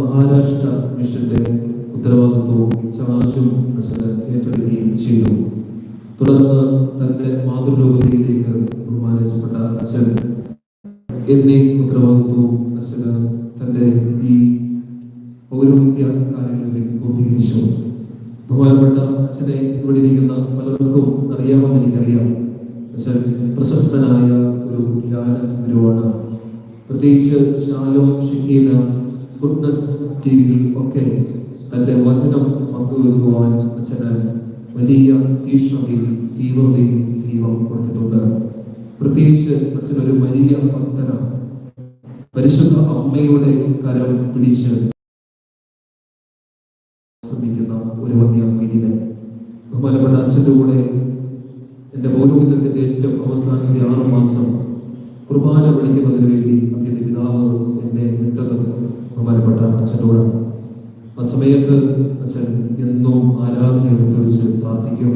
മഹാരാഷ്ട്ര മിഷന്റെ ഉത്തരവാദിത്വവും ചാർജും അച്ഛന് ഏറ്റെടുക്കുകയും ചെയ്തു. തുടർന്ന് തന്റെ മാതൃരൂപതയിലേക്ക് ബഹുമാനിക്കപ്പെട്ട അച്ഛൻ എന്നീ ഉത്തരവാദിത്വവും അച്ഛന് തന്റെ ഈ പൗരോഹിത്യ കാലയളവിൽ പൂർത്തീകരിച്ചു. ബഹുമാനപ്പെട്ട അച്ഛനെ ഇവിടെ ഇരിക്കുന്ന പലർക്കും അറിയാമെന്ന് എനിക്കറിയാം. അച്ഛൻ പ്രശസ്തനായ ഒരു ധ്യാന ഗുരുവാണ്. പ്രത്യേകിച്ച് ഷാലോം ഷക്കീന ഗുഡ്നസ് ടിവിയിൽ ഒക്കെ തൻ്റെ വചനം പങ്കുവെക്കുവാൻ അച്ഛന് വലിയ തീക്ഷ്ണതയും തീവ്രതയും ദൈവം കൊടുത്തിട്ടുണ്ട്. പ്രത്യേകിച്ച് അച്ഛനൊരു വലിയ ഭക്തനാണ്. പരിശുദ്ധ അമ്മയുടെ കരം പിടിച്ച് ശ്രമിക്കുന്ന ഒരു വന്യ വൈദികൻ. ബഹുമാനപ്പെട്ട അച്ഛൻ്റെ കൂടെ എൻ്റെ പൗരോഹിത്യത്തിൻ്റെ ഏറ്റവും അവസാനത്തെ 6 മാസം കുർബാന പഠിക്കുന്നതിന് വേണ്ടി എൻ്റെ പിതാവ് എന്നെ വിട്ടത് ബഹുമാനപ്പെട്ട അച്ഛനോടാണ്. ആ സമയത്ത് അച്ഛൻ എന്നും ആരാധന എടുത്തു വെച്ച് പ്രാർത്ഥിക്കും.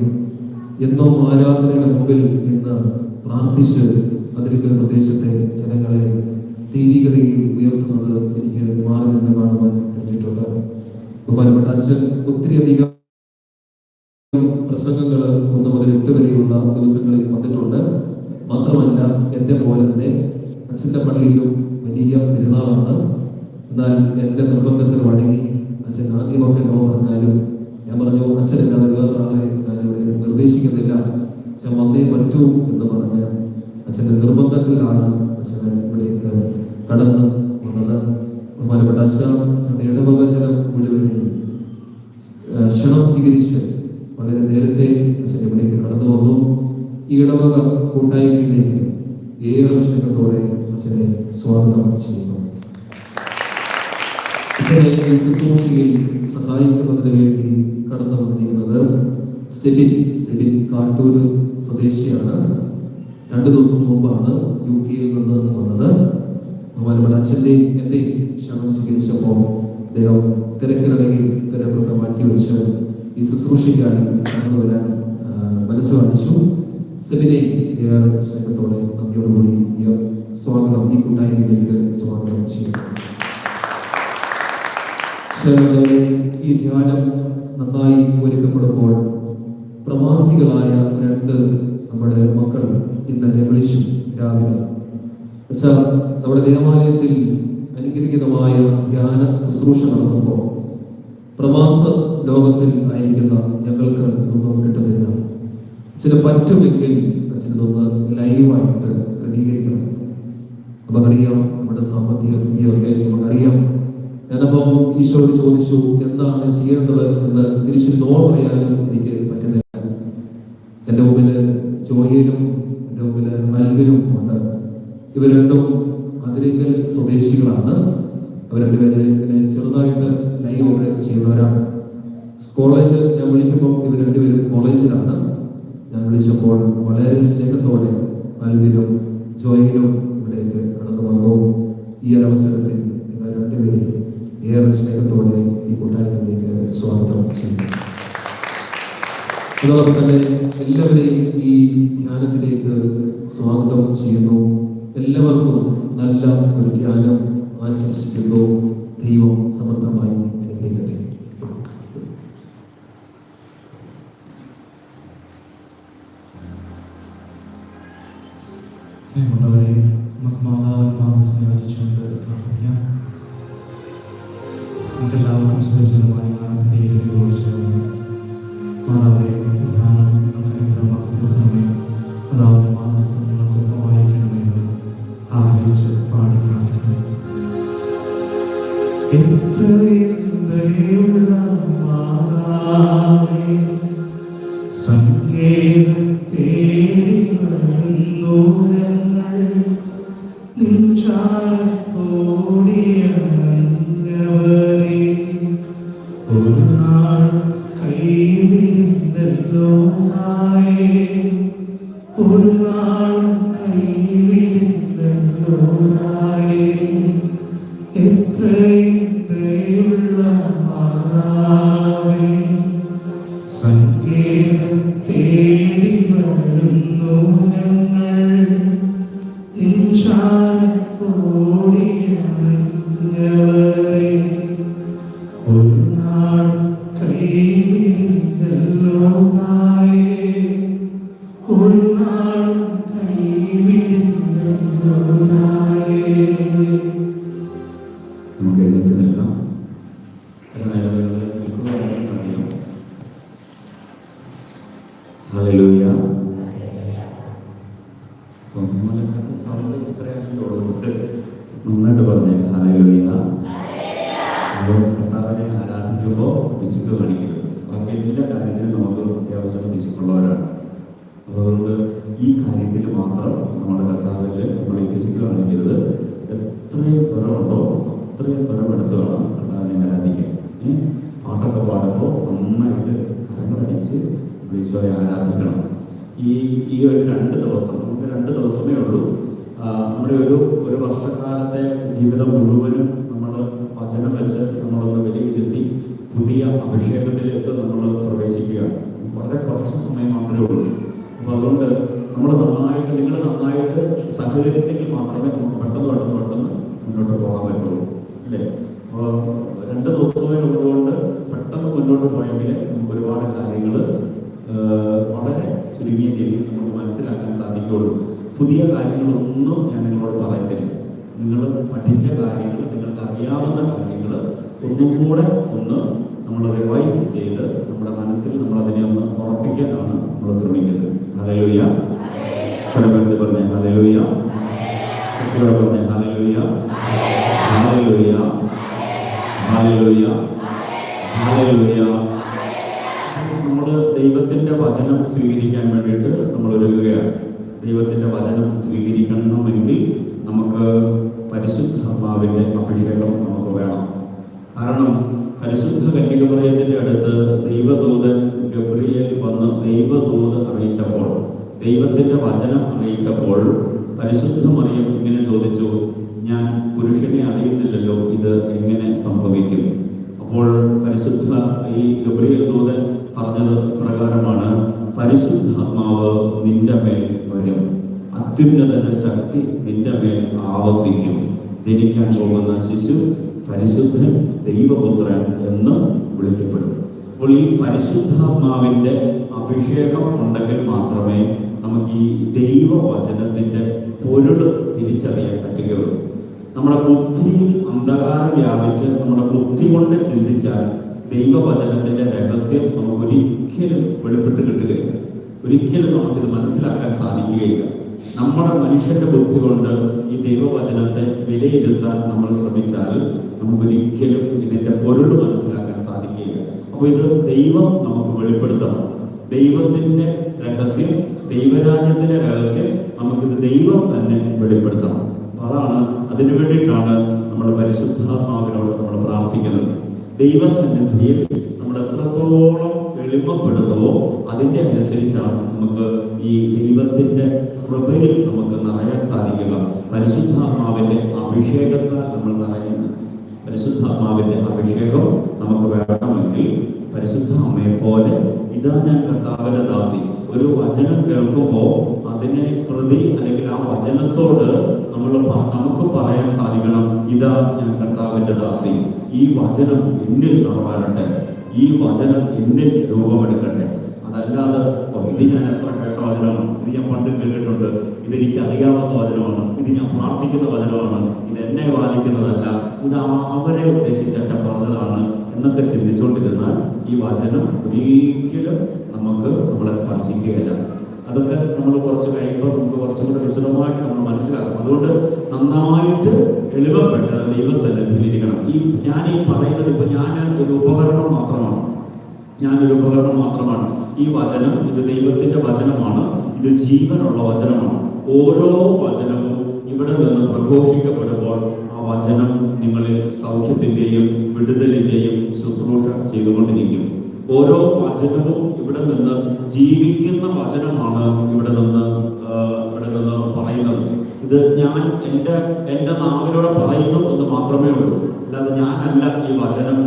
എന്നും ആരാധനയുടെ മുമ്പിൽ നിന്ന് പ്രാർത്ഥിച്ച് അതിരിക്കൽ പ്രദേശത്തെ ജനങ്ങളെ ദൈവികതയിൽ ഉയർത്തുന്നത് എനിക്ക് മാറി നിന്ന് കാണുവാൻ കഴിഞ്ഞിട്ടുണ്ട്. ബഹുമാനപ്പെട്ട അച്ഛൻ ഒത്തിരിയധികം പ്രസംഗങ്ങൾ 1 മുതൽ 8 വരെയുള്ള ദിവസങ്ങളിൽ വന്നിട്ടുണ്ട്. മാത്രമല്ല എൻ്റെ പോലെ തന്നെ അച്ഛൻ്റെ പള്ളിയിലും വലിയ പെരുന്നാളാണ്. എന്നാൽ എൻ്റെ നിർബന്ധത്തിന് വഴങ്ങി അച്ഛൻ ആദ്യമൊക്കെ നോ പറഞ്ഞാലും ഞാൻ പറഞ്ഞു, അച്ഛനല്ലാതെ വേറൊരാളെ ഞാനിവിടെ നിർദ്ദേശിക്കുന്നില്ല, അച്ഛൻ വന്നേ പറ്റൂ എന്ന് പറഞ്ഞ് അച്ഛൻ്റെ നിർബന്ധത്തിലാണ് അച്ഛന് ഇവിടേക്ക് കടന്ന് വന്നത്. ബഹുമാനപ്പെട്ട അച്ഛൻ ഇടവക ജനം മുഴുവൻ ക്ഷണം സ്വീകരിച്ച് വളരെ നേരത്തെ അച്ഛൻ ഇവിടേക്ക് കടന്നു വന്നു. ഈ ഇടവക കൂട്ടായ്മയിലേക്ക് ഏറെ സ്നേഹത്തോടെ അച്ഛനെ സ്വാഗതം ചെയ്യുന്നു. അച്ഛനെ ഈ ശുശ്രൂഷയിൽ സഹായിക്കുന്നതിന് വേണ്ടി കടന്നു വന്നിരിക്കുന്നത് സെലിൻ കാട്ടൂർ സ്വദേശിയാണ്. 2 ദിവസം മുമ്പാണ് UK നിന്ന് വന്നത്. ബഹുമാനപ്പെട്ട അച്ഛൻ്റെയും എൻ്റെയും ക്ഷണം സ്വീകരിച്ചപ്പോൾ അദ്ദേഹം തിരക്കിനിടയിൽ തിരക്കൊക്കെ മാറ്റിവെച്ച് ഈ ശുശ്രൂഷയ്ക്കായി കടന്നു വരാൻ മനസ്സ് കാണിച്ചു. സെലിനെ ഏറെ സ്നേഹത്തോടെ നന്ദിയോടുകൂടി സ്വാഗതം, ഈ കൂട്ടായ്മയിലേക്ക് സ്വാഗതം ചെയ്യുന്നു. ഈ ധ്യാനം നന്നായി ഒരുക്കപ്പെടുമ്പോൾ പ്രവാസികളായ 2 നമ്മുടെ മക്കൾ ഇന്നലെ വിളിച്ചു രാവിലെ. നമ്മുടെ ദേവാലയത്തിൽ അനുഗ്രഹീതമായ ധ്യാന ശുശ്രൂഷ നടത്തുമ്പോൾ പ്രവാസ ലോകത്തിൽ ആയിരിക്കുന്ന ഞങ്ങൾക്ക് ഇതൊന്നും കിട്ടുന്നില്ല. അച്ഛന് പറ്റുമെങ്കിൽ അച്ഛനൊന്ന് ലൈവായിട്ട് ക്രമീകരിക്കണം. നമുക്കറിയാം നമ്മുടെ സാമ്പത്തിക സ്ഥിതിയൊക്കെ നമുക്കറിയാം. ഞാനപ്പം ഈശോയോട് ചോദിച്ചു എന്താണ് ചെയ്യേണ്ടത് എന്ന്. തിരിച്ചു നോ പറയാനും എനിക്ക് പറ്റുന്നില്ല. എൻ്റെ മുമ്പിൽ ജോയിലും എൻ്റെ മുമ്പിൽ മൽവിനും ഉണ്ട്. ഇവർ രണ്ടും അതിരിക്കൽ സ്വദേശികളാണ്. അവർ 2 പേര് ഇങ്ങനെ ചെറുതായിട്ട് ലൈവ് ഒക്കെ ചെയ്യുന്നവരാണ്. കോളേജ് ഞാൻ വിളിക്കുമ്പോൾ ഇവർ 2 പേരും കോളേജിലാണ്. ഞാൻ വിളിച്ചപ്പോൾ വളരെ സ്നേഹത്തോടെ മൽവിനും ജോയിലും ഇവിടേക്ക് കടന്നു വന്നു. ഈ ഒരവസരത്തിൽ നിങ്ങൾ 2 പേരെയും ഏറെ സ്നേഹത്തോടെ ഈ കൂട്ടായ്മയിലേക്ക് സ്വാഗതം ചെയ്യുന്നു. അതോടൊപ്പം തന്നെ എല്ലാവരെയും ഈ ധ്യാനത്തിലേക്ക് സ്വാഗതം ചെയ്യുന്നു. എല്ലാവർക്കും നല്ല ഒരു ധ്യാനം ആശംസിക്കുന്നു. ദൈവം സമൃദ്ധമായി അനുഗ്രഹിക്കട്ടെ. നമുക്കെല്ലാവർക്കും സുരക്ഷിതമായി ധ്യാനത്തിൻ്റെ മാതാവേ ധ്യാനം അനുഗ്രഹമാക്കണമേ, അതാവുന്ന മാതൃസ്ഥ നിങ്ങൾക്കൊപ്പം വായിക്കണമേ എന്ന് ആഗ്രഹിച്ച് പാടി പ്രാർത്ഥിക്കുന്നു. എത്രയുള്ള മാതാവേ സങ്കേതം തേടി വരുന്നു ഞങ്ങൾ, നിൻചാരത്തോടിയവരെ ഒരു നാളും കൈവിടില്ലല്ലോ നായേ, ഒരു നാളും കൈവിടില്ലല്ലോ നായേ. എത്രയും ദയുള്ള മാതാവേ സങ്കേതം തേടി വരുന്നു ഞങ്ങൾ, നിൻചാരത്തോടിയവരെ എഴുന്നേറ്റ് നിൽക്കാം. ഹല്ലേലൂയ. സൗണ്ട് ഇത്രയായിട്ട് നന്നായിട്ട് പറഞ്ഞേ ഹല്ലേലൂയ. അപ്പോൾ കർത്താവിനെ ആരാധിക്കുമ്പോൾ പിശുക്ക് കാണിക്കരുത്. ബാക്കി എല്ലാ കാര്യത്തിലും നമുക്ക് അത്യാവശ്യം പിശുക്കുള്ളവരാണ്. അപ്പോൾ അതുകൊണ്ട് ഈ കാര്യത്തിൽ മാത്രം നമ്മുടെ കർത്താവിൽ നമ്മൾ ഈ പിശുക്ക് കാണിക്കരുത്. എത്രയും സ്വരമുണ്ടോ അത്രയും സ്വരം എടുത്ത് വേണം കർത്താവിനെ ആരാധിക്കാൻ. പാട്ടൊക്കെ പാടുമ്പോൾ നന്നായിട്ട് കരങ്ങളടിച്ച് ഈശോയെ ആരാധിക്കണം. ഈ ഒരു 2 ദിവസം, നമുക്ക് 2 ദിവസമേ ഉള്ളൂ. നമ്മുടെ ഒരു വർഷക്കാലത്തെ ജീവിതം മുഴുവനും നമ്മൾ വചനം വെച്ച് നമ്മളൊന്ന് വിലയിരുത്തി പുതിയ അഭിഷേകത്തിലേക്ക് നമ്മൾ പ്രവേശിക്കുകയാണ്. വളരെ കുറച്ച് സമയം മാത്രമേ ഉള്ളൂ. അപ്പോൾ അതുകൊണ്ട് നിങ്ങൾ നന്നായിട്ട് സഹകരിച്ചെങ്കിൽ മാത്രമേ നമുക്ക് പെട്ടെന്ന് മുന്നോട്ട് പോകാൻ പറ്റുള്ളൂ, അല്ലേ? അപ്പോൾ 2 ദിവസമേ ഉള്ളതുകൊണ്ട് പെട്ടെന്ന് മുന്നോട്ട് പോയെങ്കിൽ നമുക്ക് ഒരുപാട് കാര്യങ്ങൾ വളരെ ചുരുങ്ങിയ രീതിയിൽ നമുക്ക് മനസ്സിലാക്കാൻ സാധിക്കുകയുള്ളൂ. പുതിയ കാര്യങ്ങളൊന്നും ഞാൻ നിങ്ങളോട് പറയത്തില്ല. നിങ്ങൾ പഠിച്ച കാര്യങ്ങൾ, നിങ്ങൾക്ക് അറിയാവുന്ന കാര്യങ്ങൾ ഒന്നും കൂടെ നമ്മൾ റിവൈസ് ചെയ്ത് നമ്മുടെ മനസ്സിൽ നമ്മളതിനെ ഒന്ന് ഉറപ്പിക്കാനാണ് നമ്മൾ ശ്രമിക്കുന്നത്. ഹല്ലേലൂയ. സ്വരമെടുത്ത് പറഞ്ഞേ ഹല്ലേലൂയ. ശക്തിയോടെ പറഞ്ഞേ ഹല്ലേലൂയ. ഹല്ലേലൂയ. ഹല്ലേലൂയ. ഹല്ലേലൂയ. നമ്മൾ ദൈവത്തിൻ്റെ വചനം സ്വീകരിക്കാൻ വേണ്ടിയിട്ട് നമ്മൾ ഒരുങ്ങുകയാണ്. ദൈവത്തിൻ്റെ വചനം സ്വീകരിക്കണമെങ്കിൽ നമുക്ക് പരിശുദ്ധാത്മാവിൻ്റെ അഭിഷേകം നമുക്ക് വേണം. കാരണം പരിശുദ്ധ കന്യകമറിയത്തിൻ്റെ അടുത്ത് ദൈവദൂതൻ ഗബ്രിയേൽ വന്ന് ദൈവദൂത് അറിയിച്ചപ്പോൾ, ദൈവത്തിൻ്റെ വചനം അറിയിച്ചപ്പോൾ പരിശുദ്ധ മറിയം ഇങ്ങനെ ചോദിച്ചു, ഞാൻ പുരുഷനെ അറിയുന്നില്ലല്ലോ, ഇത് എങ്ങനെ സംഭവിക്കും? അപ്പോൾ പരിശുദ്ധ ഈ ഗബ്രിയേൽ ദൂതൻ പറഞ്ഞത് ഇപ്രകാരമാണ്, പരിശുദ്ധാത്മാവ് നിന്റെ മേൽ വരും, അത്യുന്നതന ശക്തി നിന്റെ മേൽ ആവസിക്കും, ജനിക്കാൻ പോകുന്ന ശിശു പരിശുദ്ധൻ ദൈവപുത്രൻ എന്ന് വിളിക്കപ്പെടും. അപ്പോൾ ഈ പരിശുദ്ധാത്മാവിൻ്റെ അഭിഷേകം ഉണ്ടെങ്കിൽ മാത്രമേ നമുക്ക് ഈ ദൈവവചനത്തിൻ്റെ പൊരുള് തിരിച്ചറിയാൻ പറ്റുകയുള്ളൂ. നമ്മുടെ ബുദ്ധിയിൽ അന്ധകാരം വ്യാപിച്ച് നമ്മുടെ ബുദ്ധി കൊണ്ട് ചിന്തിച്ചാൽ ദൈവവചനത്തിൻ്റെ രഹസ്യം നമുക്കൊരിക്കലും വെളിപ്പെട്ട് കിട്ടുകയില്ല. ഒരിക്കലും നമുക്കിത് മനസ്സിലാക്കാൻ സാധിക്കുകയില്ല. നമ്മുടെ മനുഷ്യന്റെ ബുദ്ധി കൊണ്ട് ഈ ദൈവവചനത്തെ വിലയിരുത്താൻ നമ്മൾ ശ്രമിച്ചാൽ നമുക്കൊരിക്കലും ഇതിൻ്റെ പൊരുള് മനസ്സിലാക്കാൻ സാധിക്കുകയില്ല. അപ്പോൾ ഇത് ദൈവം നമുക്ക് വെളിപ്പെടുത്തണം. ദൈവത്തിൻ്റെ രഹസ്യം, ദൈവരാജ്യത്തിൻ്റെ രഹസ്യം നമുക്കിത് ദൈവം തന്നെ വെളിപ്പെടുത്തണം. അപ്പോൾ അതിനു വേണ്ടിയിട്ടാണ് നമ്മൾ പരിശുദ്ധാത്മാവിനോട് നമ്മൾ പ്രാർത്ഥിക്കുന്നത്. ദൈവസന്നിധിയിൽ നമ്മൾ എത്രത്തോളം എളിമപ്പെടുന്നുവോ അതിൻ്റെ അനുസരിച്ചാണ് നമുക്ക് ഈ ദൈവത്തിൻ്റെ കൃപയിൽ നമുക്ക് നിറയാൻ സാധിക്കുക. പരിശുദ്ധാത്മാവിൻ്റെ അഭിഷേകത്താൽ നമ്മൾ നിറയുന്നത്. പരിശുദ്ധാത്മാവിൻ്റെ അഭിഷേകം നമുക്ക് വേണമെങ്കിൽ പരിശുദ്ധ അമ്മയെ പോലെ ഇതാ ഞാൻ കർത്താവിൻ്റെ ദാസി, ഒരു വചനം കേൾക്കുമ്പോൾ അതിനെ പ്രതി അല്ലെങ്കിൽ ആ വചനത്തോട് നമുക്ക് പറയാൻ സാധിക്കണം, ഇതാ ഞാൻ കർത്താവിൻ്റെ ദാസി, ഈ വചനം എന്നിൽ നിറവേറട്ടെ, ഈ വചനം എന്നിൽ രൂപമെടുക്കട്ടെ. അതല്ലാതെ ഇത് ഞാൻ എത്ര കേട്ട വചനമാണ്, ഇത് ഞാൻ പണ്ട് കേട്ടിട്ടുണ്ട്, ഇതെനിക്ക് അറിയാവുന്ന വചനമാണ്, ഇത് ഞാൻ പ്രാർത്ഥിക്കുന്ന വചനമാണ്, ഇത് എന്നെ ബാധിക്കുന്നതല്ല, ഇത് അവരെ ഉദ്ദേശിച്ച് അച്ഛൻ പറഞ്ഞതാണ് എന്നൊക്കെ ചിന്തിച്ചുകൊണ്ടിരുന്നാൽ ഈ വചനം ഒരിക്കലും നമ്മളെ സ്പർശിക്കുകയില്ല. അതൊക്കെ നമ്മൾ കുറച്ച് കഴിയുമ്പോൾ നമുക്ക് കുറച്ചും കൂടെ വിശദമായിട്ട് നമ്മൾ മനസ്സിലാക്കും. അതുകൊണ്ട് നന്നായിട്ട് എളിമപ്പെട്ട് ദൈവസന്നിധിയിലിരിക്കണം. ഞാൻ പറയുന്നത് ഇപ്പം ഞാനൊരു ഉപകരണം മാത്രമാണ്. ഈ വചനം ഇത് ദൈവത്തിൻ്റെ വചനമാണ്, ഇത് ജീവനുള്ള വചനമാണ്. ഓരോ വചനവും ഇവിടെ നിന്ന് പ്രഘോഷിക്കപ്പെടുമ്പോൾ ആ വചനം നിങ്ങളിൽ സൗഖ്യത്തിൻ്റെയും വിടുതലിൻ്റെയും ശുശ്രൂഷ ചെയ്തുകൊണ്ടിരിക്കും. ഓരോ വചനവും ഇവിടെ നിന്ന് ജീവിക്കുന്ന വചനമാണ് ഇവിടെ നിന്ന് പറയുന്നത്. ഇത് ഞാൻ എൻ്റെ നാവിലൂടെ പറയുന്നു എന്ന് മാത്രമേ ഉള്ളൂ. അല്ലാതെ ഞാനല്ല ഈ വചനം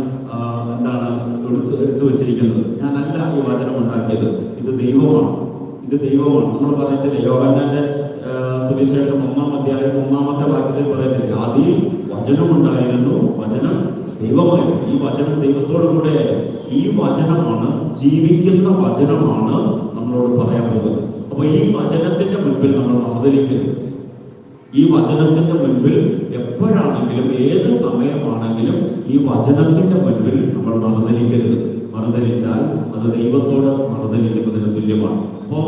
എടുത്തു വെച്ചിരിക്കുന്നത്, ഞാനല്ല ഈ വചനം ഉണ്ടാക്കിയത്. ഇത് ദൈവമാണ്. നമ്മൾ പറയത്തില്ലേ, യോഹന്നാന്റെ സുവിശേഷം 1-ാം അധ്യായം 1-ാമത്തെ വാക്യത്തിൽ പറയത്തില്ലേ, ആദിയിൽ വചനമുണ്ടായിരുന്നു, വചനം ദൈവമായിരുന്നു, ഈ വചനം ദൈവത്തോടു കൂടെയായിരുന്നു. ഈ വചനമാണ്, ജീവിക്കുന്ന വചനമാണ് നമ്മളോട് പറയാൻ പോകുന്നത്. അപ്പൊ ഈ വചനത്തിന്റെ മുൻപിൽ നമ്മൾ അവതരിക്കരുത്. ഈ വചനത്തിന്റെ മുൻപിൽ എപ്പോഴാണെങ്കിലും ഏത് സമയമാണെങ്കിലും ഈ വചനത്തിന്റെ മുൻപിൽ നമ്മൾ മറുതലിക്കരുത്. മറുതലിച്ചാൽ അത് ദൈവത്തോട് മറുതലിക്കുന്നതിന് തുല്യമാണ്. അപ്പോൾ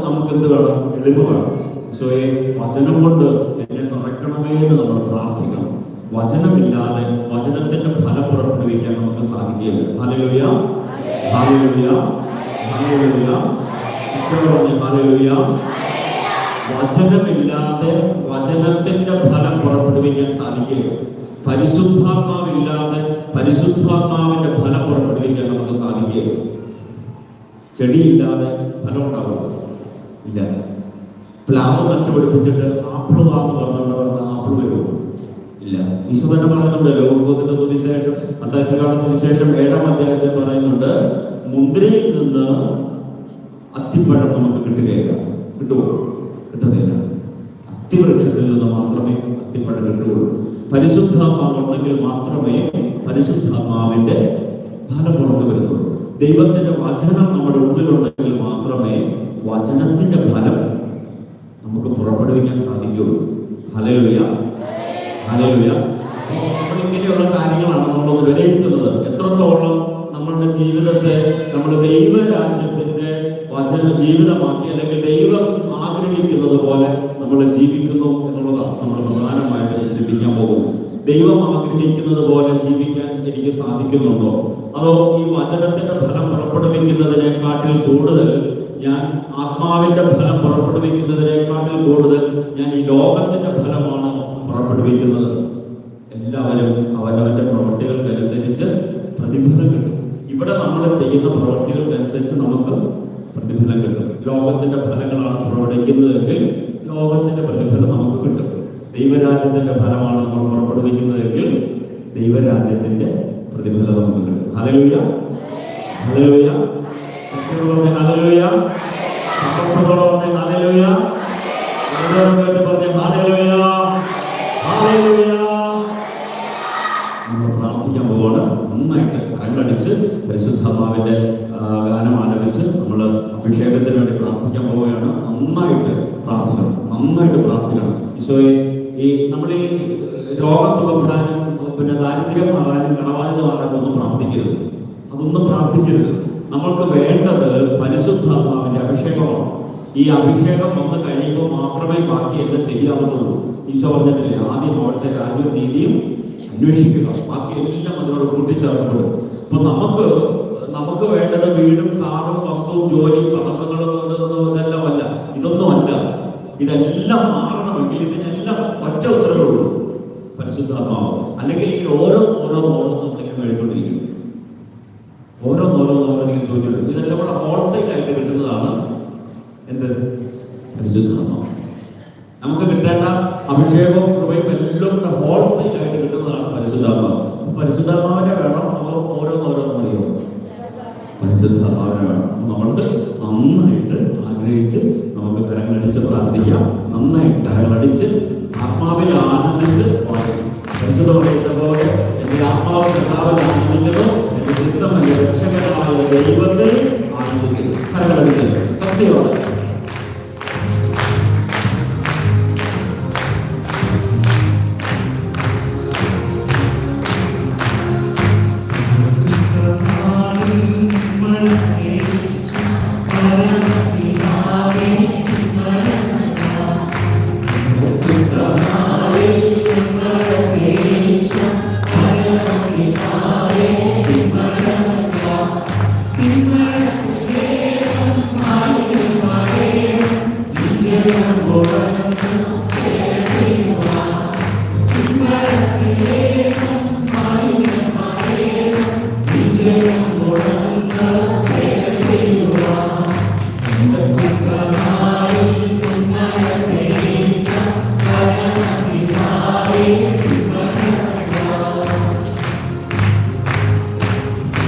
നമുക്ക് എന്ത് വേണം? എളിമ വേണം. ഈശോയെ, വചനം കൊണ്ട് എന്നെ നിറയ്ക്കണമേ എന്ന് നമ്മൾ പ്രാർത്ഥിക്കണം. വചനമില്ലാതെ വചനത്തിന്റെ ഫലം പുറപ്പെടുവിക്കാൻ നമുക്ക് സാധിക്കില്ല. ഹല്ലേലൂയ, ഹല്ലേലൂയ, ഹല്ലേലൂയ. ഹല്ലേലൂയ. വചനമില്ലാതെ വചനത്തിന്റെ ഫലം പുറപ്പെടുവിക്കാൻ സാധിക്കില്ല. പരിശുദ്ധാത്മാവില്ലാതെ പരിശുദ്ധാത്മാവിന്റെ ഫലം പുറപ്പെടുവിക്കാൻ നമുക്ക് സാധിക്കില്ല. ചെടിയില്ലാതെ ഫലം ഉണ്ടാവുക ഇല്ല. പ്ലാവ് നട്ടുപിടിപ്പിച്ചിട്ട് ആപ്പിൾ വാന്ന് പറഞ്ഞുകൊണ്ട് ആപ്പിൾ വരുമോ? ഇല്ല. ഈശോ തന്നെ പറയുന്നുണ്ടല്ലോ, ലൂക്കോസിന്റെ സുവിശേഷം, മത്തായിയുടെ സുവിശേഷം 7-ാം അധ്യായത്തിൽ പറയുന്നുണ്ട്, മുന്തിരിയിൽ നിന്ന് അത്തിപ്പഴം നമുക്ക് കിട്ടുകയില്ല. കിട്ടുമോ? കിട്ടുന്നില്ല. അത്തിവൃക്ഷത്തിൽ നിന്ന് മാത്രമേ അത്തിപ്പഴം കിട്ടുകയുള്ളൂ. പരിശുദ്ധാത്മാവ് ഉണ്ടെങ്കിൽ മാത്രമേ പരിശുദ്ധാത്മാവിന്റെ ഫലം പുറത്തു വരുന്നുള്ളൂ. ദൈവത്തിന്റെ വചനം നമ്മുടെ ഉള്ളിലുണ്ടെങ്കിൽ മാത്രമേ വചനത്തിന്റെ ഫലം നമുക്ക് പുറപ്പെടുവിക്കാൻ സാധിക്കുകയുള്ളൂ. Hallelujah, hallelujah. നമ്മൾ ഇങ്ങനെയുള്ള കാര്യങ്ങളാണ് നമ്മളൊന്ന് വിലയിരുത്തുന്നത്. എത്രത്തോളം നമ്മളുടെ ജീവിതത്തെ നമ്മൾ ദൈവരാജ്യത്തിന്റെ വചന ജീവിതമാക്കി, അല്ലെങ്കിൽ ദൈവം ആഗ്രഹിക്കുന്നത് പോലെ നമ്മൾ ജീവിക്കുന്നു എന്നുള്ളതാണ് നമ്മൾ പ്രധാനമായിട്ട് ചിന്തിക്കാൻ പോകുന്നത്. ദൈവം ആഗ്രഹിക്കുന്നത് പോലെ ജീവിക്കാൻ എനിക്ക് സാധിക്കുന്നുണ്ടോ? അതോ ഈ വചനത്തിന്റെ ഫലം പുറപ്പെടുവിക്കുന്നതിനെക്കാട്ടിൽ കൂടുതൽ ഞാൻ ആത്മാവിന്റെ ഫലം പുറപ്പെടുവിക്കുന്നതിനെക്കാട്ടിൽ കൂടുതൽ ഞാൻ ഈ ലോകത്തിന്റെ ഫലമാണ് പുറപ്പെടുവിക്കുന്നത്? എല്ലാവരും അവനവന്റെ പ്രവൃത്തികൾക്കനുസരിച്ച് പ്രതിഫലം കിട്ടും. ഇവിടെ നമ്മൾ ചെയ്യുന്ന പ്രവൃത്തികൾക്കനുസരിച്ച് നമുക്ക് പ്രതിഫലം കിട്ടും. ലോകത്തിന്റെ ഫലങ്ങളാണ് പ്രവർത്തിക്കുന്നതെങ്കിൽ ലോകത്തിന്റെ പ്രതിഫലം നമുക്ക് കിട്ടും. ദൈവരാജ്യത്തിന്റെ ഫലമാണ് നമ്മൾ പുറപ്പെടുവിക്കുന്നതെങ്കിൽ ദൈവരാജ്യത്തിന്റെ പ്രതിഫലം നമുക്ക് കിട്ടും. Hallelujah, hallelujah. ശക്തിയോടെ പറഞ്ഞ ഹല്ലേലൂയ, സന്തോഷത്തോടെ പറഞ്ഞ ഹല്ലേലൂയ, പറഞ്ഞ ഹല്ലേലൂയ, ഹല്ലേലൂയ. നമ്മൾ പ്രാർത്ഥിക്കാൻ പോവാണ്. നന്നായിട്ട് കരങ്ങളടിച്ച് പരിശുദ്ധാത്മാവിന്റെ ഗാനം ആലപിച്ച് നമ്മൾ അഭിഷേകത്തിന് വേണ്ടി പ്രാർത്ഥിക്കാൻ പോവുകയാണ്. നന്നായിട്ട് പ്രാർത്ഥിക്കണം, നന്നായിട്ട് പ്രാർത്ഥിക്കണം. ഈശോയെ, ഈ നമ്മൾ ഈ രോഗം സുഖപ്പെടാനും പിന്നെ ദാരിദ്ര്യം മാറാനും കടബാധ്യത മാറാനും ഒന്നും പ്രാർത്ഥിക്കരുത്. അതൊന്നും പ്രാർത്ഥിക്കരുത്. നമ്മൾക്ക് വേണ്ടത് പരിശുദ്ധാത്മാവിന്റെ അഭിഷേകമാണ്. ഈ അഭിഷേകം വന്ന് കഴിയുമ്പോൾ മാത്രമേ ബാക്കി എല്ലാം ശരിയാവത്തുള്ളൂ. ഈശോ പറഞ്ഞിട്ടില്ലേ, ആദ്യം അവിടുത്തെ രാജ്യവും നീതിയും അന്വേഷിക്കുക, ബാക്കി എല്ലാം അതിനോട് കൂട്ടിച്ചേർക്കപ്പെടും. അപ്പൊ നമുക്ക് വേണ്ടത് വീടും കാറും വസ്തുവും ജോലിയും തടസ്സങ്ങളും ഇതെല്ലാം അല്ല, ഇതൊന്നുമല്ല. ഇതെല്ലാം മാറണമെങ്കിൽ ഇതിനെല്ലാം ഒറ്റ ഉത്തരവേ ഉള്ളൂ, പരിശുദ്ധാത്മാവ്. അല്ലെങ്കിൽ ഇങ്ങനെ ഓരോന്നിങ്ങനെ മേടിച്ചോണ്ടിരിക്കും, ഓരോന്നിങ്ങനെ ചോദിച്ചോണ്ടിരിക്കും. ഇതെല്ലാം കൂടെ ഹോൾസെയിൽ ആയിട്ട് കിട്ടുന്നതാണ് എന്ത്? പരിശുദ്ധാത്മാവ്. നമുക്ക് കിട്ടേണ്ട അഭിഷേകവും കൃപയും എല്ലാം കൂടെ ഹോൾസെയിൽ ആയിട്ട് കിട്ടുന്നതാണ് പരിശുദ്ധാത്മാവ്. പരിശുദ്ധാത്മാവിനെ വേണം, അവർ ഓരോന്ന് മതിയോ? പരിശുദ്ധാത്മാവിനെ വേണം. നമ്മൾക്ക് നന്നായിട്ട് ആഗ്രഹിച്ച് നമുക്ക് കരങ്ങളടിച്ച് പ്രാർത്ഥിക്കാം. നന്നായിട്ട് കരങ്ങളടിച്ച് ആത്മാവിൽ ആനന്ദിച്ച് പരിശുദ്ധ പറയുന്ന പോലെ എന്റെ ആത്മാവ് കർത്താവിൽ ആനന്ദിക്കുന്നു, എന്റെ ചിത്തം എന്റെ രക്ഷകനായ ദൈവത്തിൽ ആനന്ദിക്കുന്നു. കരങ്ങളടിച്ച് സത്യമാണ്.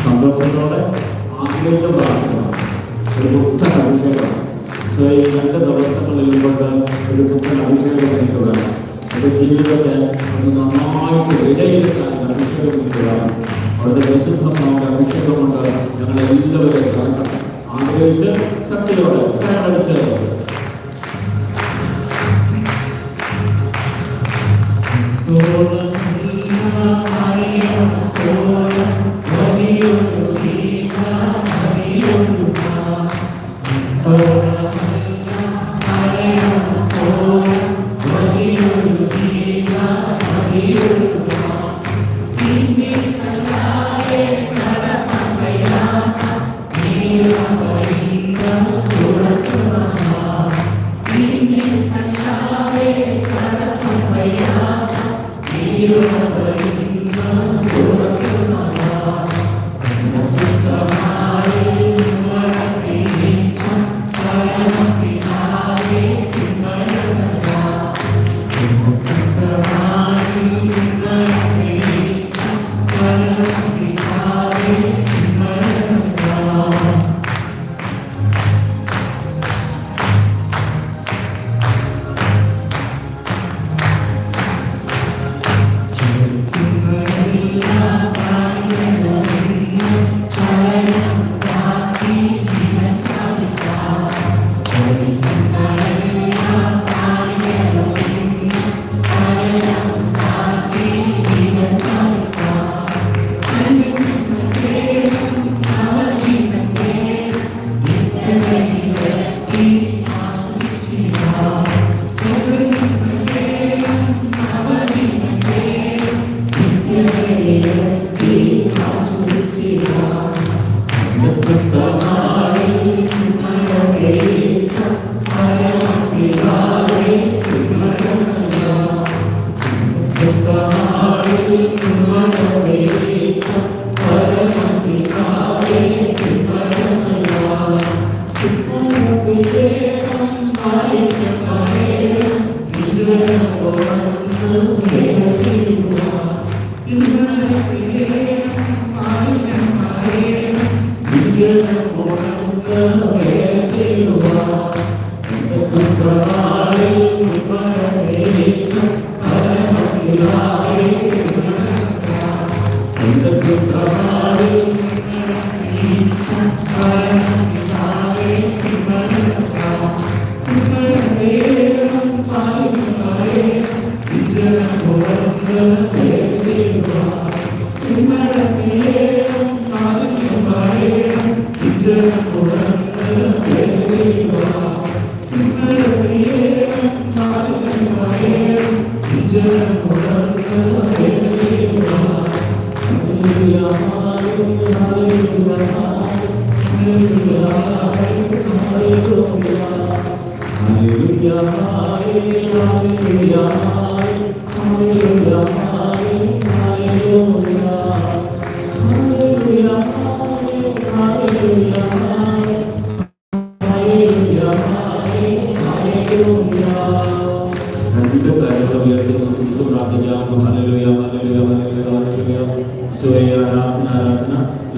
സന്തോഷത്തോടെ ആഗ്രഹിച്ച പ്രാർത്ഥന ഒരു പുത്തൻ അഭിഷേകം. ഈ 2 ദിവസങ്ങളിൽ കൊണ്ട് ഒരു പുത്തൻ അഭിഷേകം എനിക്ക് വേണം. എൻ്റെ ജീവിതത്തെ ഒന്ന് നന്നായിട്ട് ഇടയിലെത്താൻ അഭിഷേകം എനിക്ക് വേണം. അവിടുത്തെ പരിശുദ്ധമായ അഭിഷേകം കൊണ്ട് ഞങ്ങളെല്ലാവരും കാണണം. ആഗ്രഹിച്ച് ശക്തിയോടെ കരങ്ങളടിച്ച്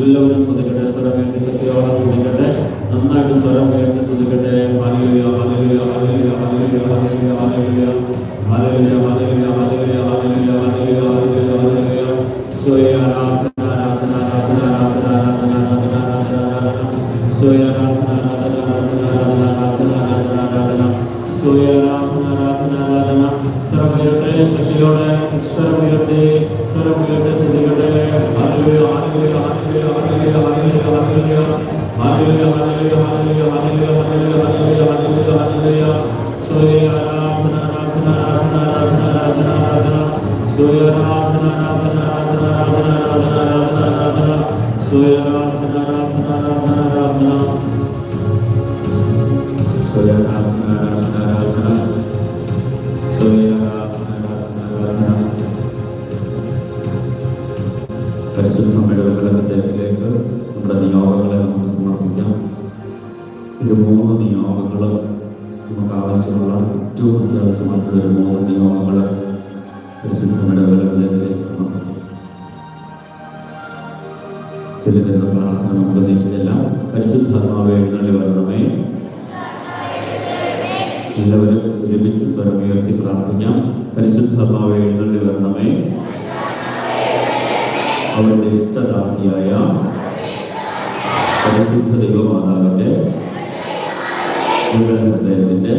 എല്ലാവരും ശ്രദ്ധിക്കട്ടെ, സ്വരം ഉയർത്തി സത്യത്തോടെ ശ്രദ്ധിക്കട്ടെ, നന്നായിട്ട് സ്വരം ഉയർത്തി ശ്രദ്ധിക്കട്ടെ. ഹല്ലേലൂയ ഹല്ലേലൂയ ഹല്ലേലൂയ ഹല്ലേലൂയ ഹല്ലേലൂയ ഹല്ലേലൂയ ഹല്ലേലൂയ ഹല്ലേലൂയ ഹല്ലേലൂയ ഹല്ലേലൂയ ഹല്ലേലൂയ ഹല്ലേലൂയ ഹല്ലേലൂയ സ്വയ ആരാധന ആരാധന ആരാധന ആരാധന ആരാധന ആരാധന ആരാധന സ്വയ ആരാധന ആരാധന ആരാധന ആരാധന ആരാധന ആരാധന സ്വയ ആരാധന ആരാധന ആരാധന. സ്വരം ഉയർത്തി ശക്തിയോടെ സ്വരം ഉയർത്തി ശ്രദ്ധിക്കട്ടെ. ഹല്ലേലൂയ ഹല്ലേലൂയ ഹല്ലേലൂയ ഹല്ലേലൂയ ഹല്ലേലൂയ ഹല്ലേലൂയ ഹല്ലേലൂയ ഹല്ലേലൂയ ഹല്ലേലൂയ ഹല്ലേലൂയ ഹല്ലേലൂയ ഹല്ലേലൂയ ഹല്ലേലൂയ സ്വയ ആരാധന ആരാധന ആരാധന ആരാധന ആരാധന ആരാധന സ്വയ ആരാധന ആരാധന ആരാധന ആരാധന ആരാധന ആരാധന ആരാധന സ്വയ ആരാധന ആരാധന ആരാധന ആരാധന സ്വയ ആരാധന ആരാധന ആരാധന സ്വയ പരിശുദ്ധമ്മയുടെ ഹൃദയത്തിലേക്ക് നമ്മുടെ നിയോഗങ്ങളെ നമുക്ക് സമർപ്പിക്കാം. ഇത് 3 നിയോഗങ്ങൾ നമുക്ക് ആവശ്യമുള്ള ഏറ്റവും അത്യാവശ്യമായിട്ടുള്ള 3 നിയോഗങ്ങൾ പരിശുദ്ധമ്മയുടെ ഹൃദയത്തിലേക്ക് സമർപ്പിക്കാം. ചെല്ലുന്ന പ്രാർത്ഥന നമുക്ക് നീറ്റിലെല്ലാം. പരിശുദ്ധാത്മാവേ എഴുന്നള്ളി വരണമേ. എല്ലാവരും ഒരുമിച്ച് സ്വരം ഉയർത്തി പ്രാർത്ഥിക്കാം. പരിശുദ്ധാത്മാവേ എഴുന്നള്ളി വരണമേ. അവിടുത്തെ ഇഷ്ടദാസിയായ പരിശുദ്ധ ദൈവമാതാവിൻ്റെ ഹൃദയത്തിൻ്റെ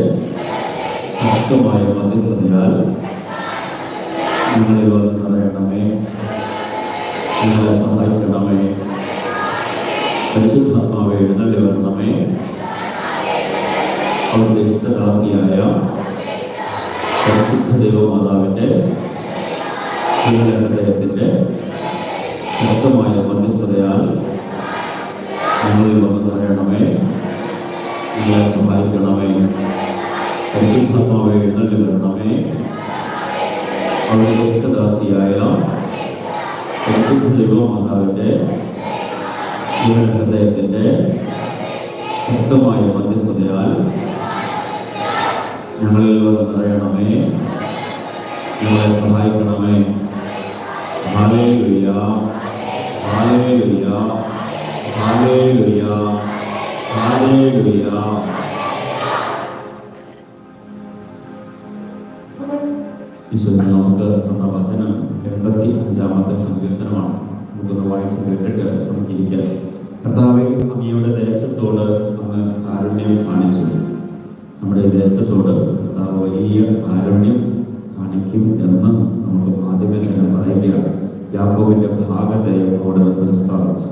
ശക്തമായ മധ്യസ്ഥതയാൽ നിങ്ങളിൽ വന്ന് നിറയണമേ, നിങ്ങളെ സഹായിക്കണമേ. പരിശുദ്ധാത്മാവേ എഴുന്നള്ളി വരണമേ. അവിടുത്തെ ഇഷ്ടദാസിയായ പരിശുദ്ധ ദൈവമാതാവിൻ്റെ ഹൃദയത്തിൻ്റെ ശക്തമായ മധ്യസ്ഥതയാൽ ഞങ്ങളിൽ വന്ന് നിറയണമേ, നിങ്ങളെ സഹായിക്കണമേ. പരിശുദ്ധാത്മാവേ എഴുന്നള്ളി വരണമേ. അവിടുത്തെ ഇഷ്ടദാസി വിശ്വാസിയായ പരിശുദ്ധ ദൈവമാതാവിൻ്റെ ഹൃദയത്തിൻ്റെ ശക്തമായ മധ്യസ്ഥതയാൽ ഞങ്ങളിൽ വന്ന് നിറയണമേ, ഞങ്ങളെ സഹായിക്കണമേ. ഹല്ലേലൂയ, ഹല്ലേലൂയ, ഹല്ലേലൂയ, ഹല്ലേലൂയ. ഈശോനെ നമുക്ക് തന്ന വചനം 85-ാമത്തെ സങ്കീർത്തനമാണ്. നമുക്കൊന്ന് വായിച്ച് കേട്ടിട്ട് നമുക്കിരിക്കാം. കർത്താവേ, അങ്ങയുടെ ദേശത്തോട് അങ്ങ് കാരുണ്യം കാണിച്ചു. നമ്മുടെ ഈ ദേശത്തോട് കർത്താവ് വലിയ കാരുണ്യം കാണിക്കും എന്ന് നമുക്ക് ആദ്യമേ തന്നെ പറയുകയാണ്. യാക്കോബിൻ്റെ ഭാഗതയം അവിടുന്ന് പ്രസ്താവിച്ചു.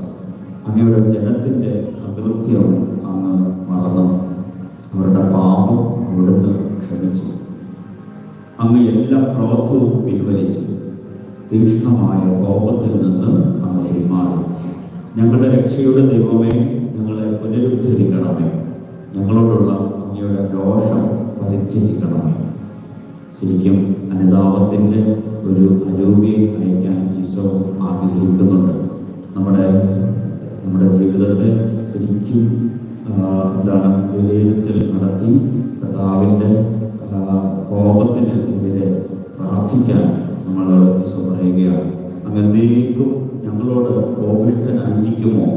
അങ്ങയുടെ ജനത്തിൻ്റെ അകൃത്യം അങ്ങ് മറന്നു, അവരുടെ പാപം അവിടുന്ന് ക്ഷമിച്ചു. അങ്ങ് എല്ലാ ക്രോധവും പിൻവലിച്ചു, തീക്ഷ്ണമായ കോപത്തിൽ നിന്ന് അങ്ങ് പിന്മാറി. ഞങ്ങളുടെ രക്ഷയുടെ ദൈവമേ, ഞങ്ങളെ പുനരുദ്ധരിക്കണമേ, ഞങ്ങളോടുള്ള അങ്ങയുടെ രോഷം പരിത്യജിക്കണമേ. ശരിക്കും അനുതാപത്തിൻ്റെ ഒരു അരൂപിയെ നയിക്കാൻ ഈശോ ആഗ്രഹിക്കുന്നുണ്ട്. നമ്മുടെ ജീവിതത്തെ ശരിക്കും വിലയിരുത്തൽ നടത്തി കർത്താവിൻ്റെ കോപത്തിന് എതിരെ പ്രാർത്ഥിക്കാൻ നമ്മൾ ഈശോ പറയുകയാണ്. അങ്ങേക്കും ഞങ്ങളോട് കോപിഷ്ഠനായിരിക്കുമോ?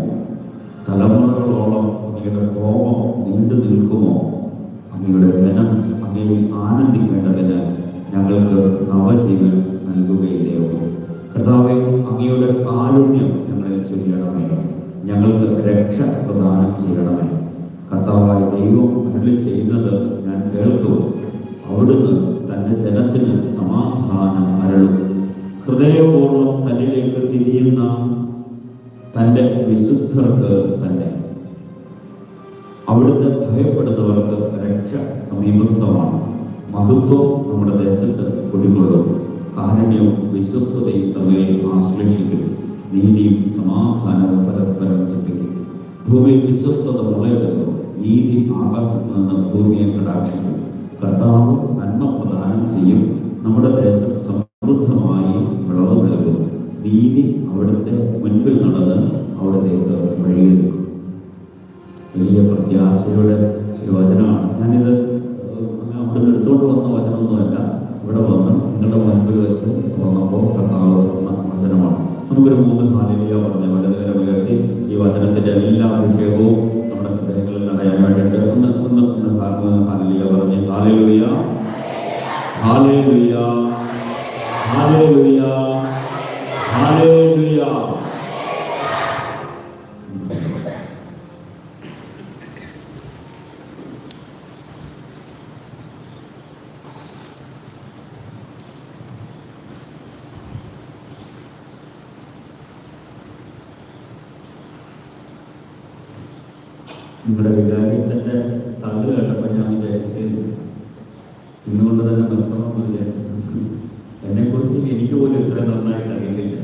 തലമുറകളോളം അങ്ങയുടെ കോപം നീണ്ടു നിൽക്കുമോ? അങ്ങയുടെ ജനം അങ്ങയിൽ ആനന്ദിക്കേണ്ടതിന് ഞങ്ങൾക്ക് നവജീവൻ നൽകുകയില്ലയോ? കർത്താവേ, അങ്ങയുടെ കാരുണ്യം ഞങ്ങളിൽ ചൊരിയണമേ, ഞങ്ങൾക്ക് രക്ഷ പ്രദാനം ചെയ്യണമേ. കർത്താവായ ദൈവം അരുളി ചെയ്യുന്നത് ഞാൻ കേൾക്കും, അവിടുന്ന് തൻ്റെ ജനത്തിന് സമാധാനം അരുളും. ഹൃദയപൂർവ്വം തന്നിലേക്ക് തിരിയുന്ന തൻ്റെ വിശുദ്ധർക്ക് തന്നെ. അവിടുത്തെ ഭയപ്പെടുന്നവർക്ക് രക്ഷ സമീപസ്ഥമാണ്. മഹത്വം നമ്മുടെ ദേശത്ത് കുടികൊള്ളും. കാരുണ്യവും വിശ്വസ്തതയും തമ്മിൽ ആശ്ലേഷിക്കും. നീതിയും സമാധാനവും പരസ്പരം ചിന്തിക്കും. ഭൂമിയിൽ വിശ്വസ്തത മുളയെടുക്കും. നീതി ആകാശത്ത് നിന്ന് ഭൂമിയെ കടാക്ഷിക്കും. കർത്താവ് നന്മ പ്രദാനം ചെയ്യും. നമ്മുടെ ദേശം സമൃദ്ധമായി വിളവ് നൽകും. നീതി അവിടുത്തെ മുൻപിൽ നടന്ന് അവിടത്തേക്ക് വഴിയൊരുക്കും. വലിയ പ്രത്യാശയുടെ ഒരു വചനമാണ്. ഞാനിത് അവിടുന്ന് എടുത്തുകൊണ്ട് വന്ന വചനമൊന്നുമല്ല, ഇവിടെ വന്ന് നിങ്ങളുടെ മുൻപിൽ വെച്ച് തുറന്നപ്പോൾ കർത്താവ് തുറന്ന വചനമാണ്. നമുക്കൊരു 3 ഹല്ലേലൂയ പറഞ്ഞ് വലതുകരം ഉയർത്തി ഈ വചനത്തിൻ്റെ എല്ലാ അഭിഷേകവും നമ്മുടെ ഹൃദയങ്ങളിൽ നിറയാൻ വേണ്ടിയിട്ട് ഒന്ന് ഹല്ലേലൂയ പറഞ്ഞ് ഹല്ലേലൂയ, ഹല്ലേലൂയ, ഹല്ലേലൂയ, ഹല്ലേലൂയ. നിങ്ങളുടെ വികാരിച്ചൻ്റെ തള്ളു കേട്ടപ്പോൾ ഞാൻ വിചാരിച്ച് ഇന്നുകൊണ്ട് തന്നെ നിർത്തണമെന്ന് വിചാരിച്ചു. എന്നെക്കുറിച്ച് എനിക്ക് പോലും ഇത്ര നന്നായിട്ട് അറിയത്തില്ല.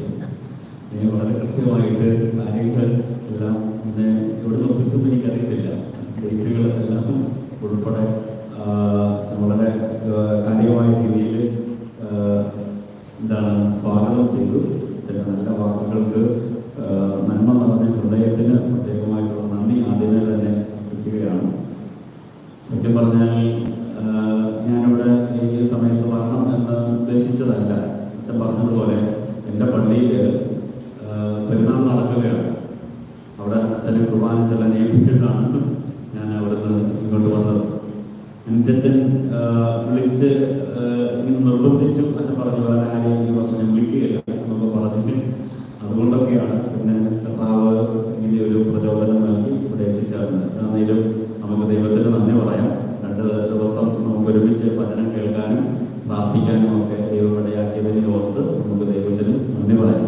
വളരെ കൃത്യമായിട്ട് കാര്യങ്ങൾ എല്ലാം എന്നെ എവിടെ ഒപ്പിച്ചൊന്നും എനിക്കറിയത്തില്ല. ഡേറ്റുകൾ എല്ലാം ഉൾപ്പെടെ വളരെ കാര്യമായ രീതിയിൽ സ്വാഗതം ചെയ്തു. ചില നല്ല വാക്കുകൾക്ക് നന്മ നിറഞ്ഞ ഹൃദയത്തിന് പ്രത്യേകമായിട്ടുള്ള നന്ദി ആദ്യമേ തന്നെ അർപ്പിക്കുകയാണ്. സത്യം പറഞ്ഞാൽ ഞാനിവിടെ ഈ സമയത്ത് വരണം എന്ന് ഉദ്ദേശിച്ചതല്ല. അച്ഛൻ പറഞ്ഞതുപോലെ എൻ്റെ പള്ളിയിൽ പെരുന്നാൾ നടക്കുകയാണ്. അവിടെ അച്ഛനെ കുർബാന ചെല്ലാൻ ഏൽപ്പിച്ചിട്ടാണ് ഞാൻ അവിടുന്ന് ഇങ്ങോട്ട് വന്നത്. എൻ്റെ അച്ഛൻ വിളിച്ച് നിർബന്ധിച്ചു. അച്ഛൻ പറഞ്ഞു വേറെ ആരെയും ഈ വർഷം ഞാൻ വിളിക്കുകയില്ല എന്നൊക്കെ പറഞ്ഞ് അതുകൊണ്ടൊക്കെയാണ് പിന്നെ കർത്താവ് ഇങ്ങനെ ഒരു പ്രചോദനം നൽകി ഇവിടെ എത്തിച്ചേർന്നത്. എന്നാലും നമുക്ക് ദൈവത്തിന് നന്ദി പറയാം. 2 ദിവസം നമുക്ക് ഒരുമിച്ച് വചനം കേൾക്കാനും പ്രാർത്ഥിക്കാനും ഒക്കെ ദൈവം ഇടയാക്കിയതിനെ ഓർത്ത് നമുക്ക് ദൈവത്തിന് നന്ദി പറയാം.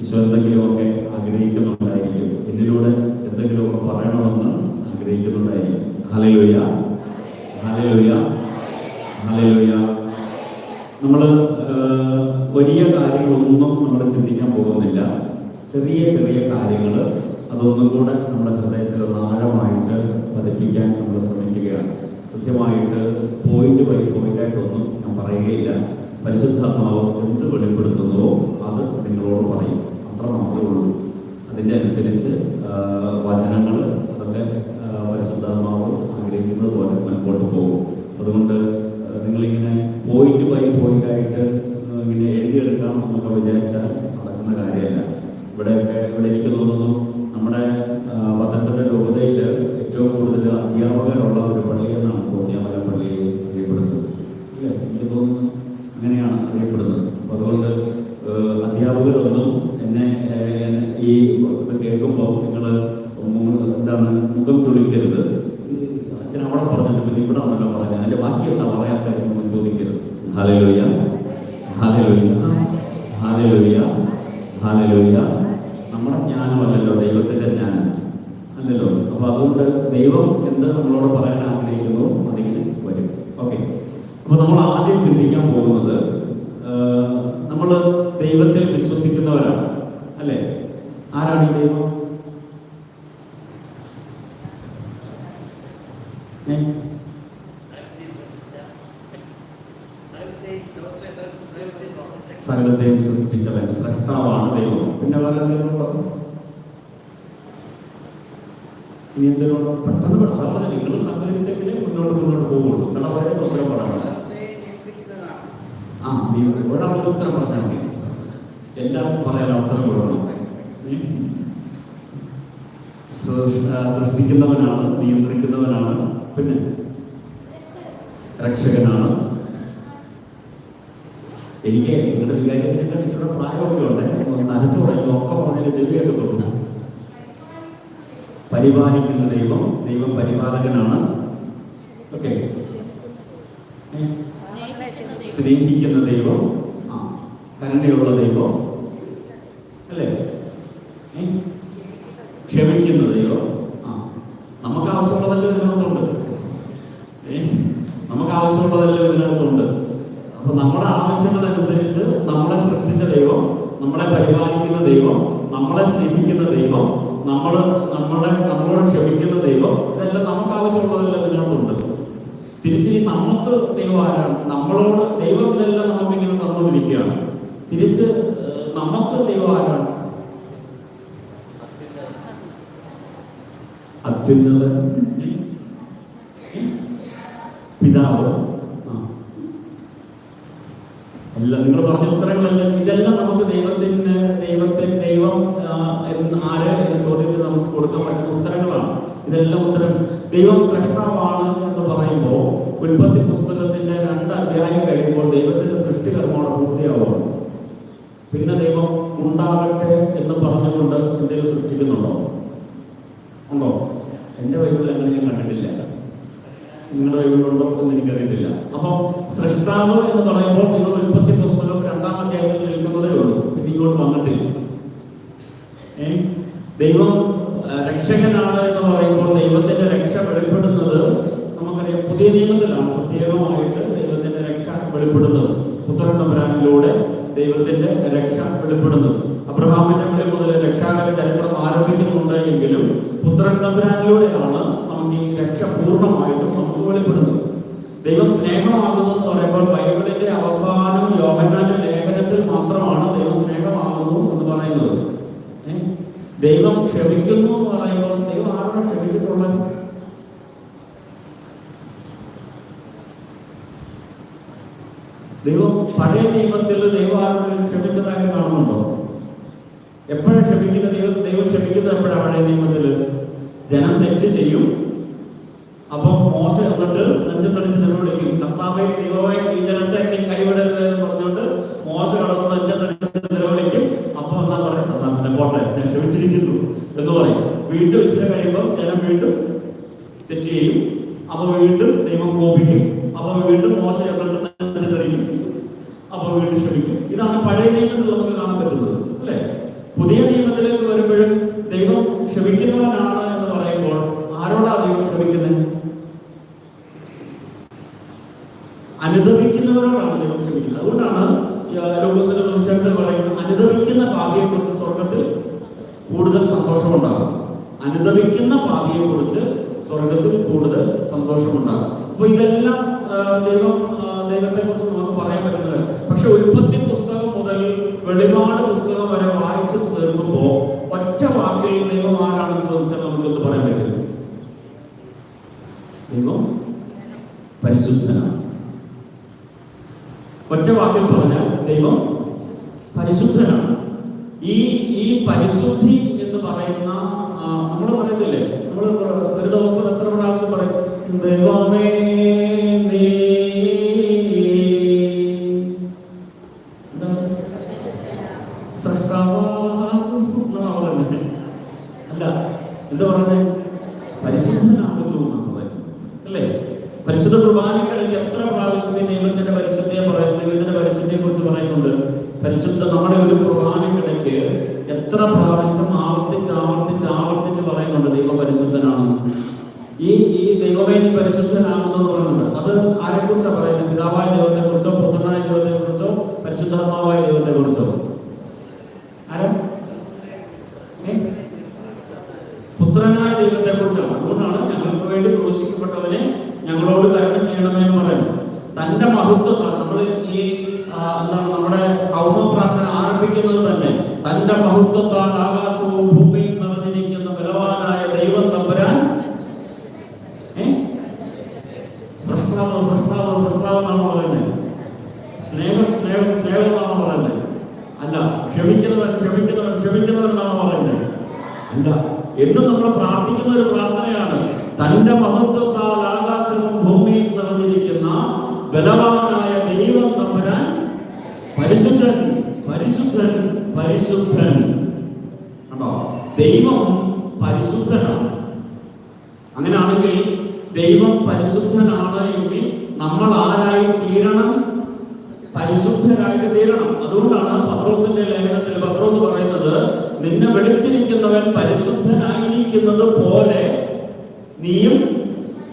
ഈശോ എന്തെങ്കിലുമൊക്കെ ആഗ്രഹിക്കുന്നുണ്ടായിരിക്കും, എന്നിലൂടെ എന്തെങ്കിലുമൊക്കെ പറയണമെന്ന് ആഗ്രഹിക്കുന്നുണ്ടായിരിക്കും. ഹല്ലേലൂയ, ഹല്ലേലൂയ, ഹല്ലേലൂയ. നമ്മൾ വലിയ കാര്യങ്ങളൊന്നും നമ്മൾ ചിന്തിക്കാൻ പോകുന്നില്ല. ചെറിയ ചെറിയ കാര്യങ്ങൾ അതൊന്നും കൂടെ നമ്മുടെ ഹൃദയത്തിൽ ഒന്ന് ആഴമായിട്ട് പതിപ്പിക്കാൻ നമ്മൾ ശ്രമിക്കുകയാണ്. കൃത്യമായിട്ട് പോയിന്റ് ബൈ പോയിന്റായിട്ടൊന്നും ഞാൻ പറയുകയില്ല. പരിശുദ്ധാത്മാവ് എന്ത് വെളിപ്പെടുത്തുന്നുവോ അത് നിങ്ങളോട് പറയും. അത്ര മാത്രമേ ഉള്ളൂ. അതിൻ്റെ അനുസരിച്ച് വചനങ്ങൾ അതൊക്കെ പരിശുദ്ധാത്മാവ് ആഗ്രഹിക്കുന്നത് പോലെ മുൻപോട്ട് പോകും. അതുകൊണ്ട് നിങ്ങളിങ്ങനെ പോയിന്റ് ബൈ പോയിന്റായിട്ട് ഇങ്ങനെ എഴുതിയെടുക്കാം എന്നൊക്കെ വിചാരിച്ചാൽ നടക്കുന്ന കാര്യമല്ല. ഇവിടെ എനിക്ക് തോന്നുന്നു നമ്മുടെ പത്തനംതിട്ട രൂപതയിൽ ഏറ്റവും കൂടുതൽ അധ്യാപകരുള്ള ഒരു പള്ളി എന്നാണ് തോന്നിയാമല പള്ളി അറിയപ്പെടുന്നത്. ഇല്ലേ? എനിക്ക് തോന്നുന്നു അങ്ങനെയാണ് അറിയപ്പെടുന്നത്. അപ്പം അതുകൊണ്ട് അധ്യാപകരൊന്നും എന്നെ ഈ ഇത് കേൾക്കുമ്പോൾ നിങ്ങൾ എന്താണ് മുഖം തുളിക്കരുത്. അച്ഛൻ അവിടെ പറഞ്ഞിട്ട് പിന്നെ ഇവിടെ ആണല്ലോ പറഞ്ഞത്, അതിൻ്റെ ബാക്കി എന്താ പറയാത്ത ചോദിക്കരുത്. ഹല്ലേലൂയ, ഹല്ലേലൂയ, ഹല്ലേലൂയ, ഹല്ലേലൂയ. നമ്മുടെ ജ്ഞാനമല്ലല്ലോ ദൈവത്തിൻ്റെ ജ്ഞാനം അല്ലല്ലോ. അപ്പോൾ അതുകൊണ്ട് ദൈവം എന്ത് നമ്മളോട് പറയാൻ ആഗ്രഹിക്കുന്നു അതിങ്ങനെ വരും. ഓക്കെ. അപ്പോൾ നമ്മൾ ആദ്യം ചിന്തിക്കാൻ പോകുന്നത് നമ്മൾ ദൈവത്തിൽ വിശ്വസിക്കുന്നവരാണ് അല്ലേ? ആരാണ് ഈ ദൈവം? സകലത്തെയും സൃഷ്ടിച്ചവൻ, സ്രഷ്ടാവാണ് ദൈവം. പിന്നെ വേറെ എന്തെങ്കിലും ഇനി എന്തെങ്കിലും പെട്ടെന്ന് അതാ പറഞ്ഞത്, നിങ്ങൾ സഹകരിച്ചെങ്കിലേ മുന്നോട്ട് പോകുള്ളൂ. ചില പറയുന്ന ഉത്തരം പറയണം. ഒരാളുടെ ഉത്തരം പറഞ്ഞാൽ മതി, എല്ലാവർക്കും പറയാൻ അവസരം കൊടുക്കണം. സൃഷ്ടിക്കുന്നവനാണ്, നിയന്ത്രിക്കുന്നവനാണ്, പിന്നെ രക്ഷകനാണ്. എനിക്ക് നിങ്ങളുടെ വികാരിച്ചിനെ കണ്ടിച്ചുള്ള പ്രായമൊക്കെ ഉണ്ട്, നനച്ചോടെ ഒക്കെ പറഞ്ഞാൽ ചെവി കേൾക്കത്തുള്ളൂ. പരിപാലിക്കുന്ന ദൈവം, ദൈവം പരിപാലകനാണ്. ഓക്കെ. സ്നേഹിക്കുന്ന ദൈവം, കരുണയുള്ള ദൈവം അല്ലേ? ക്ഷമിക്കുന്ന ദൈവം. നമുക്ക് ആവശ്യമുള്ളതെല്ലാം ഇതിനകത്തുണ്ട്. നമുക്ക് ആവശ്യമുള്ളതെല്ലാം ഇതിനകത്തുണ്ട്. അപ്പൊ നമ്മുടെ ആവശ്യങ്ങളനുസരിച്ച് നമ്മളെ സൃഷ്ടിച്ച ദൈവം, നമ്മളെ പരിപാലിക്കുന്ന ദൈവം, നമ്മളെ സ്നേഹിക്കുന്ന ദൈവം, നമ്മളോട് ക്ഷമിക്കുന്ന ദൈവം, ഇതെല്ലാം നമുക്ക് ആവശ്യമുള്ളതെല്ലാം ഇതിനകത്തുണ്ട്. തിരിച്ച് നമുക്ക് ദൈവം ആരാണ്? നമ്മളോട് ദൈവം ഇതെല്ലാം നമുക്കിങ്ങനെ തന്നുകൊണ്ടിരിക്കുകയാണ്. തിരിച്ച് നമുക്ക് ദൈവം ആരാണ്? അത്യുന്നതൻ പിതാവ്. എല്ലാം നിങ്ങൾ പറഞ്ഞ ഉത്തരങ്ങളെല്ലാം ഇതെല്ലാം നമുക്ക് ദൈവം ആര് എന്ന ചോദ്യത്തിന് നമുക്ക് കൊടുക്കാൻ പറ്റുന്ന ഉത്തരങ്ങളാണ്. ഇതെല്ലാം ഉത്തരം. ദൈവം സൃഷ്ടാവാണ് എന്ന് പറയുമ്പോൾ ഉൽപ്പത്തി പുസ്തകത്തിന്റെ 2 അധ്യായം കഴിയുമ്പോൾ ദൈവത്തിന്റെ സൃഷ്ടികർമ്മോടെ പൂർത്തിയാവുകയാണ്. പിന്നെ ദൈവം ഉണ്ടാകട്ടെ എന്ന് പറഞ്ഞുകൊണ്ട് എന്തെങ്കിലും സൃഷ്ടിക്കുന്നുണ്ടോ? ഉണ്ടോ? എൻ്റെ ബൈബിളിൽ അങ്ങനെ ഞാൻ കണ്ടിട്ടില്ല. നിങ്ങളുടെ ബൈബിളുണ്ടോ എന്ന് എനിക്കറിയത്തില്ല. അപ്പോൾ സൃഷ്ടാവ് എന്ന് പറയുമ്പോൾ നിങ്ങൾ ഉൽപ്പത്തി പുസ്തകം 2-ാം അധ്യായത്തിൽ നിൽക്കുന്നതേ ഉള്ളൂ, പിന്നെ ഇങ്ങോട്ട് വന്നിട്ടില്ല. ദൈവം രക്ഷകനാണ് എന്ന് പറയുമ്പോൾ ദൈവത്തിന്റെ രക്ഷ വെളിപ്പെടുന്നത് നമുക്കറിയാം. പുതിയ നിയമത്തിലാണ് പ്രത്യേകമായിട്ട് ദൈവത്തിന്റെ രക്ഷ വെളിപ്പെടുന്നത്. പുത്രൻ തമ്പുരാനിലൂടെ ദൈവത്തിന്റെ രക്ഷ വെളിപ്പെടുന്നത്. അബ്രഹാമിന്റെ വിളി മുതൽ രക്ഷാകര ചരിത്രം ആരംഭിക്കുന്നുണ്ട് എങ്കിലും പുത്രൻ തമ്പുരാനിലൂടെയാണ് നമുക്ക് ഈ രക്ഷ പൂർണ്ണമായിട്ടും നമുക്ക് വെളിപ്പെടുന്നത്. ദൈവം സ്നേഹമാകുന്നു എന്ന് പറയുമ്പോൾ ബൈബിളിന്റെ അവസാനം യോഹന്നാന്റെ ലേഖനത്തിൽ മാത്രമാണ് ദൈവം സ്നേഹമാകുന്നു എന്ന് പറയുന്നത്. ദൈവം ക്ഷമിക്കുന്നു എന്ന് പറയുമ്പോൾ ദൈവം ആരോടെ ക്ഷമിച്ചിട്ടുള്ളത്? ദൈവം പഴയ നിയമത്തിൽ ദൈവം ആരോടെ ക്ഷമിച്ചതായിട്ട് കാണുന്നുണ്ടോ? എപ്പോഴാണ് ക്ഷമിക്കുന്ന ദൈവം ക്ഷമിക്കുന്നത് എപ്പോഴാണ്? പഴയ നിയമത്തിൽ ജനം തെറ്റ് ചെയ്യും. അപ്പം മോശ വന്നിട്ട് നെഞ്ചത്തടിച്ച് നിലവിളിക്കും, കർത്താവേ ദൈവമേ ഈ ജനത്തെ നീ കൈവിടരുത് എന്ന് പറഞ്ഞുകൊണ്ട് മോശ കടന്ന് നെഞ്ചത്തടിച്ച് നിലവിളിക്കും. അപ്പൊ എന്താ പറയുക? എന്നാ പിന്നെ പോട്ടെ, ഞാൻ ക്ഷമിച്ചിരിക്കുന്നു എന്ന് പറയും. വീണ്ടും ഇച്ചിരി കഴിയുമ്പോൾ ജനം വീണ്ടും തെറ്റ് ചെയ്യും. അപ്പൊ വീണ്ടും ദൈവം കോപിക്കും. അപ്പൊ വീണ്ടും മോശ വന്നിട്ട് നെഞ്ചത്തടിക്കും. അപ്പൊ വീണ്ടും ക്ഷമിക്കും. ഇതാണ് പഴയ നിയമത്തിൽ നമുക്ക് കാണാൻ പറ്റുന്നത് അല്ലെ? പുതിയ നിയമത്തിലേക്ക് വരുമ്പോഴും ദൈവം ക്ഷമിക്കുന്നവനാണ് എന്ന് പറയുമ്പോൾ ആരോടാ ദൈവം ക്ഷമിക്കുന്നത്? അനുദപിക്കുന്നവരോടാണ് ദൈവം ക്ഷമിക്കുന്നത്. അതുകൊണ്ടാണ് ലൂക്കോസിന്റെ സുവിശേഷത്തിൽ പറയുന്നത് അനുദപിക്കുന്ന പാപിയെ കുറിച്ച് സ്വർഗത്തിൽ കൂടുതൽ സന്തോഷമുണ്ടാകും. അനുദപിക്കുന്ന പാപിയെ കുറിച്ച് സ്വർഗത്തിൽ കൂടുതൽ സന്തോഷമുണ്ടാകും. അപ്പൊ ഇതെല്ലാം ദൈവത്തെ കുറിച്ച് നമുക്ക് പറയാൻ പറ്റുന്നത്. പക്ഷെ ഉൽപ്പത്തി പുസ്തകം മുതൽ വെളിപാട് പുസ്തകം വരെ വായിച്ചു തീർക്കുമ്പോൾ ഒറ്റ വാക്കിൽ ദൈവം ആരാണെന്ന് ചോദിച്ചാൽ നമുക്കൊന്ന് പറയാൻ പറ്റും. ദൈവം പരിശുദ്ധനാണ്. ഒറ്റ വാക്കിൽ പറഞ്ഞാൽ ദൈവം പരിശുദ്ധനാണ്. ഈ പരിശുദ്ധി എന്ന് പറയുന്ന നമ്മൾ പറയത്തില്ലേ, നമ്മൾ ഒരു ദിവസം എത്ര പ്രാവശ്യം പറയും, ദൈവമേ നീ എന്താ സൃഷ്ടാവാകുന്നു പറയുന്നത് അല്ല, എന്താ പറയുന്നത്? പരിശുദ്ധനാകുന്നു എന്നാണ് പറയുന്നത് അല്ലേ? പരിശുദ്ധ കുർബാനക്കിടയ്ക്ക് എത്ര പ്രാവശ്യം ദൈവത്തിന്റെ പരിശുദ്ധിയെ പറയുന്നത്, ദൈവത്തിന്റെ പരിശുദ്ധിയെ കുറിച്ച് പറയുന്നുണ്ട്. പരിശുദ്ധ നമ്മുടെ ഒരു കുർബാനക്കിടയ്ക്ക് എത്ര പ്രാവശ്യം ആവർത്തിച്ച് പറയുന്നുണ്ട് ദൈവം പരിശുദ്ധനാണ്. ഈ ദൈവമേ നീ പരിശുദ്ധനാകുന്നു എന്ന് പറയുന്നുണ്ട്. അത് ആരെ കുറിച്ചാണ് പറയുന്നത്? പിതാവായ ദൈവത്തെ കുറിച്ചോ, പുത്രനായ ദൈവത്തെ കുറിച്ചോ, പരിശുദ്ധാത്മാവായ ദൈവത്തെ കുറിച്ചോ? ആരാ? പുത്രനായ ദൈവത്തെ കുറിച്ചാണ്. അതുകൊണ്ടാണ് ഞങ്ങൾക്ക് വേണ്ടി ക്രൂശിക്കപ്പെട്ടവനെ ഞങ്ങളോട് കരുണ ചെയ്യണമെന്ന് പറയുന്നത്. തന്റെ മഹത്വം നമ്മൾ ഈ എന്താണ് നമ്മുടെ കൗമ പ്രാർത്ഥന ആരംഭിക്കുന്നത് തന്നെ തന്റെ മഹത്വത്താൽ ആകാശവും ഭൂമിയും നിറഞ്ഞിരിക്കുന്ന ബലവാനായ ദൈവം തമ്പുരാൻ സൃഷ്ടാവ് എന്നാണ് പറയുന്നത്. സ്നേഹം എന്നാണ് പറയുന്നത്. അല്ല, ക്ഷമിക്കുന്നവൻ എന്നാണ് പറയുന്നത്. അല്ല, എന്ന് നമ്മൾ പ്രാർത്ഥിക്കുന്ന ഒരു പ്രാർത്ഥനയാണ്. തന്റെ മഹത്വത്താൽ ആകാശവും ഭൂമിയും നിറഞ്ഞിരിക്കുന്ന ബലവാനായ ദൈവം തമ്പുരാൻ പരിശുദ്ധൻ. കണ്ടോ? ദൈവം പരിശുദ്ധനാണ്. അങ്ങനെയാണെങ്കിൽ ദൈവം പരിശുദ്ധനാണ് എങ്കിൽ നമ്മൾ ആരായി തീരണം? പരിശുദ്ധരായിട്ട് തീരണം. അതുകൊണ്ടാണ് പത്രോസിന്റെ ലേഖനത്തിൽ പത്രോസ് പറയുന്നത്, നിന്നെ വിളിച്ചിരിക്കുന്നവൻ പരിശുദ്ധനായിരിക്കുന്നത് പോലെ നീയും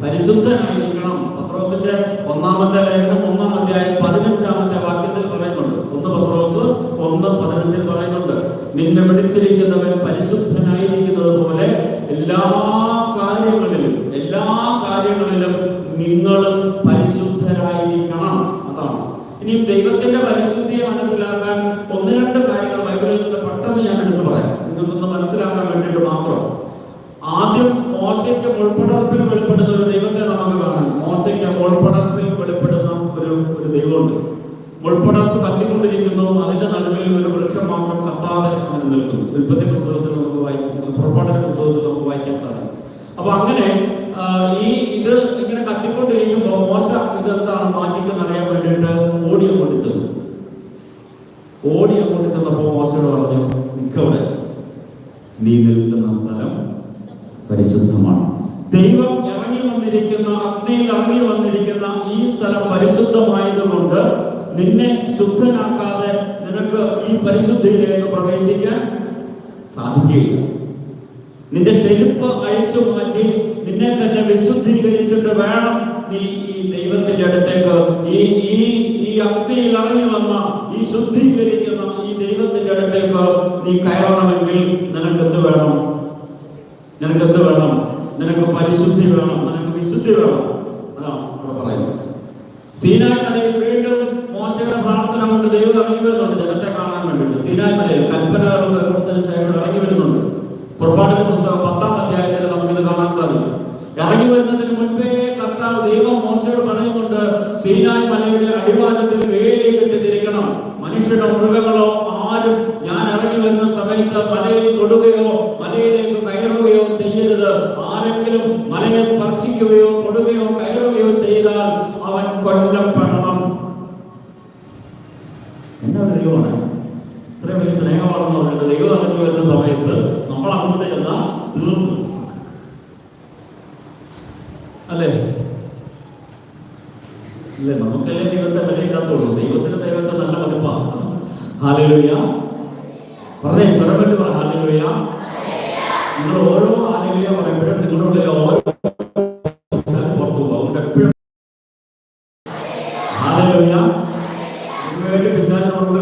പരിശുദ്ധനായിരിക്കണം. പത്രോസിന്റെ 1-ാമത്തെ ലേഖനം 1-ാം അധ്യായം 15-ാമത്തെ വാക്യത്തിൽ പറയുന്നുണ്ട്. 1 പത്രോസ് 1:15 പറയുന്നുണ്ട്, നിന്നെ വിളിച്ചിരിക്കുന്നവൻ പരിശുദ്ധനായിരിക്കുന്നത് പോലെ എല്ലാ കാര്യങ്ങളിലും നിങ്ങളും പരിശുദ്ധരായിരിക്കണം. അതാണ്. ഇനി ദൈവത്തിന്റെ പരിശുദ്ധിയെ മനസ്സിലാക്കാൻ 1-2 കാര്യങ്ങൾ ബൈബിളിൽ നിന്ന് പെട്ടെന്ന് ഞാൻ എടുത്തു പറയാം, നിങ്ങൾക്കൊന്ന് മനസ്സിലാക്കാൻ വേണ്ടിയിട്ട് മാത്രം. ആദ്യം മോശയ്ക്ക് മുൾപ്പടർപ്പിൽ വെളിപ്പെടുന്ന ഒരു ദൈവത്തെ നമുക്ക് കാണാം. മോശയ്ക്ക് മുൾപ്പടർപ്പിൽ വെളിപ്പെടുന്ന ഒരു ദൈവമുണ്ട്. മുൾപ്പടർപ്പ് കത്തിക്കൊണ്ടിരിക്കുന്നു, അതിന്റെ നടുവിൽ ഒരു വൃക്ഷം മാത്രം കത്താതെ അങ്ങനെ നിൽക്കുന്നു. ഉൽപ്പത്തി പുസ്തകത്തിൽ നമുക്ക് പുറപ്പാടിന്റെ പുസ്തകത്തിൽ നമുക്ക് വായിക്കാൻ സാധിക്കും. അപ്പൊ അങ്ങനെ ഇത് ഇങ്ങനെ കത്തിക്കൊണ്ടിരിക്കുമ്പോൾ മോശ ഇതെന്താണ് മാജിക്കെന്ന് അറിയാൻ വേണ്ടിയിട്ട് ഓടി അങ്ങോട്ട് ചെന്നപ്പോൾ മോശയോട് പറഞ്ഞു, നിൽക്കവിടെ, നീ നിൽക്കുന്ന സ്ഥലം പരിശുദ്ധമാണ്. ദൈവം ഇറങ്ങി വന്നിരിക്കുന്ന, അഗ്നിയിൽ ഇറങ്ങി വന്നിരിക്കുന്ന ഈ സ്ഥലം പരിശുദ്ധമായതുകൊണ്ട് നിന്നെ ശുദ്ധനാക്കാതെ നിനക്ക് ഈ പരിശുദ്ധിയിലേക്ക് പ്രവേശിക്കാൻ സാധിക്കുകയില്ല. നിന്റെ ചെരുപ്പ് അഴിച്ചു മാറ്റി നിന്നെ തന്നെ വിശുദ്ധീകരിച്ചിട്ട് വേണം നീ ഈ ദൈവത്തിന്റെ അടുത്തേക്ക്, ഈ അഗ്നിയിൽ ഇറങ്ങി വന്ന ഈ ശുദ്ധീകരിക്കുന്ന ഈ ദൈവത്തിന്റെ അടുത്തേക്ക് നീ കയറണമെങ്കിൽ നിനക്കെന്ത് വേണം? നിനക്ക് പരിശുദ്ധി വേണം, നിനക്ക് വിശുദ്ധി വേണം. അതാണ് ഇവിടെ പറയുന്നത്. സീനായ് മലയിൽ വീണ്ടും മോശയുടെ പ്രാർത്ഥന കൊണ്ട് ദൈവം ഇറങ്ങി വരുന്നുണ്ട് ജനത്തെ കാണാൻ വേണ്ടിയിട്ട്. സീനായ് മലയിൽ കൽപ്പനകൾ കൊടുത്തതിന് ശേഷം ഇറങ്ങി വരുന്നുണ്ട്. പുറപ്പാടിന്റെ പുസ്തകം 10-ാം അധ്യായത്തിൽ നമുക്കിത് കാണാൻ സാധിക്കും. ഇറങ്ങി വരുന്നതിന് മുൻപേ കർത്താവ് ദൈവം മോശയോട് പറയുന്നുണ്ട്, സീനായ് മലയുടെ അടിവാരത്തിൽ വേലി കെട്ടിത്തിരിക്കണം. മനുഷ്യനോ മൃഗങ്ങളോ ആരും ഞാൻ ഇറങ്ങി വരുന്ന സമയത്ത് മലയിൽ തൊടുകയോ മലയിലേക്ക് കയറുകയോ ചെയ്യരുത്. ആരെങ്കിലും മലയെ സ്പർശിക്കുകയോ തൊടുകയോ കയറുകയോ ചെയ്താൽ അവൻ കൊല്ലപ്പെടണം. എന്നാ ദൈവമാണ് ഇത്രയും വലിയ സ്നേഹമാണെന്ന് പറഞ്ഞിട്ട് ദൈവം ഇറങ്ങി വരുന്ന സമയത്ത് നമ്മൾ അങ്ങോട്ട് ചെന്നാൽ തീർന്നു അല്ലേ? നമുക്കല്ലേ ദൈവത്തെ വിലയില്ലാത്തുള്ളൂ. ദൈവത്തിന്റെ ദൈവത്തെ നല്ല മതിപ്പാണ്. ഹല്ലേലൂയ പറഞ്ഞേ, സ്വരം വേണ്ടി പറ ഹല്ലേലൂയ. നിങ്ങൾ ഓരോ ഹല്ലേലൂയ പറയുമ്പോഴും നിങ്ങളുടെ ഉള്ളിൽ ഓരോ പുറത്തു പോകും. അതുകൊണ്ട് എപ്പോഴും ഹല്ലേലൂയ ഇതിനു വേണ്ടി പിശാചിനുള്ള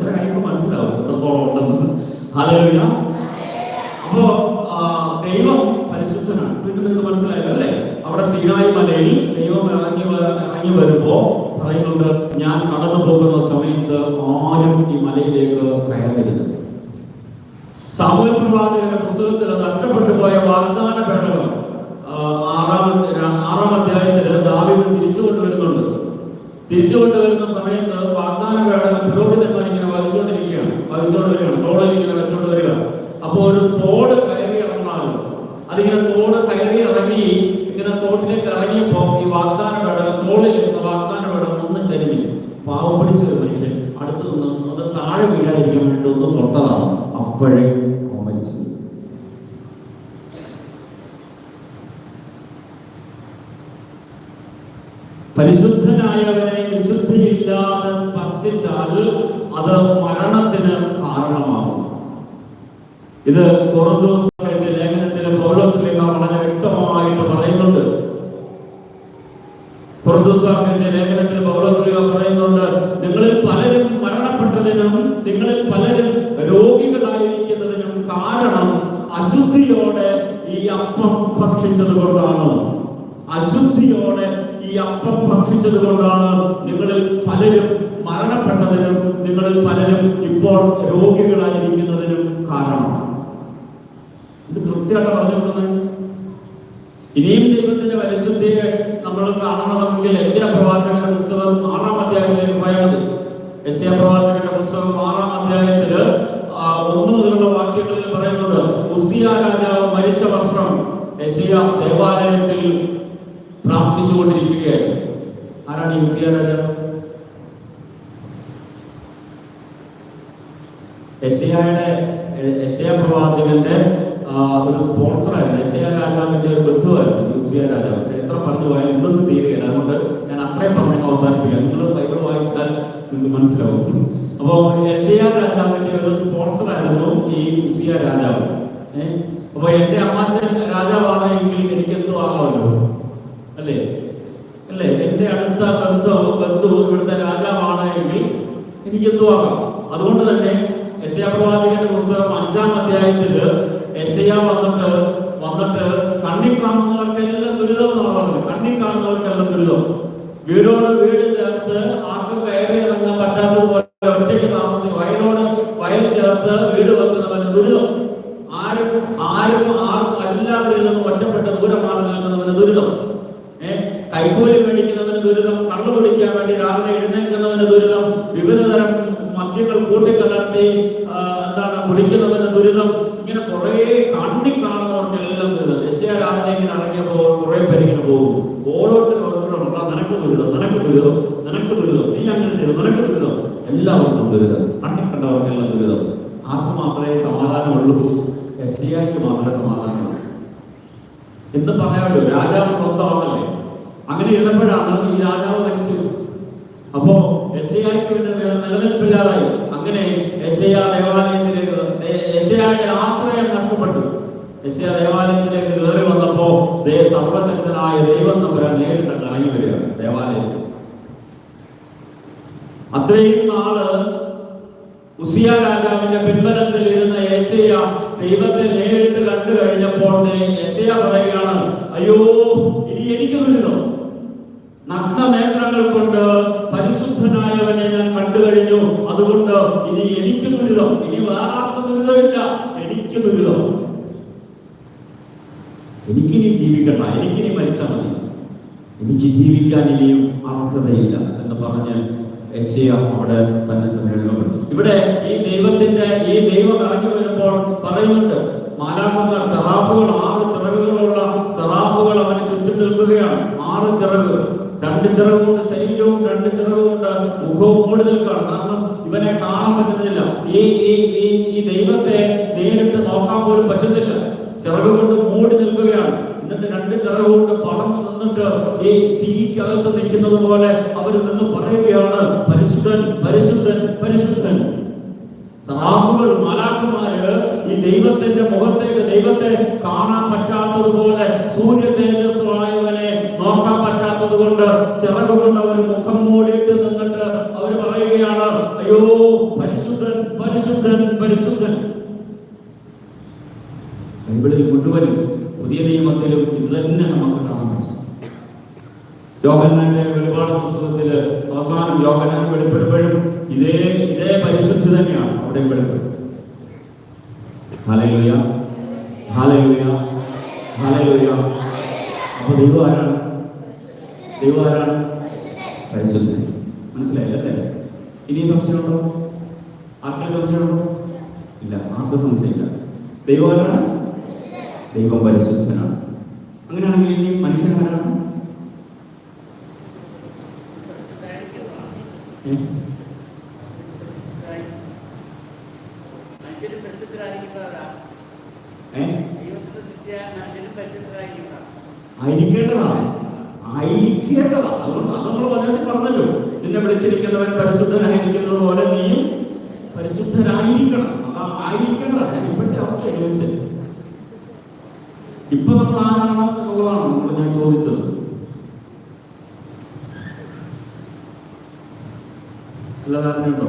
കഴിയുമ്പോൾ മനസ്സിലാവും എത്രത്തോളം ഉണ്ടെന്ന്. ഹല്ലേലൂയ. അപ്പോ ദൈവം പരിശുദ്ധനാണ്. വീണ്ടും നിങ്ങൾക്ക് മനസ്സിലായല്ലോ അല്ലേ? അവിടെ സീനായ് മലയിൽ ദൈവം ഇറങ്ങി വരുമ്പോ പറയുന്നുണ്ട്, ഞാൻ കടന്നു പോകുന്ന സമയത്ത് ആരും ഈ മലയിലേക്ക് കയറരുത്. സാമൂഹ്യ പ്രവാചകന്റെ പുസ്തകത്തിൽ നഷ്ടപ്പെട്ടു പോയ വാഗ്ദാന പേടകം ആറാം അധ്യായത്തിൽ ദാവീദ് തിരിച്ചു കൊണ്ടുവരുന്ന സമയത്ത് വാഗ്ദാന പേടകം പുരോഹിതന്മാർ ഇങ്ങനെ വഹിച്ചുകൊണ്ടിരിക്കുകയാണ്, തോളിൽ ഇങ്ങനെ വെച്ചുകൊണ്ട് വരിക. അപ്പോൾ ഒരു തോട് കയറി ഇറങ്ങാമല്ലോ, അതിങ്ങനെ തോട് കയറി ഇറങ്ങി ഇങ്ങനെ തോട്ടിലേക്ക് ഇറങ്ങിയപ്പോൾ ഈ വാഗ്ദാന പേടകം, തോളിലിരുന്ന വാഗ്ദാന പേടകം ഒന്ന് ചരിഞ്ഞു. പാവം പിടിച്ച ഒരു മനുഷ്യൻ അടുത്ത് നിന്ന് അത് താഴെ വീഴാതിരിക്കാൻ വേണ്ടി ഒന്ന് തൊട്ടതാണ്. അപ്പോഴേ അവൻ മരിച്ചു. പരിശുദ്ധനായവനെ വിശുദ്ധിയില്ലാതെ സ്പർശിച്ചാൽ അത് മരണത്തിന് കാരണമാകും. ഇത് കൊറിന്തോസ് എഴുതിയ ലേഖനത്തിൽ പൗലോസ് ശ്ലീഹ വളരെ വ്യക്തമായിട്ട് പറയുന്നുണ്ട്. കൊറിന്തോസുകാർക്ക് എഴുതിയ ലേഖനത്തിൽ പൗലോസ് ശ്ലീഹ പറയുന്നുണ്ട്, നിങ്ങളിൽ പലരും മരണപ്പെട്ടതിനും നിങ്ങളിൽ പലരും രോഗികളായിരിക്കുന്നതിനും കാരണം അശുദ്ധിയോടെ ഈ അപ്പം ഭക്ഷിച്ചത് കൊണ്ടാണ്. അശുദ്ധിയോടെ ഈ അപ്പം ഭക്ഷിച്ചത് കൊണ്ടാണ് നിങ്ങളിൽ പലരും മരണപ്പെട്ടതിനും നിങ്ങളിൽ പലരും ഇപ്പോൾ രോഗികളായിരിക്കുന്നതിനും കാരണം. ഇത് കൃത്യമായിട്ട് പറഞ്ഞിട്ടുള്ളത്. ഇനിയും ദൈവത്തിന്റെ പരിശുദ്ധിയെ നമ്മൾ കാണണമെങ്കിൽ യെശയ്യാ പ്രവാചകന്റെ പുസ്തകം 6-ാം അധ്യായത്തിലേക്ക് പോയാൽ മതി. യെശയ്യാ പ്രവാചകന്റെ പുസ്തകം 6-ാം അധ്യായത്തില് 1 മുതലുള്ള വാക്യങ്ങളിൽ പറയുന്നുണ്ട്, ഉസിയ രാജാവ് മരിച്ച വർഷം യെശയ്യാ ദേവാലയത്തിൽ പ്രാർത്ഥിച്ചുകൊണ്ടിരിക്കുകയായിരുന്നു. ആരാണ് ഈ ഉസിയ രാജാവ്? യെശയ്യാ പ്രവാചകന്റെ ഒരു സ്പോൺസറായിരുന്നു. യെശയ്യാ രാജാവിന്റെ ഒരു ബന്ധുവായിരുന്നു ഉസിയ രാജാവ്. ചരിത്രം പറഞ്ഞു പോയാൽ ഇന്നൊന്നും തീരുകയില്ല, അതുകൊണ്ട് ഞാൻ അത്രയും പറഞ്ഞ് അവസാനിപ്പിക്കാം. നിങ്ങൾ ബൈബിൾ വായിച്ചാൽ നിങ്ങൾക്ക് മനസ്സിലാവും. അപ്പോൾ യെശയ്യാ രാജാവിന്റെ ഒരു സ്പോൺസറായിരുന്നു ഈ ഉസിയ രാജാവ്. അപ്പൊ എന്റെ അമ്മാച്ചൻ രാജാവാണ് എങ്കിൽ എനിക്ക് എന്തു ആകാമല്ലോ, അല്ലേ? എന്റെ അടുത്ത ബന്ധു ഇവിടുത്തെ രാജാവാണ് എങ്കിൽ എനിക്ക് എന്തു ആകാം. അതുകൊണ്ട് തന്നെ യെശയ്യാ പ്രവാചകന്റെ പുസ്തകം 5-ാം അധ്യായത്തില് യെശയ്യാ വന്നിട്ട് കണ്ണി കാണുന്നവർക്കെല്ലാം ദുരിതം എന്നാണ് പറഞ്ഞത്. കണ്ണി കാണുന്നവർക്കെല്ലാം ദുരിതം. വീടോട് വീട് ചേർത്ത് ആർക്കും കയറി ഇറങ്ങാൻ പറ്റാത്തതുപോലെ ഒറ്റയ്ക്ക് താമസിച്ച് വയൽ ചേർത്ത് വീട് വെക്കുന്നവന് ദുരിതം. എല്ലാവരിൽ നിന്നും ഒറ്റപ്പെട്ട ദൂരമാണ് നിൽക്കുന്നവന് ദുരിതം. കൈക്കൂലി മേടിക്കുന്നവന് ദുരിതം. കള്ളു കുടിക്കാൻ വേണ്ടി രാവിലെ എഴുന്നേൽക്കുന്നവന് ദുരിതം. വിവിധ തരം മദ്യങ്ങൾ കൂട്ടിക്കലർത്തി കുടിക്കുന്നവന് ദുരിതം. ഇങ്ങനെ കുറെ കണ്ണി കാണുന്നവർക്കെല്ലാം ദുരിതം. യെശയ്യാ രാവിലെ ഇങ്ങനെ ഇറങ്ങിയപ്പോൾ കുറെ പേര് ഇങ്ങനെ പോകുന്നു. ഓരോരുത്തരും നിനക്ക് ദുരിതം, നീ അങ്ങനെ ചെയ്തു, നിനക്ക് ദുരിതം. എല്ലാവർക്കും ദുരിതം. കണ്ണി കണ്ടവർക്കെല്ലാം ദുരിതം. ആർക്ക് മാത്രമേ സമാധാനമുള്ളൂ? യെശയ്യായ്ക്ക് മാത്രമേ സമാധാനമുള്ളൂ. എന്ത് പറയാമല്ലോ, രാജാവ് സ്വന്തമാണല്ലേ. അങ്ങനെ ഇരുന്നപ്പോഴാണ് ഈ രാജാവ് മരിച്ചു. അപ്പോ യെശയ്യായ്ക്ക് പിന്നെ നിലനിൽപ്പില്ലാതായി. അങ്ങനെ യെശയ്യായുടെ ആശ്രയം നഷ്ടപ്പെട്ടു. യെശയ്യാ ദേവാലയത്തിലേക്ക് കയറി വന്നപ്പോ സർവശക്തനായ ദൈവം തമ്പുരാൻ നേരിട്ട് ഇറങ്ങി വരിക ദേവാലയത്തിൽ. അത്രയും നാള് ഉസിയ രാജാവിന്റെ പിൻബലത്തിൽ ഇരുന്ന യെശയ്യാ ദൈവത്തെ നേരിട്ട് കണ്ടു കഴിഞ്ഞപ്പോൾ യെശയ്യാ പറയുകയാണ്, അയ്യോ ഇനി എനിക്ക് ദുരിതം. നഗ്ന നേത്രങ്ങൾ കൊണ്ട് പരിശുദ്ധനായവനെ ഞാൻ കണ്ടു കഴിഞ്ഞു. അതുകൊണ്ട് ഇനി എനിക്ക് ദുരിതം. ഇനി വേറാർക്കും ദുരിതമില്ല, എനിക്ക് ദുരിതം. എനിക്കിനി ജീവിക്കണ്ട, എനിക്കിനി മരിച്ചാൽ മതി, എനിക്ക് ജീവിക്കാൻ ഇനിയും അർഹതയില്ല എന്ന് പറഞ്ഞ് യെശയ്യാ അവിടെ തന്നെ എഴുതപ്പെട്ടു. ഇവിടെ ഈ ദൈവം ഇറങ്ങി വരുമ്പോൾ പറയുന്നുണ്ട്, മാലാഖമാർ സെറാഫുകൾ, 6 ചിറകുകളുള്ള സെറാഫുകൾ അവന് ചുറ്റും നിൽക്കുകയാണ്. 6 ചിറകുകൾ, 2 ചിറക് കൊണ്ട് ശരീരവും 2 ചിറക് കൊണ്ട് മുഖവും മൂടി നിൽക്കുകയാണ്. കാരണം ഇവനെ കാണാൻ പറ്റുന്നില്ല. ഈ ദൈവത്തെ നേരിട്ട് നോക്കാൻ പോലും പറ്റുന്നില്ല. ചിറക് കൊണ്ട് മൂടി നിൽക്കുകയാണ്. എന്നിട്ട് 2 ചിറക് കൊണ്ട് പറന്ന് നിന്നിട്ട് ഈ തീക്കകത്ത് നിൽക്കുന്നത് പോലെ അവർ നിന്ന് പറയുകയാണ്, പരിശുദ്ധൻ, പരിശുദ്ധൻ, പരിശുദ്ധൻ. സറാഫുകൾ, മാലാഖമാര് ഈ ദൈവത്തിന്റെ മുഖത്തേക്ക്, ദൈവത്തെ കാണാൻ പറ്റാത്തതുപോലെ, സൂര്യ തേജസ്സായവനെ നോക്കാൻ പറ്റാത്തത് കൊണ്ട് ചിറക് കൊണ്ട് അവർ മുഖം മൂടിയിട്ട് നിന്നിട്ട് അവർ പറയുകയാണ്, അയ്യോ പരിശുദ്ധൻ, പരിശുദ്ധൻ, പരിശുദ്ധൻ. ബൈബിളിൽ മുഴുവനും പുതിയ നിയമത്തിലും ഇത് തന്നെ നമുക്ക് കാണാൻ പറ്റും. യോഹന്നാന്റെ വെളിപാട് പുസ്തകത്തില് അവസാനം യോഹന്നാൻ വെളിപ്പെടുമ്പോഴും ഇതേ പരിശുദ്ധി തന്നെയാണ് അവിടെ വെളിപ്പെടുന്നത്. ഹല്ലേലൂയ, ഹല്ലേലൂയ, ഹല്ലേലൂയ. അപ്പൊ ദൈവം ആരാണ്? ദൈവം ആരാണ്? പരിശുദ്ധൻ. മനസ്സിലായില്ലേ? ഇനി സംശയമുണ്ടോ? ആർക്കെങ്കിലും സംശയമുണ്ടോ? ഇല്ല, ആർക്കും സംശയമില്ല. ദൈവം ആരാണ്? ദൈവം പരിശുദ്ധനാണ്. അങ്ങനെയാണെങ്കിൽ ഇനി മനുഷ്യൻ ആരാണ്? ആയിരിക്കേണ്ടതാണ്. അതുകൊണ്ട് അത് നമ്മൾ വചനത്തിൽ പറഞ്ഞല്ലോ, നിന്നെ വിളിച്ചിരിക്കുന്നവൻ പരിശുദ്ധനായിരിക്കുന്നത് പോലെ നീയും പരിശുദ്ധനായിരിക്കണം. അതാ ആയിരിക്കേണ്ടതാണ്. ഞാൻ ഇപ്പോഴത്തെ അവസ്ഥ ചോദിച്ചത്. ഇപ്പൊ നമ്മൾ ആരാണ് എന്നുള്ളതാണ് നമ്മൾ ഞാൻ ചോദിച്ചത്. അല്ലാതാരുണ്ടോ?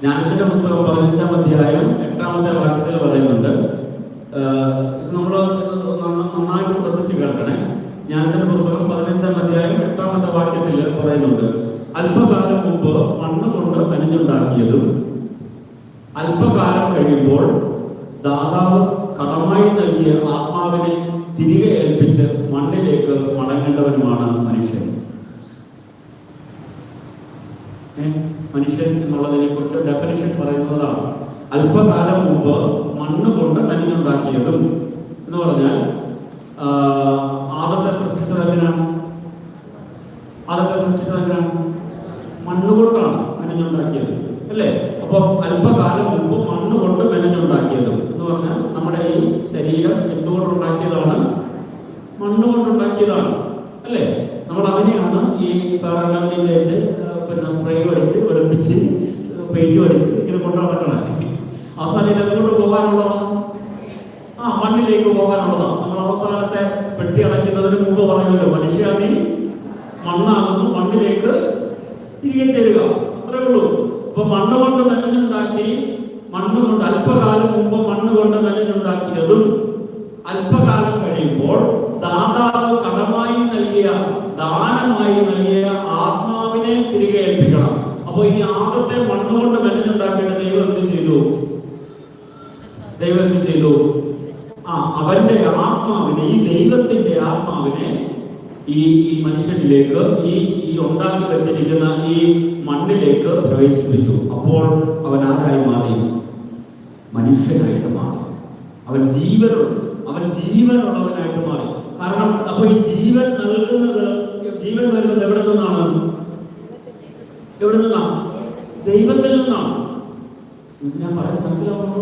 ജ്ഞാനത്തിന്റെ പുസ്തകം 15-ാം അധ്യായം 8-ാമത്തെ വാക്യത്തിൽ പറയുന്നുണ്ട്. ഇത് നമ്മൾ നന്നായിട്ട് ശ്രദ്ധിച്ച് കേൾക്കണേ. ജ്ഞാനത്തിന്റെ പുസ്തകം 15-ാം അധ്യായം 8-ാമത്തെ വാക്യത്തിൽ പറയുന്നുണ്ട്, അല്പകാലം മുമ്പ് മണ്ണ് കൊണ്ട് മെനഞ്ഞുണ്ടാക്കിയതും അല്പകാലം കഴിയുമ്പോൾ ദാതാവ് കടമായി നൽകിയ ആത്മാവിനെ തിരികെ ഏൽപ്പിച്ച് മണ്ണിലേക്ക് മടങ്ങേണ്ടവനുമാണ് മനുഷ്യൻ. മനുഷ്യൻ എന്നുള്ളതിനെ കുറിച്ച് ഡെഫിനിഷൻ പറയുന്നതാണ്. അല്പകാലം മുമ്പ് മണ്ണ് കൊണ്ട് മെനഞ്ഞുണ്ടാക്കിയതും എന്ന് പറഞ്ഞാൽ ആദത്തെ സൃഷ്ടിച്ചത് എങ്ങനെയാണ്? മണ്ണുകൊണ്ടാണ് മെനഞ്ഞുണ്ടാക്കിയത്, അല്ലേ? അപ്പൊ അല്പകാലം മുമ്പ് മണ്ണ് കൊണ്ട് മെനഞ്ഞുണ്ടാക്കിയതും എന്ന് പറഞ്ഞാൽ നമ്മുടെ ഈ ശരീരം എന്തുകൊണ്ടുണ്ടാക്കിയതാണ്? മണ്ണ് കൊണ്ടുണ്ടാക്കിയതാണ്, അല്ലേ? നമ്മൾ അതിനെയാണ് ഈ ഫെയർ തേച്ച് പിന്നെ സ്പ്രേ അടിച്ച് വെളുപ്പിച്ച് പെയിന്റ് അടിച്ച് ഇങ്ങനെ കൊണ്ടു നടക്കണേ. അവസാനം ഇതെങ്ങോട്ട് പോകാനുള്ളതാണ്? മണ്ണിലേക്ക് പോകാനുള്ളതാണ്. നമ്മൾ അവസാനത്തെ പെട്ടി അടയ്ക്കുന്നതിന് മുമ്പ് പറയുമല്ലോ, മനുഷ്യ നീ മണ്ണാകുന്നു, മണ്ണിലേക്ക് തിരികെ ചേരുക. അത്രേ ഉള്ളൂ. അപ്പൊ മണ്ണ് കൊണ്ട് മെനഞ്ഞുണ്ടാക്കി, അല്പകാലം മുമ്പ് മണ്ണ് കൊണ്ട് മെനഞ്ഞുണ്ടാക്കിയതും അല്പകാലം കഴിയുമ്പോൾ ദാതാവ് കടമായി നൽകിയ, ദാനമായി നൽകിയ ആത്മാവിനെ തിരികെ ഏൽപ്പിക്കണം. അപ്പൊ ഈ ആദ്യത്തെ മണ്ണ് കൊണ്ട് മെനഞ്ഞുണ്ടാക്കിയിട്ട് ദൈവം എന്ത് ചെയ്തു? അവന്റെ ആത്മാവിനെ, ഈ ദൈവത്തിന്റെ ആത്മാവിനെ ഈ മനുഷ്യനിലേക്ക്, ഈ ഉണ്ടാക്കി വെച്ചിരിക്കുന്ന ഈ മണ്ണിലേക്ക് പ്രവേശിപ്പിച്ചു. അപ്പോൾ അവൻ ആരായി മാറി? മനുഷ്യനായിട്ട് മാറി. അവൻ ജീവനുള്ളവനായിട്ട് മാറി. കാരണം അപ്പൊ ഈ ജീവൻ വരുന്നത് എവിടെ നിന്നാണ്? ദൈവത്തിൽ നിന്നാണ്. ഞാൻ പറയുന്നത് മനസ്സിലാവുന്നു?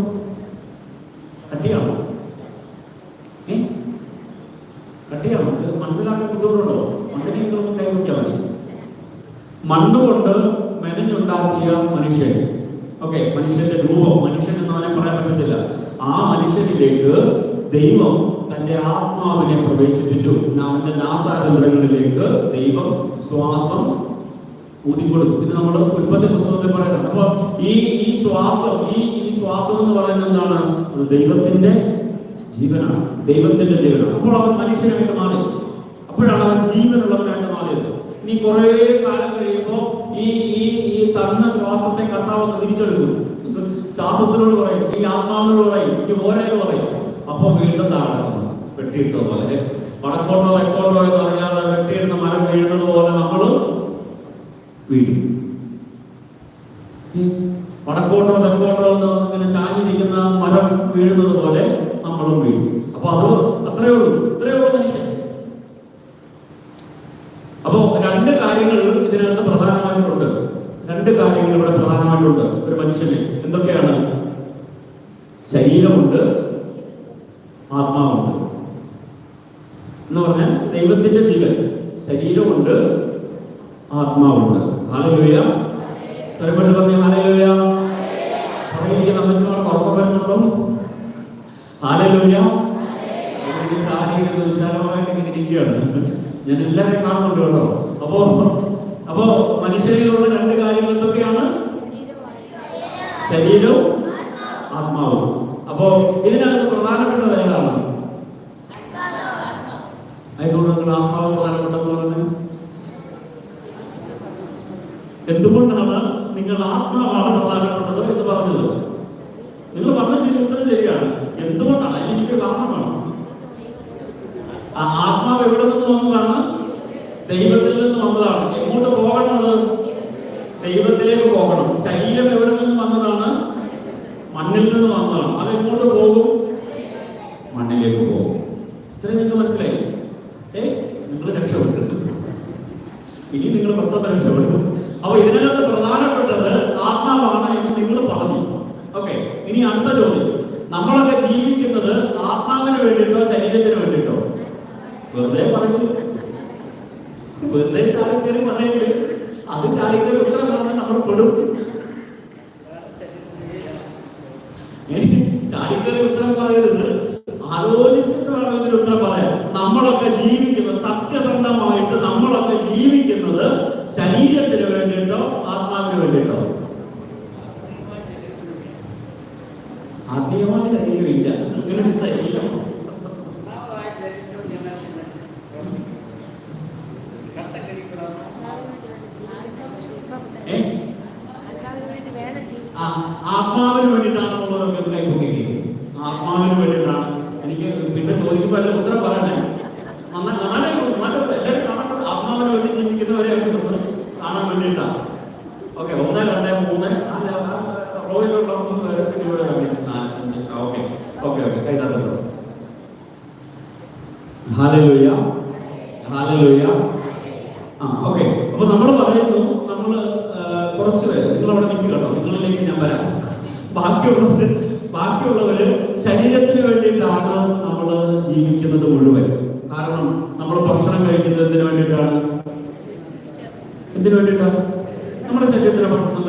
കട്ടിയാണോ? മനസ്സിലാക്കാൻ ബുദ്ധിമുട്ടുണ്ടോ? മണ്ണിനെ നിങ്ങളൊന്ന് കൈവയ്ക്കാൻ മതി. മണ്ണുകൊണ്ട് മെനഞ്ഞുണ്ടാക്കിയ മനുഷ്യൻ, ഓക്കെ, മനുഷ്യന്റെ രൂപം, മനുഷ്യൻ എന്ന് അവനെ പറയാൻ പറ്റത്തില്ല. ആ മനുഷ്യനിലേക്ക് ദൈവം തന്റെ ആത്മാവിനെ പ്രവേശിപ്പിച്ചു. അവന്റെ നാസാരന്ധ്രങ്ങളിലേക്ക് ദൈവം ശ്വാസം ഊതിക്കൊടുത്തു. ഇത് നമ്മൾ ഉൽപ്പത്തി പുസ്തകത്തിൽ പറയുന്നുണ്ട്. അപ്പൊ ഈ ശ്വാസം എന്ന് പറയുന്നത് എന്താണ്? അത് ദൈവത്തിന്റെ ജീവനാണ്. അപ്പോൾ അവൻ മനുഷ്യനായിട്ട് മാറി. അപ്പോഴാണ് അവൻ ജീവനുള്ളവനായിട്ട് മാറിയത്. ഇനി കുറെ കാലം കഴിയുമ്പോൾ ഈ തന്ന ശ്വാസത്തെ കർത്താവ് തിരിച്ചെടുക്കും. ശ്വാസത്തിനോട് പറയും, ഈ ആത്മാവിനോട് പറയും, ഈ ഓരോ പറയും. അപ്പൊ വീണ്ടും താഴെ വെട്ടിയിട്ട പോലെ, വടക്കോട്ടോ തെക്കോട്ടോ എന്ന് അറിയാതെ വെട്ടിയിടുന്ന മരം വീഴുന്നത് പോലെ നമ്മൾ വീഴും. വടക്കോട്ടോ തെക്കോട്ടോ എന്ന് ഇങ്ങനെ ചാഞ്ഞിരിക്കുന്ന മരം വീഴുന്നത് പോലെ നമ്മളും വീഴും. അപ്പൊ അത് അത്രയേ ഉള്ളൂ മനുഷ്യൻ. അപ്പോ രണ്ട് കാര്യങ്ങൾ ഇതിനകത്ത് പ്രധാനമായിട്ടുണ്ട്. ഇവിടെ പ്രധാനമായിട്ടുണ്ട് ഒരു മനുഷ്യന്. എന്തൊക്കെയാണ്? ശരീരമുണ്ട്, ആത്മാവുണ്ട്. എന്ന് പറഞ്ഞാൽ ദൈവത്തിന്റെ ജീവൻ, ശരീരമുണ്ട്, ആത്മാവുണ്ട്. ഹല്ലേലൂയ. സ്വരപ്പെട്ട് പറഞ്ഞ ഹല്ലേലൂയ. പറയുക നമ്മച്ചമാർക്ക് ഉറക്കം വരുന്നുണ്ടോ? ഹല്ലേലൂയ. ചാരിയിരുന്ന് വിശാലമായിട്ട് ഇങ്ങനെ ഇരിക്കുകയാണ്. ഞാൻ എല്ലാവരെയും കാണുന്നുണ്ട് കേട്ടോ. അപ്പോ മനുഷ്യരിലുള്ള രണ്ട് കാര്യങ്ങൾ എന്തൊക്കെയാണ്? ശരീരവും ആത്മാവും. അപ്പോ ഇതിനകത്ത് പ്രധാനപ്പെട്ടത് ഏതാണ്? അതുകൊണ്ട് നിങ്ങൾ ആത്മാവ് പ്രധാനപ്പെട്ടെന്ന് പറഞ്ഞത് ആത്മാവാണ് പ്രധാനപ്പെട്ടത് എന്ന് പറഞ്ഞത്? നിങ്ങൾ പറഞ്ഞ ശരി, ഉത്തരം ശരിയാണ്. എന്തുകൊണ്ടാണ്? അതിനെനിക്ക് കാരണം വേണം. ആത്മാവ് എവിടെ നിന്ന് വന്നതാണ്? ദൈവത്തിൽ നിന്ന് വന്നതാണ്. എങ്ങോട്ട് പോകണത്? ദൈവത്തിലേക്ക് പോകണം. ശരീരം എവിടെ നിന്ന് വന്നതാണ്? മണ്ണിൽ നിന്ന് വന്നതാണ്. അതെങ്ങോട്ട് പോകും? മണ്ണിലേക്ക് പോകും. ഇത്രയും നിങ്ങൾക്ക് മനസ്സിലായി? നിങ്ങൾ രക്ഷപ്പെട്ടു. ഇനി നിങ്ങൾ പെട്ടെന്ന് രക്ഷപ്പെടും. അപ്പൊ ഇതിനകത്ത് പ്രധാനപ്പെട്ടത് ആത്മാവാണ് എന്ന് നിങ്ങൾ പറഞ്ഞു. ഓക്കെ, ഇനി അടുത്ത ചോദ്യം. നമ്മളൊക്കെ ജീവിക്കുന്നത് ആത്മാവിന് വേണ്ടിയിട്ടോ ശരീരത്തിന് വേണ്ടിയിട്ടോ? വെറുതെ പറയില്ല, വെറുതെ ചാടിക്കറി പറയില്ല. അത് ചാടിക്കറി ഉത്തരം പറഞ്ഞാൽ നമ്മൾ പെടും. ചാടിക്കറി ഉത്തരം പറയരുത്, ആലോചിച്ചിട്ട് വേണം ഇതിന് ഉത്തരം പറയാൻ. നമ്മളൊക്കെ ജീവിക്കുന്നത്, സത്യസന്ധമായിട്ട് നമ്മളൊക്കെ ജീവിക്കുന്നത് ശരീരത്തിന് വേണ്ടിയിട്ടോ ആത്മാവിന് വേണ്ടിയിട്ടോ? ആത്മീയമായ ശരീരം ഇല്ല. അങ്ങനെ ഒരു ശരീരം ആത്മാവിന് വേണ്ടിയിട്ടാണെന്നുള്ളതൊക്കെ ഒന്ന് കൈപ്പൊക്കിക്കേ. ആത്മാവിന് വേണ്ടിയിട്ടാണ്. എനിക്ക് പിന്നെ ചോദിക്കുമ്പോൾ എല്ലാം ഉത്തരം പറയണേ. നന്നായിട്ട് എല്ലാവരും കാണട്ടെ. ആത്മാവിന് വേണ്ടി ജീവിക്കുന്നവരെയൊക്കെ ഒന്ന് കാണാൻ വേണ്ടിയിട്ടാണ്. ഓക്കെ, 1, 2, 3 റോയിലുള്ള 3 പേര്, പിന്നെ ഇവിടെ 4, 5. ഓക്കെ ഓക്കെ ഓക്കെ, കൈതാത്തല്ലോ. ഹല്ലേലൂയ, ഹല്ലേലൂയ. ഓക്കെ, അപ്പൊ നമ്മൾ പറയുന്നു, നമ്മൾ കുറച്ച് പേര്, നിങ്ങൾ അവിടെ നിൽക്കുക കേട്ടോ, നിങ്ങളിലേക്ക് ഞാൻ വരാം. ബാക്കിയുള്ളവര് ശരീരത്തിന് വേണ്ടിയിട്ടാണ് നമ്മൾ ജീവിക്കുന്നത് മുഴുവൻ. കാരണം നമ്മൾ ഭക്ഷണം കഴിക്കുന്നത് എന്തിനു വേണ്ടിയിട്ടാണ്? എന്തിനു വേണ്ടിയിട്ടാണ്? നമ്മുടെ ശരീരത്തിലെ ഭക്ഷണം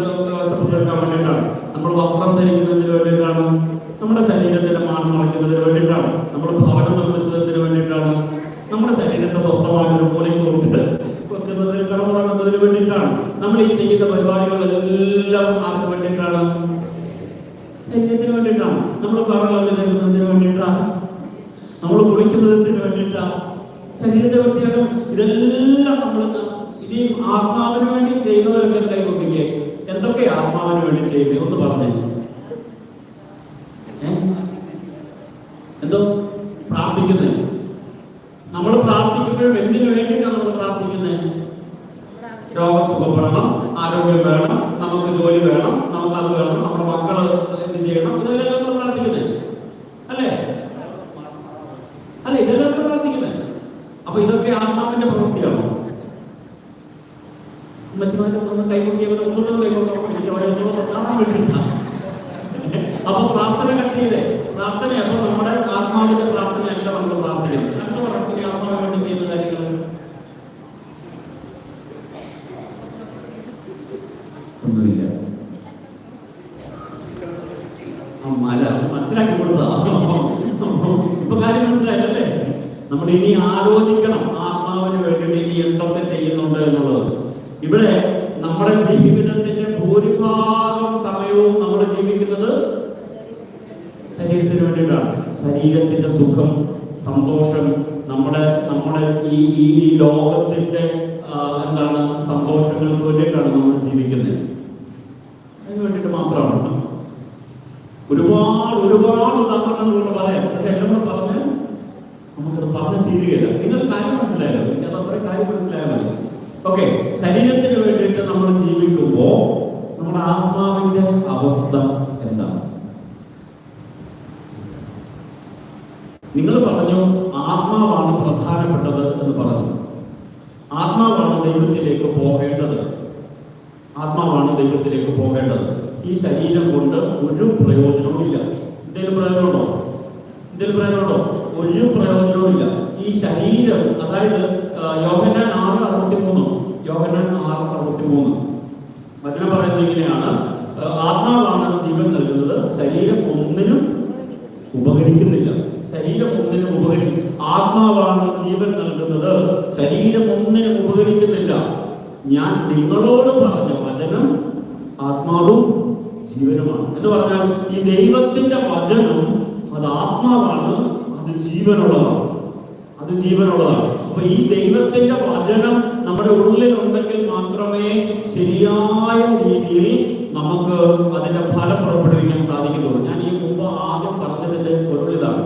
തീർക്കാൻ വേണ്ടിയിട്ടാണ്. നമ്മൾ വസ്ത്രം ധരിക്കുന്നതിന് വേണ്ടിയിട്ടാണ്. നമ്മുടെ ശരീരത്തിന്റെ മാനം മറയ്ക്കുന്നതിന് വേണ്ടിയിട്ടാണ്. നമ്മൾ ഭവനം നിർമ്മിച്ചതിന് വേണ്ടിയിട്ടാണ്. നമ്മുടെ ശരീരത്തെ സ്വസ്ഥമായിട്ട് മൂലയ്ക്ക് വെക്കുന്നതിന്, കിടമുറങ്ങുന്നതിന് വേണ്ടിയിട്ടാണ്. നമ്മൾ ഈ ചെയ്യുന്ന പരിപാടികളെല്ലാം ആർക്ക് വേണ്ടിയിട്ടാണ്? ശരീരത്തിന് വേണ്ടിയിട്ടാണ്. നമ്മൾ ഫറകളി തരുന്നതിന് വേണ്ടിയിട്ടാണ്. നമ്മൾ കുളിക്കുന്നതിന് വേണ്ടിയിട്ടാണ്. ശരീരത്തെ വൃത്തിയാക്കും. ഇതെല്ലാം നമ്മൾ ഇനിയും ആത്മാവിന് വേണ്ടി ചെയ്യുന്നവരൊക്കെ കൈകൊട്ടിക്കേ. എന്തൊക്കെ ആത്മാവിന് വേണ്ടി ചെയ്യുന്നത് ഒന്ന് പറഞ്ഞേ. എന്തോ പ്രാർത്ഥിക്കുന്നത്? നമ്മൾ പ്രാർത്ഥിക്കുമ്പോഴും എന്തിനു വേണ്ടിയിട്ടാണ് നമ്മൾ പ്രാർത്ഥിക്കുന്നത്? രോഗം സുഖപ്പെടണം, ആരോഗ്യം വേണം, നമുക്ക് ജോലി വേണം, നമുക്ക് അത് വേണം, നമ്മുടെ മക്കള് ഇത് ചെയ്യണം. ഇതെല്ലാം നമ്മൾ പ്രാർത്ഥിക്കുന്നത് അല്ലേ? അല്ല, ഇതെല്ലാം നമ്മൾ പ്രാർത്ഥിക്കുന്നത്. അപ്പൊ ഇതൊക്കെ ആത്മാവിന്റെ പ്രവൃത്തിയാണോ? അമ്മച്ചിമാരൊന്നും കൈകൊട്ടിയത് ഒന്നുള്ളത് കൈകൊണ്ടോ? എനിക്ക് ഓരോന്നും കാണാൻ വേണ്ടിയിട്ടാണ്. അപ്പൊ പ്രാർത്ഥന കട്ട് ചെയ്തേ. പ്രാർത്ഥന അപ്പൊ നമ്മുടെ ആത്മാവിന്റെ പ്രാർത്ഥനയല്ല നമ്മൾ പ്രാർത്ഥിക്കുന്നത്. അടുത്ത പ്രാർത്ഥന ആത്മാവിന് വേണ്ടി ചെയ്യുന്ന കാര്യങ്ങൾ ഒന്നുമില്ല. മനസ്സിലാക്കി കൊടുത്താ ഇപ്പൊ കാര്യം മനസ്സിലായിട്ടല്ലേ? നമ്മൾ ഇനി ആലോചിക്കണം ആത്മാവിന് വേണ്ടിയിട്ട് ഇനി എന്തൊക്കെ ചെയ്യുന്നുണ്ട് എന്നുള്ളത്. ഇവിടെ നമ്മുടെ ജീവിതത്തിന്റെ ഭൂരിഭാഗം സമയവും നമ്മൾ ജീവിക്കുന്നത് ശരീരത്തിന് വേണ്ടിയിട്ടാണ്. ശരീരത്തിന്റെ സുഖം, സന്തോഷം, നമ്മുടെ ഈ ലോകത്തിന്റെ എന്താണ് സന്തോഷങ്ങൾക്ക് വേണ്ടിയിട്ടാണ് നമ്മൾ ജീവിക്കുന്നത്. അതിന് വേണ്ടിയിട്ട് മാത്രമാണ്. ഒരുപാട് ഉദാഹരണങ്ങൾ പറയാം. പക്ഷെ എല്ലാം കൂടെ പറഞ്ഞാൽ നമുക്കത് പറഞ്ഞു തീരുകയില്ല. നിങ്ങൾ കാര്യം മനസ്സിലായല്ലോ? എനിക്കത് അത്ര കാര്യം മനസ്സിലായാൽ മതി. ഓക്കെ, ശരീരത്തിന് വേണ്ടിയിട്ട് നമ്മൾ ജീവിക്കുമ്പോൾ നമ്മുടെ ആത്മാവിന്റെ അവസ്ഥ എന്താണ്? നിങ്ങൾ പറഞ്ഞു ആത്മാവാണ് പ്രധാനപ്പെട്ടത് എന്ന് പറഞ്ഞു. ആത്മാവാണ് ദൈവത്തിലേക്ക് പോകേണ്ടത്. ആത്മാവാണ് ദൈവത്തിലേക്ക് പോകേണ്ടത്. ഈ ശരീരം കൊണ്ട് ഒരു പ്രയോജനവും ഇല്ല. എന്തെങ്കിലും പ്രയോജനമുണ്ടോ? ഒരു പ്രയോജനവും ഇല്ല. ഈ ശരീരം, അതായത് യോഹന്നാൻ 6:63 വചനം പറയുന്നത് ഇങ്ങനെയാണ്: ആത്മാവാണ് ജീവൻ നൽകുന്നത്, ശരീരം ഒന്നിനും ഉപകരിക്കുന്നില്ല. ആത്മാവാണ് ജീവൻ നൽകുന്നത്, ശരീരം ഒന്നിനും ഉപകരിക്കുന്നില്ല. ഞാൻ നിങ്ങളോട് പറഞ്ഞ വചനം ആത്മാവും ജീവനുമാണ് എന്ന് പറഞ്ഞാൽ ഈ ദൈവത്തിന്റെ വചനം അത് ആത്മാവാണ്, അത് ജീവനുള്ളതാണ്. അപ്പൊ ഈ ദൈവത്തിന്റെ വചനം നമ്മുടെ ഉള്ളിൽ ഉണ്ടെങ്കിൽ മാത്രമേ ശരിയായ രീതിയിൽ നമുക്ക് അതിന്റെ ഫലം പുറപ്പെടുവിക്കാൻ സാധിക്കുന്നുള്ളൂ. ഞാൻ ഈ മുമ്പ് ആദ്യം പറഞ്ഞതിന്റെ പൊരുളിതാണ്.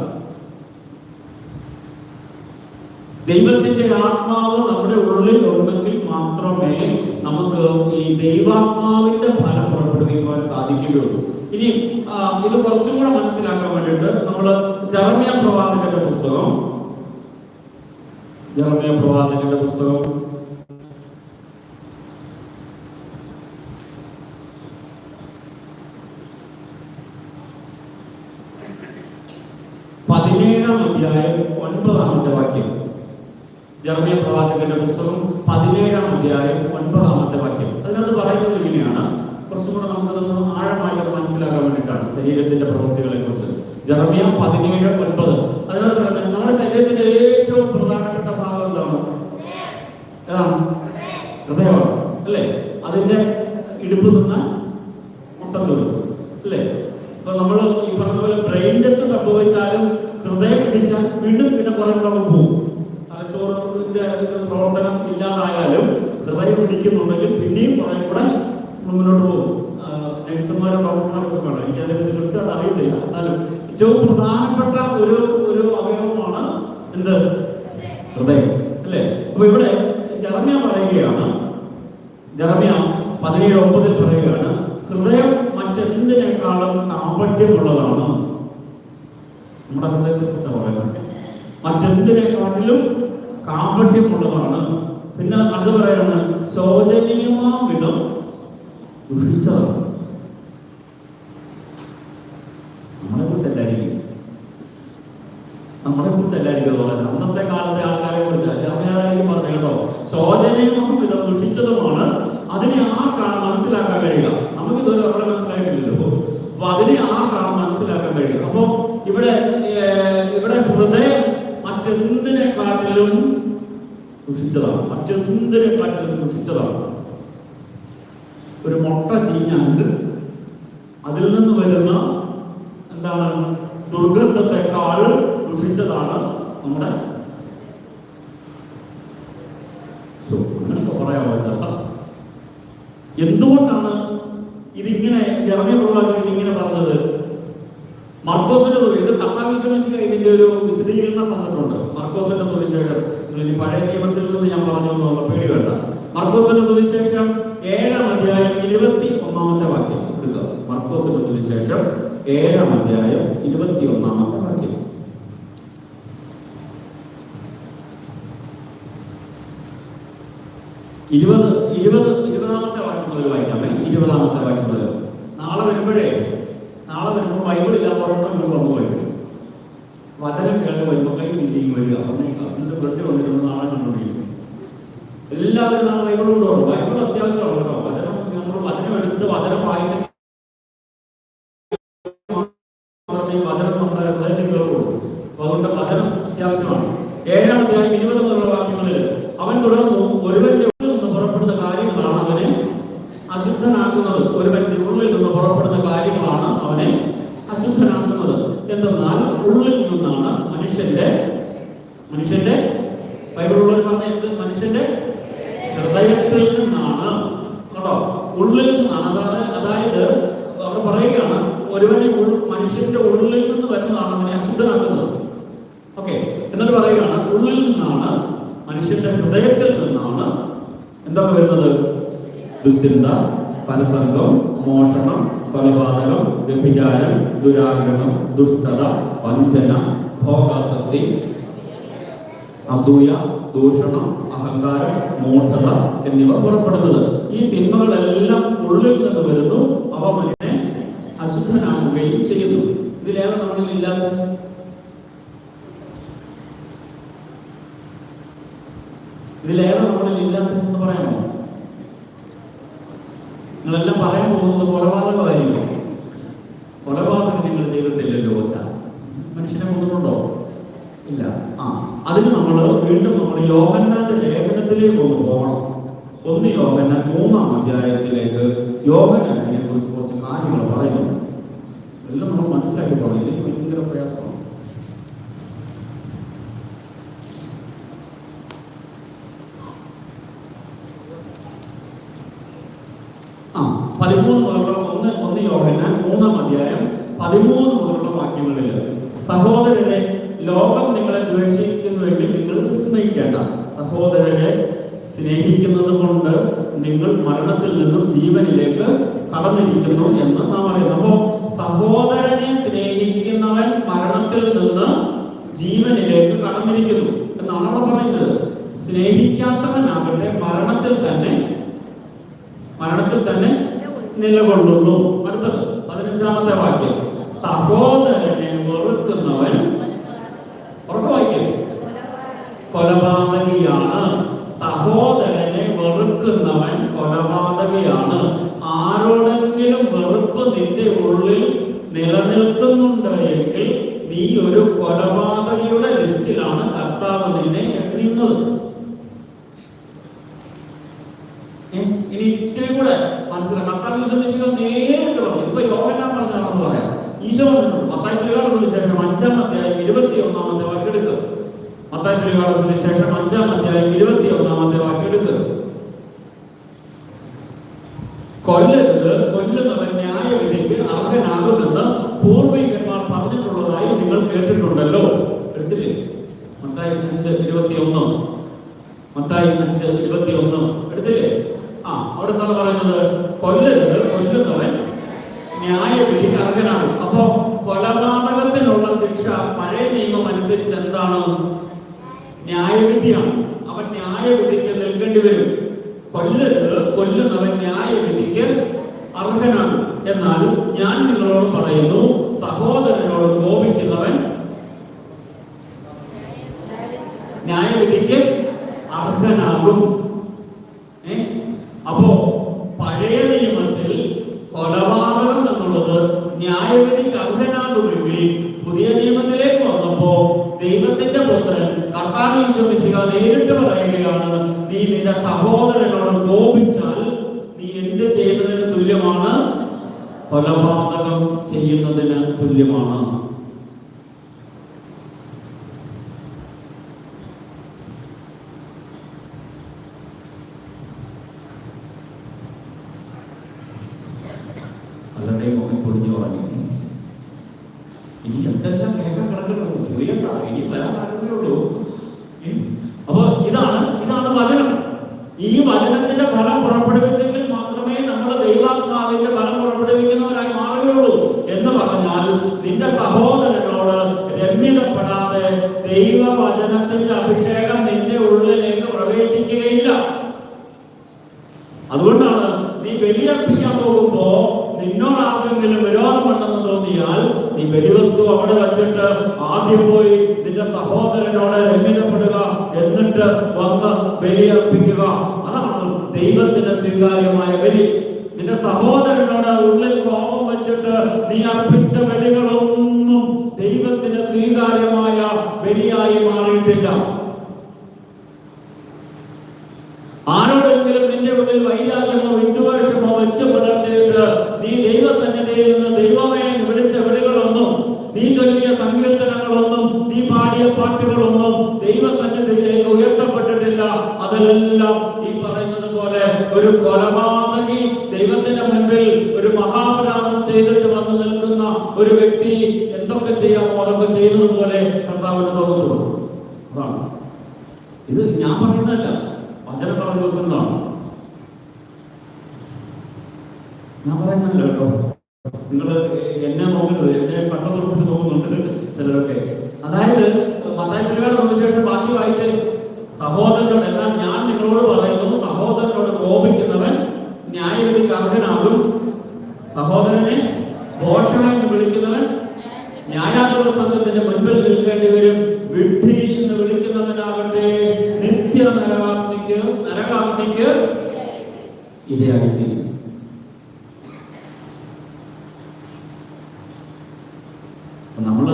ദൈവത്തിന്റെ ആത്മാവ് നമ്മുടെ ഉള്ളിൽ ഉണ്ടെങ്കിൽ മാത്രമേ നമുക്ക് ഈ ദൈവാത്മാവിന്റെ ഫലം പുറപ്പെടുവിക്കുവാൻ സാധിക്കുകയുള്ളൂ. ഇനി ഇത് കുറച്ചും കൂടെ മനസ്സിലാക്കാൻ വേണ്ടിയിട്ട് നമ്മൾ ജെറമ്യാ പ്രവാചകന്റെ പുസ്തകം 17-ാം അധ്യായം 9-ാമത്തെ വാക്യം. ജെറമ്യാ പ്രവാചകന്റെ പുസ്തകം 17-ാം അധ്യായം 9-ാമത്തെ വാക്യം. അതിനകത്ത് പറയുന്നത് ഇങ്ങനെയാണ്. കുറച്ചും കൂടെ നമുക്കതൊന്ന് ആഴമായിട്ട് മനസ്സിലാക്കാൻ വേണ്ടിയിട്ടാണ് ശരീരത്തിന്റെ പ്രവൃത്തികളെ കുറിച്ച്. ജെറമ്യാ 17:9 അതിനകത്ത് പറയുന്നത് നമ്മുടെ ശരീരത്തിന്റെ ഏറ്റവും പ്രധാനപ്പെട്ട ഭാഗം എന്താണ്? ഹൃദയമാണ്, അല്ലേ? അതിന്റെ ഇടുപ്പ് നിന്ന് മൊത്തം തീർന്നു, അല്ലേ? അപ്പൊ നമ്മൾ ഈ പറഞ്ഞ പോലെ ബ്രെയിൻ ഡെത്ത് സംഭവിച്ചാലും ഹൃദയം ഇടിച്ചാൽ വീണ്ടും പിന്നെ കുറെ കൂടെ പോകും. തലച്ചോറിന്റെ പ്രവർത്തനം ഇല്ലാതായാലും ഹൃദയം ഇടിക്കുന്നുണ്ടെങ്കിൽ പിന്നെയും കുറെ കൂടെ മുന്നോട്ട് പോകും. നഴ്സുമാരും ഡോക്ടർമാരൊക്കെ കാണാം. എനിക്ക് അതിനെക്കുറിച്ച് കൃത്യമായിട്ട് അറിയത്തില്ല. എന്നാലും ഏറ്റവും പ്രധാനപ്പെട്ട ഒരു അവയവമാണ് എന്ത്? ഹൃദയം, അല്ലേ? അപ്പൊ ഇവിടെ ജെറമ്യാ പറയുകയാണ്, ജെറമ്യാ 17:9 പറയുകയാണ്, ഹൃദയം മറ്റെന്തിനേക്കാളും കാപട്യമുള്ളതാണ്. നമ്മുടെ ഹൃദയത്തെ കുറിച്ച് പറയുന്നത് മറ്റെന്തിനെക്കാട്ടിലും കാപട്യമുള്ളതാണ്. പിന്നെ അത് പറയുന്നത് ശോചനീയമാം വിധം ദുഷിച്ചതാണ്. നമ്മളെ കുറിച്ച് എല്ലായിരിക്കും പറയുന്നത്. അന്നത്തെ കാലത്തെ ആൾക്കാരെ കുറിച്ച് ജെറമ്യായിരിക്കും പറഞ്ഞു കേട്ടോ. ശോചനീയമാം വിധം ദുഷിച്ചതുമാണ്. അതിനെ ആർക്കാണ് മനസ്സിലാക്കാൻ കഴിയുക? നമുക്ക് ഇതുവരെ നമ്മളെ മനസ്സിലായിട്ടില്ലല്ലോ. അപ്പൊ അതിനെ ആർക്കാണ് മനസ്സിലാക്കാൻ കഴിയുക? അപ്പൊ ഇവിടെ ഹൃദയം മറ്റെന്തിനെക്കാട്ടിലും ദുഷിച്ചതാണ്. ഒരു മുട്ട ചീഞ്ഞാണ്ട് അതിൽ നിന്ന് വരുന്ന എന്താണ് ദുർഗന്ധത്തെക്കാൾ ദുഷിച്ചതാണ് നമ്മുടെ പറയാൻ പറ്റാ. എന്തുകൊണ്ടാണ് ഇതിങ്ങനെ ജെറമ്യാ പ്രവാചകൻ ഇങ്ങനെ പറഞ്ഞത്? മർക്കോസിന്റെ ഇത് കർത്താവിശ്വസിക്കുക ഇതിന്റെ ഒരു വിശദീകരണം തന്നിട്ടുണ്ട്. മർക്കോസിന്റെ സുവിശേഷം, നിങ്ങൾ പഴയ നിയമത്തിൽ നിന്ന് ഞാൻ പറഞ്ഞു എന്നുള്ള പേടി വേണ്ട. മർക്കോസിന്റെ സുവിശേഷം 7-ാം അധ്യായം 21-ാമത്തെ വാക്യം എടുക്കുക. മർക്കോസിന്റെ സുവിശേഷം 7-ാം അധ്യായം 21-ാമത്തെ വാക്യം. 20-ാമത്തെ വാക്യം മുതൽ വായിക്കാമേ. 20-ാമത്തെ വാക്യം മുതൽ. നാളെ വരുമ്പോൾ ബൈബിൾ ഇല്ലാതെ വന്നു വായിക്കും. വചനം കേൾക്കാൻ വരുമ്പോൾ കൈ വിശയും വരിക. എന്നിട്ട് ഫ്രണ്ട് വന്നിരുന്ന് നാളെ കണ്ടുകൊണ്ടിരിക്കും. എല്ലാവരും നാളെ ബൈബിൾ കൊണ്ടുപോകും. ബൈബിൾ അത്യാവശ്യമാണ് കേട്ടോ. നമ്മൾ വചനം എടുത്ത് വചനം വായിച്ച് വചനം നമ്മുടെ ഹൃദയത്തിൽ കേൾക്കുള്ളൂ. അതുകൊണ്ട് വചനം അത്യാവശ്യമാണ്. 7-ാം അധ്യായം 20 മുതലുള്ള വാക്യങ്ങളിൽ അവൻ തുടർന്നു, ഒരുവന്റെ ഉള്ളിൽ നിന്ന് പുറപ്പെടുന്ന കാര്യങ്ങളാണ് അവനെ അശുദ്ധനാക്കുന്നത്. ഒരുവന്റെ ഉള്ളിൽ നിന്ന് പുറപ്പെടുന്ന കാര്യങ്ങളാണ് അവനെ അശുദ്ധനാക്കുന്നത്. എന്തെന്നാൽ ഉള്ളിൽ നിന്നാണ് മനുഷ്യന്റെ ബൈബിളുള്ളവർ പറഞ്ഞ എന്ത്? മനുഷ്യന്റെ ഹൃദയത്തിൽ നിന്നാണ് കേട്ടോ, ഉള്ളിൽ നിന്നാണ്. അതായത് അവർ പറയുകയാണ്, ഒരുവനെ മനുഷ്യന്റെ ഉള്ളിൽ നിന്ന് വരുന്നതാണ് അവനെ അശുദ്ധനാക്കുന്നത്. ഓക്കെ, എന്നിട്ട് പറയുകയാണ് ഉള്ളിൽ നിന്നാണ്, മനുഷ്യന്റെ ഹൃദയത്തിൽ നിന്നാണ് എന്തൊക്കെ വരുന്നത്? ദുശ്ചിന്ത, പരസംഗം, മോഷണം, കൊലപാതകം, വ്യഭിചാരം, ദുരാഗ്രഹം, ദുഷ്ടത, വഞ്ചന, ഭോഗാസക്തി, അസൂയ, ദൂഷണം, അഹങ്കാരം, മൂഢത എന്നിവ പുറപ്പെടുന്നത്. ഈ തിന്മകളെല്ലാം ഉള്ളിൽ നിന്ന് വരുന്നു. അവ മനുഷ്യനെ അശുദ്ധനാക്കുകയും ചെയ്യുന്നു. ഇതിലേറെ നമ്മളിൽ ഇല്ലാത്ത എന്ന് പറയാമോ? നിങ്ങളെല്ലാം പറയാൻ പോകുന്നത് കൊലപാതകമായിരിക്കും. കൊലപാതകം നിങ്ങൾ ചെയ്തിട്ടില്ലല്ലോ കൊച്ച. മനുഷ്യനെ കൊന്നിട്ടുണ്ടോ? ഇല്ല. അതിന് വീണ്ടും നമ്മൾ യോഹന്നാന്റെ ലേഖനത്തിലേക്ക് ഒന്ന് പോകണം. 1 യോഹന്നാൻ 3-ാം അധ്യായത്തിലേക്ക് യോഹന്നാൻ അതിനെ കുറിച്ച് കുറച്ച് കാര്യങ്ങൾ പറയുന്നു. എല്ലാം നമ്മൾ മനസ്സിലാക്കി പോകണം, ഇല്ലെങ്കിൽ ഭയങ്കര പ്രയാസമാണ്. 13 മുതലുള്ള അധ്യായം 13 മുതലുള്ള വാക്യങ്ങളിൽ, സഹോദരരെ, ലോകം നിങ്ങളെ ദ്വേഷിക്കുന്നുവെങ്കിൽ നിങ്ങൾ വിസ്മയിക്കേണ്ട. സഹോദരരെ സ്നേഹിക്കുന്നത് കൊണ്ട് നിങ്ങൾ മരണത്തിൽ നിന്നും ജീവനിലേക്ക് കടന്നിരിക്കുന്നു എന്ന് നാം അറിയുന്നു. അപ്പോ സഹോദരനെ സ്നേഹിക്കുന്നവൻ മരണത്തിൽ നിന്ന് ജീവനിലേക്ക് കടന്നിരിക്കുന്നു എന്നാണ് അവിടെ പറയുന്നത്. സ്നേഹിക്കാത്തവനാകട്ടെ മരണത്തിൽ തന്നെ നിലകൊള്ളുന്നു. അടുത്തത് 15-ാമത്തെ വാക്യം, സഹോദരനെ വെറുക്കുന്നവൻ കൊലപാതകിയാണ്. സഹോദരനെ വെറുക്കുന്നവൻ കൊലപാതകിയാണ്. ആരോടെങ്കിലും വെറുപ്പ് നിന്റെ ഉള്ളിൽ നിലനിൽക്കുന്നുണ്ട് എങ്കിൽ നീ ഒരു കൊലപാതകിയുടെ ലിസ്റ്റിലാണ് കർത്താവ് നിന്നെ എണ്ണുന്നത്. ഇനി ഇച്ചിരി കൂടെ മനസ്സിലാക്കാം. കർത്താവ് ഈശോ നേരിട്ട് പറഞ്ഞു. ഇപ്പൊ യോഹന്നാൻ പറഞ്ഞാണെന്ന് പറയാം. ഈശോ പറഞ്ഞിട്ടുണ്ട്. മത്തായി ശ്ലീഹായുടെ സുവിശേഷം 5-ാം അധ്യായം 21-ാമത്തെ വാക്യം എടുക്കുക. മത്തായി ശ്ലീഹായുടെ സുവിശേഷം 5-ാം അധ്യായം 21-ാമത്തെ വാക്യം എടുക്കുക. കൊല്ലരുത്, കൊല്ലുന്നവൻ ന്യായവിധിക്ക് അർഹനാകുമെന്ന് പൂർവികന്മാർ പറഞ്ഞിട്ടുള്ളതായി നിങ്ങൾ കേട്ടിട്ടുണ്ടല്ലോ. എടുത്തില്ലേ? മത്തായി 5:21. മത്തായി 5:21 എടുത്തില്ലേ? അവിടെ എന്താണ് പറയുന്നത്? കൊല്ലരുത്, കൊല്ലുന്നവൻ ന്യായവിധിക്ക് അർഹനാകും. അപ്പോ കൊലപാതകത്തിനുള്ള ശിക്ഷ പഴയ നിയമം അനുസരിച്ച് എന്താണ്? ന്യായവിധിയാണ്. അവൻ ന്യായവിധിക്ക് നിൽക്കേണ്ടി വരും. കൊല്ലരുത്, കൊല്ലുന്നവൻ ന്യായവിധിക്ക് അർഹനാണ്. എന്നാൽ ഞാൻ നിങ്ങളോട് പറയുന്നു, സഹോദരനോട് കോപിക്കുന്നവൻ ന്യായവിധിക്ക് അർഹനാകും. അപ്പോ പഴയ നിയമത്തിൽ കൊലപാതകം എന്നുള്ളത് ന്യായവിധിക്ക് അർഹനാകുമെങ്കിൽ പുതിയ നിയമത്തിലേക്ക് വന്നപ്പോ ദൈവത്തിന്റെ പുത്രൻ കർത്താവ് ഈശോ മിശിഹാ നേരിട്ട് പറയുകയാണ്, നീ നിന്റെ സഹോദരനോട് കോപിച്ചാൽ നീ എന്ത് ചെയ്യുന്നതിന് തുല്യമാണ്? കൊലപാതകം ചെയ്യുന്നതിന് തുല്യമാണ്. പലരുടെയും മുഖം ചൊടിഞ്ഞു പറഞ്ഞു. ഇനി എന്തെല്ലാം കേൾക്കാൻ കിടക്കുന്നു, ചൊറിയണ്ട, ഇനി വരാൻ കിടക്കുന്നേ ഉള്ളൂ. അപ്പൊ ഇതാണ് വചനം. ഈ വചനത്തിന്റെ ഫലം പുറപ്പെടുവിച്ചെങ്കിൽ മാത്രമേ നമ്മൾ ദൈവാത്മാവിന്റെ ഫലം പുറപ്പെടുവിക്കുന്നവരായി മാറുകയുള്ളൂ. എന്ന് പറഞ്ഞാൽ നിന്റെ സഹോദരനോട് രമ്യതപ്പെടാതെ ദൈവവചനത്തിന്റെ അഭിഷേകം നിന്റെ ഉള്ളിലേക്ക് പ്രവേശിക്കുകയില്ല. അതുകൊണ്ടാണ് നീ ബലിയർപ്പിക്കാൻ പോകുമ്പോ നിന്നോട് ആർക്കെങ്കിലും വിരോധമുണ്ടെന്ന് തോന്നിയാൽ നീ ബലിവസ്തു അവിടെ വച്ചിട്ട് ആദ്യം പോയി നിന്റെ സഹോദരനോട് രമ്യതപ്പെടുക, എന്നിട്ട് വന്ന് ബലിയർപ്പിക്കുക. അതാണ് ദൈവത്തിന് സ്വീകാര്യമായ ബലി. നിന്റെ സഹോദരനോട് ഉള്ളിൽ കോപം വെച്ചിട്ട് നീ അർപ്പിച്ച ബലികളൊന്നും ദൈവത്തിന് സ്വീകാര്യമായ ബലിയായി മാറിയിട്ടില്ല. ആരോടെങ്കിലും നിന്റെ ഉള്ളിൽ വൈരാഗ്യമോ വിദ്വേഷമോ വെച്ച് പുലർത്തിയിട്ട് നീ ദൈവസന്നിധിയിൽ നിന്ന് ദൈവമേ വിളിച്ച വിളികളൊന്നും, നീ ചൊല്ലിയ സങ്കീർത്തനങ്ങളൊന്നും, നീ പാടിയ പാട്ടുകളൊന്നും ദൈവസന്നിധിയിലേക്ക് ഉയർത്തപ്പെട്ടിട്ടില്ല. അതെല്ലാം ഈ പറയുന്നത് പോലെ ഒരു കൊലപാതകി ദൈവത്തിന്റെ മുൻപിൽ ഒരു മഹാപരാധം ചെയ്തിട്ട് വന്നു നിൽക്കുന്ന ഒരു വ്യക്തി എന്തൊക്കെ ചെയ്യാമോ അതൊക്കെ ചെയ്യുന്നത് പോലെ കർത്താവിന് തോന്നുള്ളൂ. അതാണ് ഇത്. ഞാൻ പറയുന്നതല്ല, വചനം പറഞ്ഞു വെക്കുന്നതാണ്. ഞാൻ പറയുന്നല്ലോ കേട്ടോ. നിങ്ങൾ എന്നെ നോക്കരുത്, എന്നെ പട്ടത്തുറപ്പിച്ച് നോക്കുന്നുണ്ട് ചിലരൊക്കെ. അതായത് മത്തായി ശ്ലീഹായുടെ സുവിശേഷം ബാക്കി വായിച്ച് സഹോദരനോട്, എന്നാൽ ഞാൻ നിങ്ങളോട് പറയുന്നു, സഹോദരനോട് കോപിക്കുന്നവൻ ന്യായവിധിക്ക് അർഹനാകും. സഹോദരനെ ദോഷമെന്ന് വിളിക്കുന്നവൻ ന്യായാധിപ സംഘത്തിന്റെ മുൻപിൽ നിൽക്കേണ്ടി വരും. വിഡ്ഢി എന്ന് വിളിക്കുന്നവനാകട്ടെ നിത്യ നരകാഗ്നിക്ക് ഇരയായിത്തീരും. നമ്മുടെ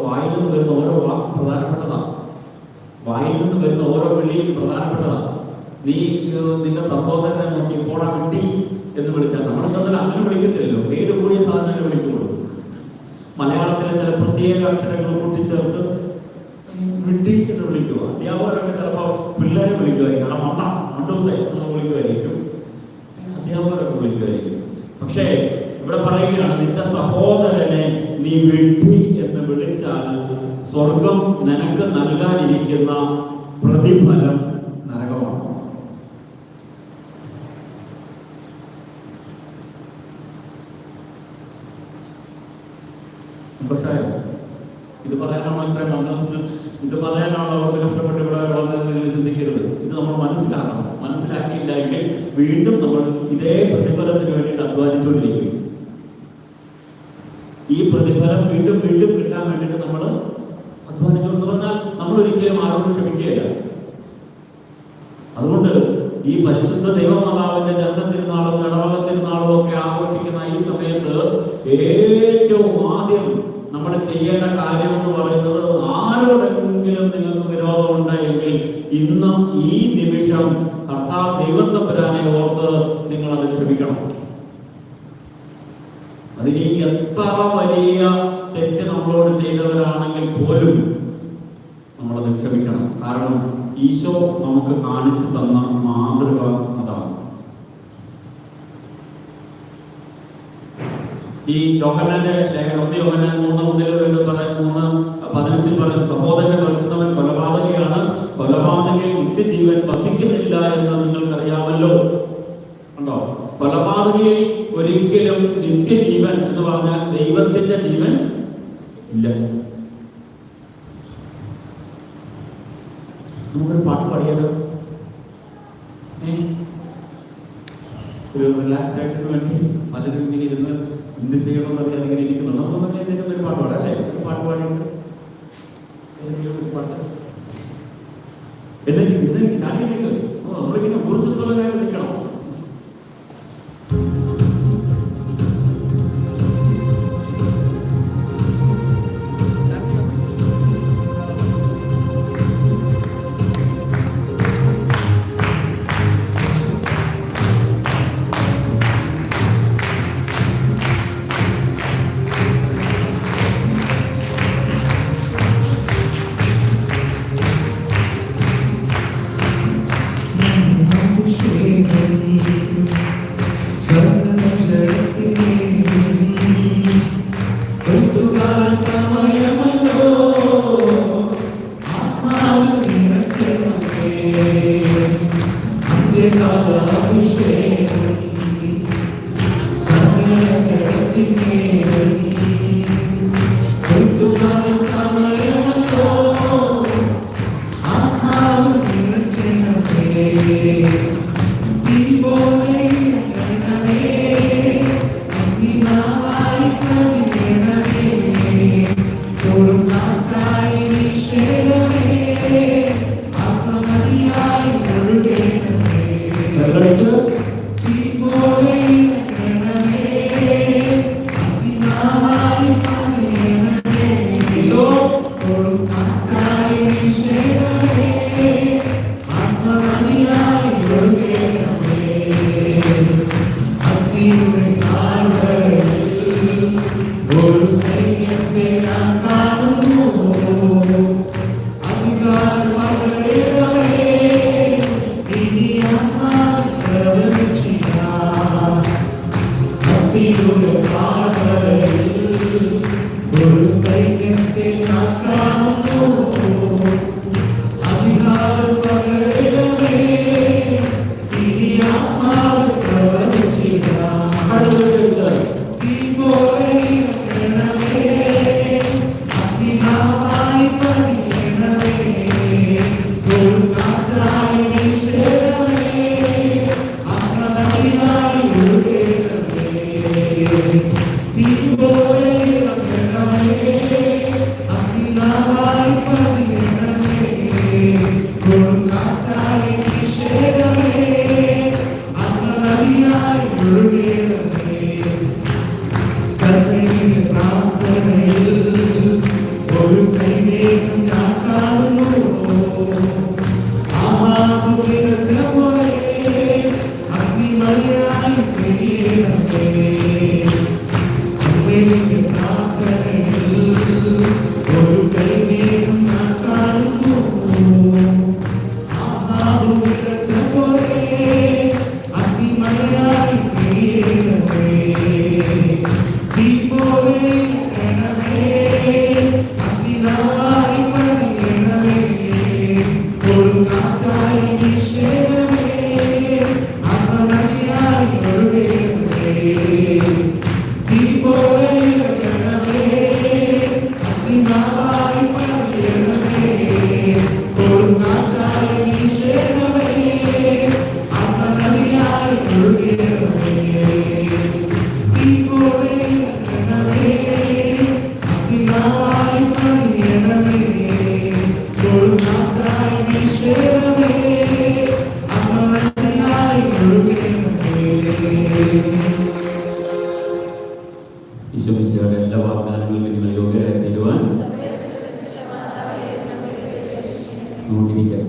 വായിൽ നിന്ന് വരുന്ന ഓരോ വാക്കും പ്രധാനപ്പെട്ടതാണ്. വായിൽ നിന്ന് വരുന്ന ഓരോ വിളിയും പ്രധാനപ്പെട്ടതാണ്. നീ നിന്റെ സഹോദരനെ നോക്കി പോടാ വിഡ്ഢി എന്ന് വിളിച്ചാൽ നമ്മൾ തമ്മിൽ അങ്ങനെ വിളിക്കത്തില്ലല്ലോ, പേര് കൂടിയ സാധനങ്ങൾ വിളിക്കുള്ളൂ. മലയാളത്തിലെ ചില പ്രത്യേക അക്ഷരങ്ങൾ കൂട്ടിച്ചേർത്ത് വിഡ്ഢി എന്ന് വിളിക്കുക. അധ്യാപകരൊക്കെ ചിലപ്പോൾ പിള്ളേരെ വിളിക്കുമായിരിക്കും, അവിടെ മണ്ടൂസേ എന്ന് വിളിക്കുമായിരിക്കും, അധ്യാപകരൊക്കെ വിളിക്കുമായിരിക്കും. പക്ഷേ ഇവിടെ പറയുകയാണ്, സ്വർഗം നിനക്ക് നൽകാനിരിക്കുന്ന പ്രതിഫലം നരകമാണ്. പക്ഷേ ഇത് പറയാനാണോ ഇത്രയും വന്നതെന്ന്, ഇത് പറയാനാണോ അവർക്ക് കഷ്ടപ്പെട്ട് ഇവിടെ വരെ വന്നതെന്ന് നിങ്ങൾ ചിന്തിക്കരുത്. ഇത് നമ്മൾ മനസ്സിലാക്കണം. മനസ്സിലാക്കിയില്ല എങ്കിൽ വീണ്ടും നമ്മൾ ഇതേ പ്രതിഫലത്തിന് വേണ്ടിയിട്ട് അധ്വാനിച്ചുകൊണ്ടിരിക്കും. ഈ പ്രതിഫലം വീണ്ടും വീണ്ടും കിട്ടാൻ വേണ്ടിയിട്ട് നമ്മൾ അധ്വാനിച്ചുകൊണ്ട് പറഞ്ഞാൽ നമ്മൾ ഒരിക്കലും ആരോടും ക്ഷമിക്കുകയില്ല. അതുകൊണ്ട് ഈ പരിശുദ്ധ ദൈവമാതാവിന്റെ ജന്മ തിരുനാളും ഇടവക തിരുനാളും ഒക്കെ ആഘോഷിക്കുന്ന ഈ സമയത്ത് ഏറ്റവും ആദ്യം നമ്മൾ ചെയ്യേണ്ട കാര്യം എന്ന് പറയുന്നത്, ആരോടെങ്കിലും നിങ്ങൾക്ക് വിരോധമുണ്ടെങ്കിൽ ഇന്നും ഈ നിമിഷം കർത്താവ് ദൈവം തമ്പുരാനെ ഓർത്ത് നിങ്ങൾ അത് ക്ഷമിക്കണം. അതിന് എത്ര വലിയ തെറ്റ് നമ്മളോട് ചെയ്തവരാണെങ്കിൽ പോലും നമ്മളത് ക്ഷമിക്കണം. കാരണം ഈശോ നമുക്ക് കാണിച്ചു തന്ന മാതൃക അതാണ്. ഈ യോഹന്നാന്റെ ലേഖനം 1 യോഹന്നാൻ 3:15 പറയുന്ന, സഹോദരനെ വെറുക്കുന്നവൻ കൊലപാതകയാണ്, കൊലപാതകയിൽ നിത്യജീവൻ വസിക്കുന്നില്ല എന്ന് നിങ്ങൾക്കറിയാമല്ലോ. ഉണ്ടോ? കൊലപാതകയിൽ ഒരിക്കലും നിത്യജീവൻ എന്ന് പറഞ്ഞാൽ ദൈവത്തിന്റെ ജീവൻ ഇല്ല. നമുക്കൊരു പാട്ട് പാടിയാലോ? ഒരു റിലാക്സേഷന് വേണ്ടി പലരും ഇങ്ങനെ ഇരുന്ന് എന്ത് ചെയ്യണമെന്ന് അറിയാതെ ഇങ്ങനെ ഇരിക്കുന്നുണ്ട്. നമുക്ക് എന്തെങ്കിലും ഒരു പാട്ട് പാടാം അല്ലേ? ഒരു പാട്ട് പാടിയിട്ട് ഏതെങ്കിലും ഒരു പാട്ട് എഴുന്നേറ്റ് ചാടി നിൽക്കും. നമ്മളിങ്ങനെ ഊർജ്ജസ്വലമായിട്ട് നിൽക്കണം. ഈശോമിശിഹായുടെ എല്ലാ വാഗ്ദാനങ്ങളിലും നിങ്ങൾ യോഗ്യരായി തീരുവാൻ നമുക്കിരിക്കാം.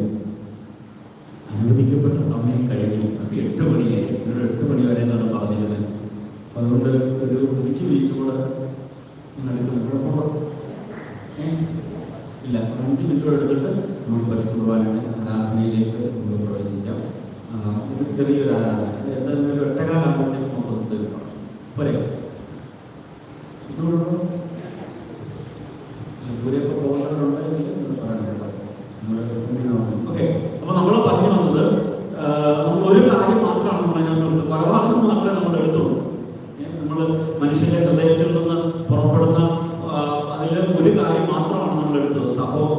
അനുവദിക്കപ്പെട്ട സമയം കഴിഞ്ഞു. അത് 8 മണിയായി. എന്നോട് 8 മണി വരെ എന്നാണ് പറഞ്ഞിരുന്നത്. അതുകൊണ്ട് ഒരു 5 മിനിറ്റ് കൂടെ കുഴപ്പമുണ്ടോ? ഇല്ല, 5 മിനിറ്റ് കൂടെ എടുത്തിട്ട് നമുക്ക് പരിശുദ്ധ കുർബാനയുടെ ആരാധനയിലേക്ക് നമുക്ക് പ്രവേശിക്കാം. ഇത് ചെറിയൊരു ആരാധന. എന്തായാലും 8:15 മൊത്തത്തിൽ തീർക്കാം. പോരെ? ഇതുകൊണ്ടോ ദൂരെയൊക്കെ പോകുന്നവരുണ്ടെങ്കിൽ പറയാനുണ്ടോ? ഓക്കെ. അപ്പൊ നമ്മൾ പറഞ്ഞു വന്നത് നമ്മൾ ഒരു കാര്യം മാത്രമാണ് അതിനകത്ത് കൊലപാതകം മാത്രമേ നമ്മൾ എടുത്തുള്ളൂ. നമ്മൾ മനുഷ്യന്റെ ഹൃദയത്തിൽ നിന്ന് പുറപ്പെടുന്ന അതിൽ ഒരു കാര്യം മാത്രമാണ് നമ്മൾ എടുത്തത്,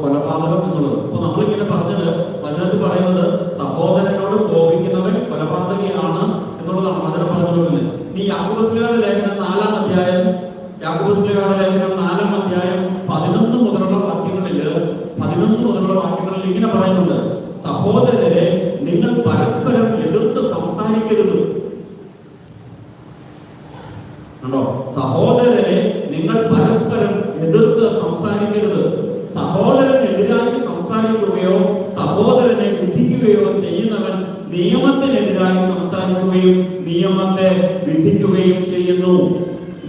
കൊലപാതകം എന്നുള്ളത്. അപ്പൊ നമ്മളിങ്ങനെ പറഞ്ഞത് വചനത്തിൽ പറയുന്നത് സഹോദരനോട് കോപിക്കുന്നവൻ കൊലപാതകയാണ് എന്നുള്ളതാണ് വചനം പറഞ്ഞു കൊടുക്കുന്നത്. ഈ യാക്കോബുസ്ലിഹയുടെ ലേഖനം 4-ാം അധ്യായം 11 മുതലുള്ള വാക്യങ്ങളിൽ ഇങ്ങനെ പറയുന്നുണ്ട്: സഹോദരരെ, നിങ്ങൾ പരസ്പരം എതിർത്ത് സംസാരിക്കരുത്. കണ്ടോ? സഹോദരരെ, നിങ്ങൾ പരസ്പരം എതിർത്ത് സംസാരിക്കരുത്. സഹോദരനെതിരായി സംസാരിക്കുകയോ സഹോദരനെ വിധിക്കുകയോ ചെയ്യുന്നവൻ നിയമത്തിനെതിരായി സംസാരിക്കുകയും നിയമത്തെ വിധിക്കുകയും ചെയ്യുന്നു.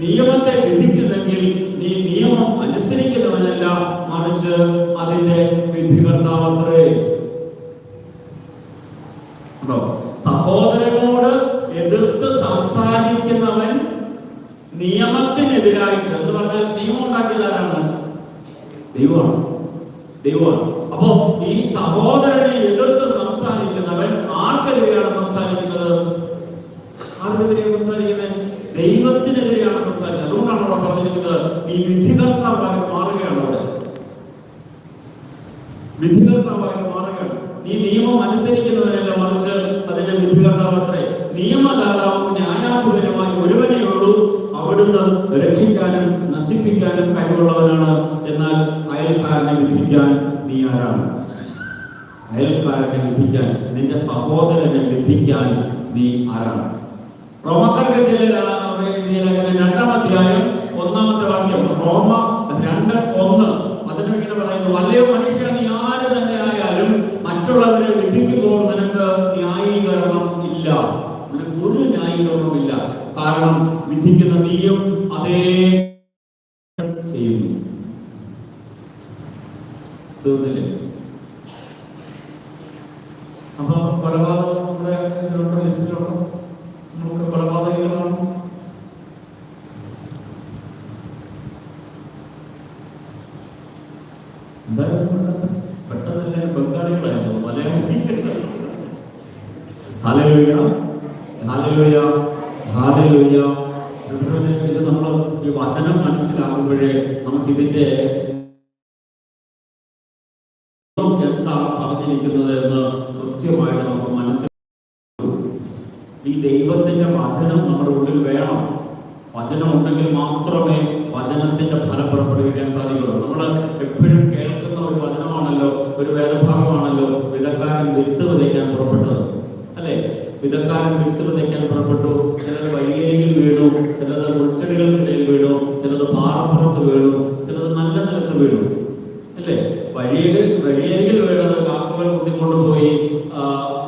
നിയമത്തെ വിധിക്കുന്നെങ്കിൽ നീ നിയമം അനുസരിക്കുന്നവനല്ല, മറിച്ച് അതിന്റെ വിധികർത്താവത്രേ. സഹോദരനോട് എതിർത്ത് സംസാരിക്കുന്നവൻ നിയമത്തിനെതിരായിട്ട്, എന്ന് പറഞ്ഞാൽ നിയമം ഉണ്ടാക്കിയതാരാണ്? ദൈവമാണ്. അപ്പോ ഈ സഹോദരനെ എതിർത്ത് സംസാരിക്കുന്നവൻ ആർക്കെതിരെയാണ് സംസാരിക്കുന്നത്? ആർക്കെതിരെയാണ് സംസാരിക്കുന്നത്? ദൈവത്തിനെതിരെയാണ് സംസാരിക്കുന്നത്. അതുകൊണ്ടാണ് അവിടെ പറഞ്ഞിരിക്കുന്നത് നീ വിധികർത്താവായിട്ട് മാറുകയാണ്. അവിടെ വിധികർത്താവായിട്ട് മാറുകയാണ്. നീ നിയമം അനുസരിക്കുന്നവനല്ല, മറിച്ച് അതിന്റെ വിധികർത്താവത്രേ. നിയമദാതാവും ന്യായാധിപനുമായി ഒരുവനേ ഉള്ളൂ. അവിടുന്ന് രക്ഷിക്കാനും നശിപ്പിക്കാനും കഴിവുള്ളവനാണ്. എന്നാൽ അയൽക്കാരനെ വിധിക്കാൻ നീ ആരാണ്? അയൽക്കാരനെ വിധിക്കാൻ, നിന്റെ സഹോദരനെ വിധിക്കാൻ നീ ആരാണ്? റോമക്കാർക്ക് 2-ാം അധ്യായം 1-ാമത്തെ വാക്യം, റോമ 2:1 അതിന് ഇങ്ങനെ പറയുന്നു: വല്ലയോ മനുഷ്യ, നീ ആര് തന്നെ ആയാലും മറ്റുള്ളവരെ വിധിക്കുമ്പോൾ നിനക്ക് ന്യായീകരണം ഇല്ല. നിനക്ക് ഒരു ന്യായീകരണവും ഇല്ല. കാരണം വിധിക്കുന്ന നീയും അതേ ചെയ്യുന്നു. തീർന്നില്ലേ? അപ്പൊ കൊലപാതകം നമ്മുടെ ലിസ്റ്റിലുണ്ടോ? നമുക്ക് കൊലപാതകങ്ങളാണ്. എന്തായാലും പെട്ടെന്ന് എല്ലാവരും ബംഗാളികളായിരുന്നു, മലയാളം. ഹല്ലേലൂയ, ഹല്ലേലൂയ, ഹല്ലേലൂയ. ഇത് നമ്മൾ ഈ വചനം മനസ്സിലാക്കുമ്പോഴേ നമുക്കിതിന്റെ എന്താണ് പറഞ്ഞിരിക്കുന്നത് എന്ന് കൃത്യമായിട്ട് നമുക്ക് മനസ്സിലാക്കും. ഈ ദൈവത്തിന്റെ വചനം നമ്മുടെ ഉള്ളിൽ വേണം. വചനം ഉണ്ടെങ്കിൽ മാത്രമേ വചനത്തിന്റെ ഫലം പുറപ്പെടുവിക്കാൻ സാധിക്കുള്ളൂ. നമ്മൾ എപ്പോഴും കേൾക്കുന്ന ഒരു വചനമാണല്ലോ, ഒരു വേദഭാഗമാണല്ലോ വിതക്കാരൻ വിത്ത് വിതയ്ക്കാൻ പുറപ്പെട്ടത്, അല്ലെ? വിതക്കാരൻ വിത്ത് വിതയ്ക്കാൻ പുറപ്പെട്ടു. ചിലത് വഴിയരികിൽ വീണു, ചിലത് മുൾച്ചെടികൾക്കിടയിൽ വീണു, ചിലത് പാറപ്പുറത്ത് വീണു, ചിലത് നല്ല നിലത്ത് വീണു, അല്ലേ? വഴിയരികിൽ വീണത് കാക്കകൾ കുത്തിക്കൊണ്ടുപോയി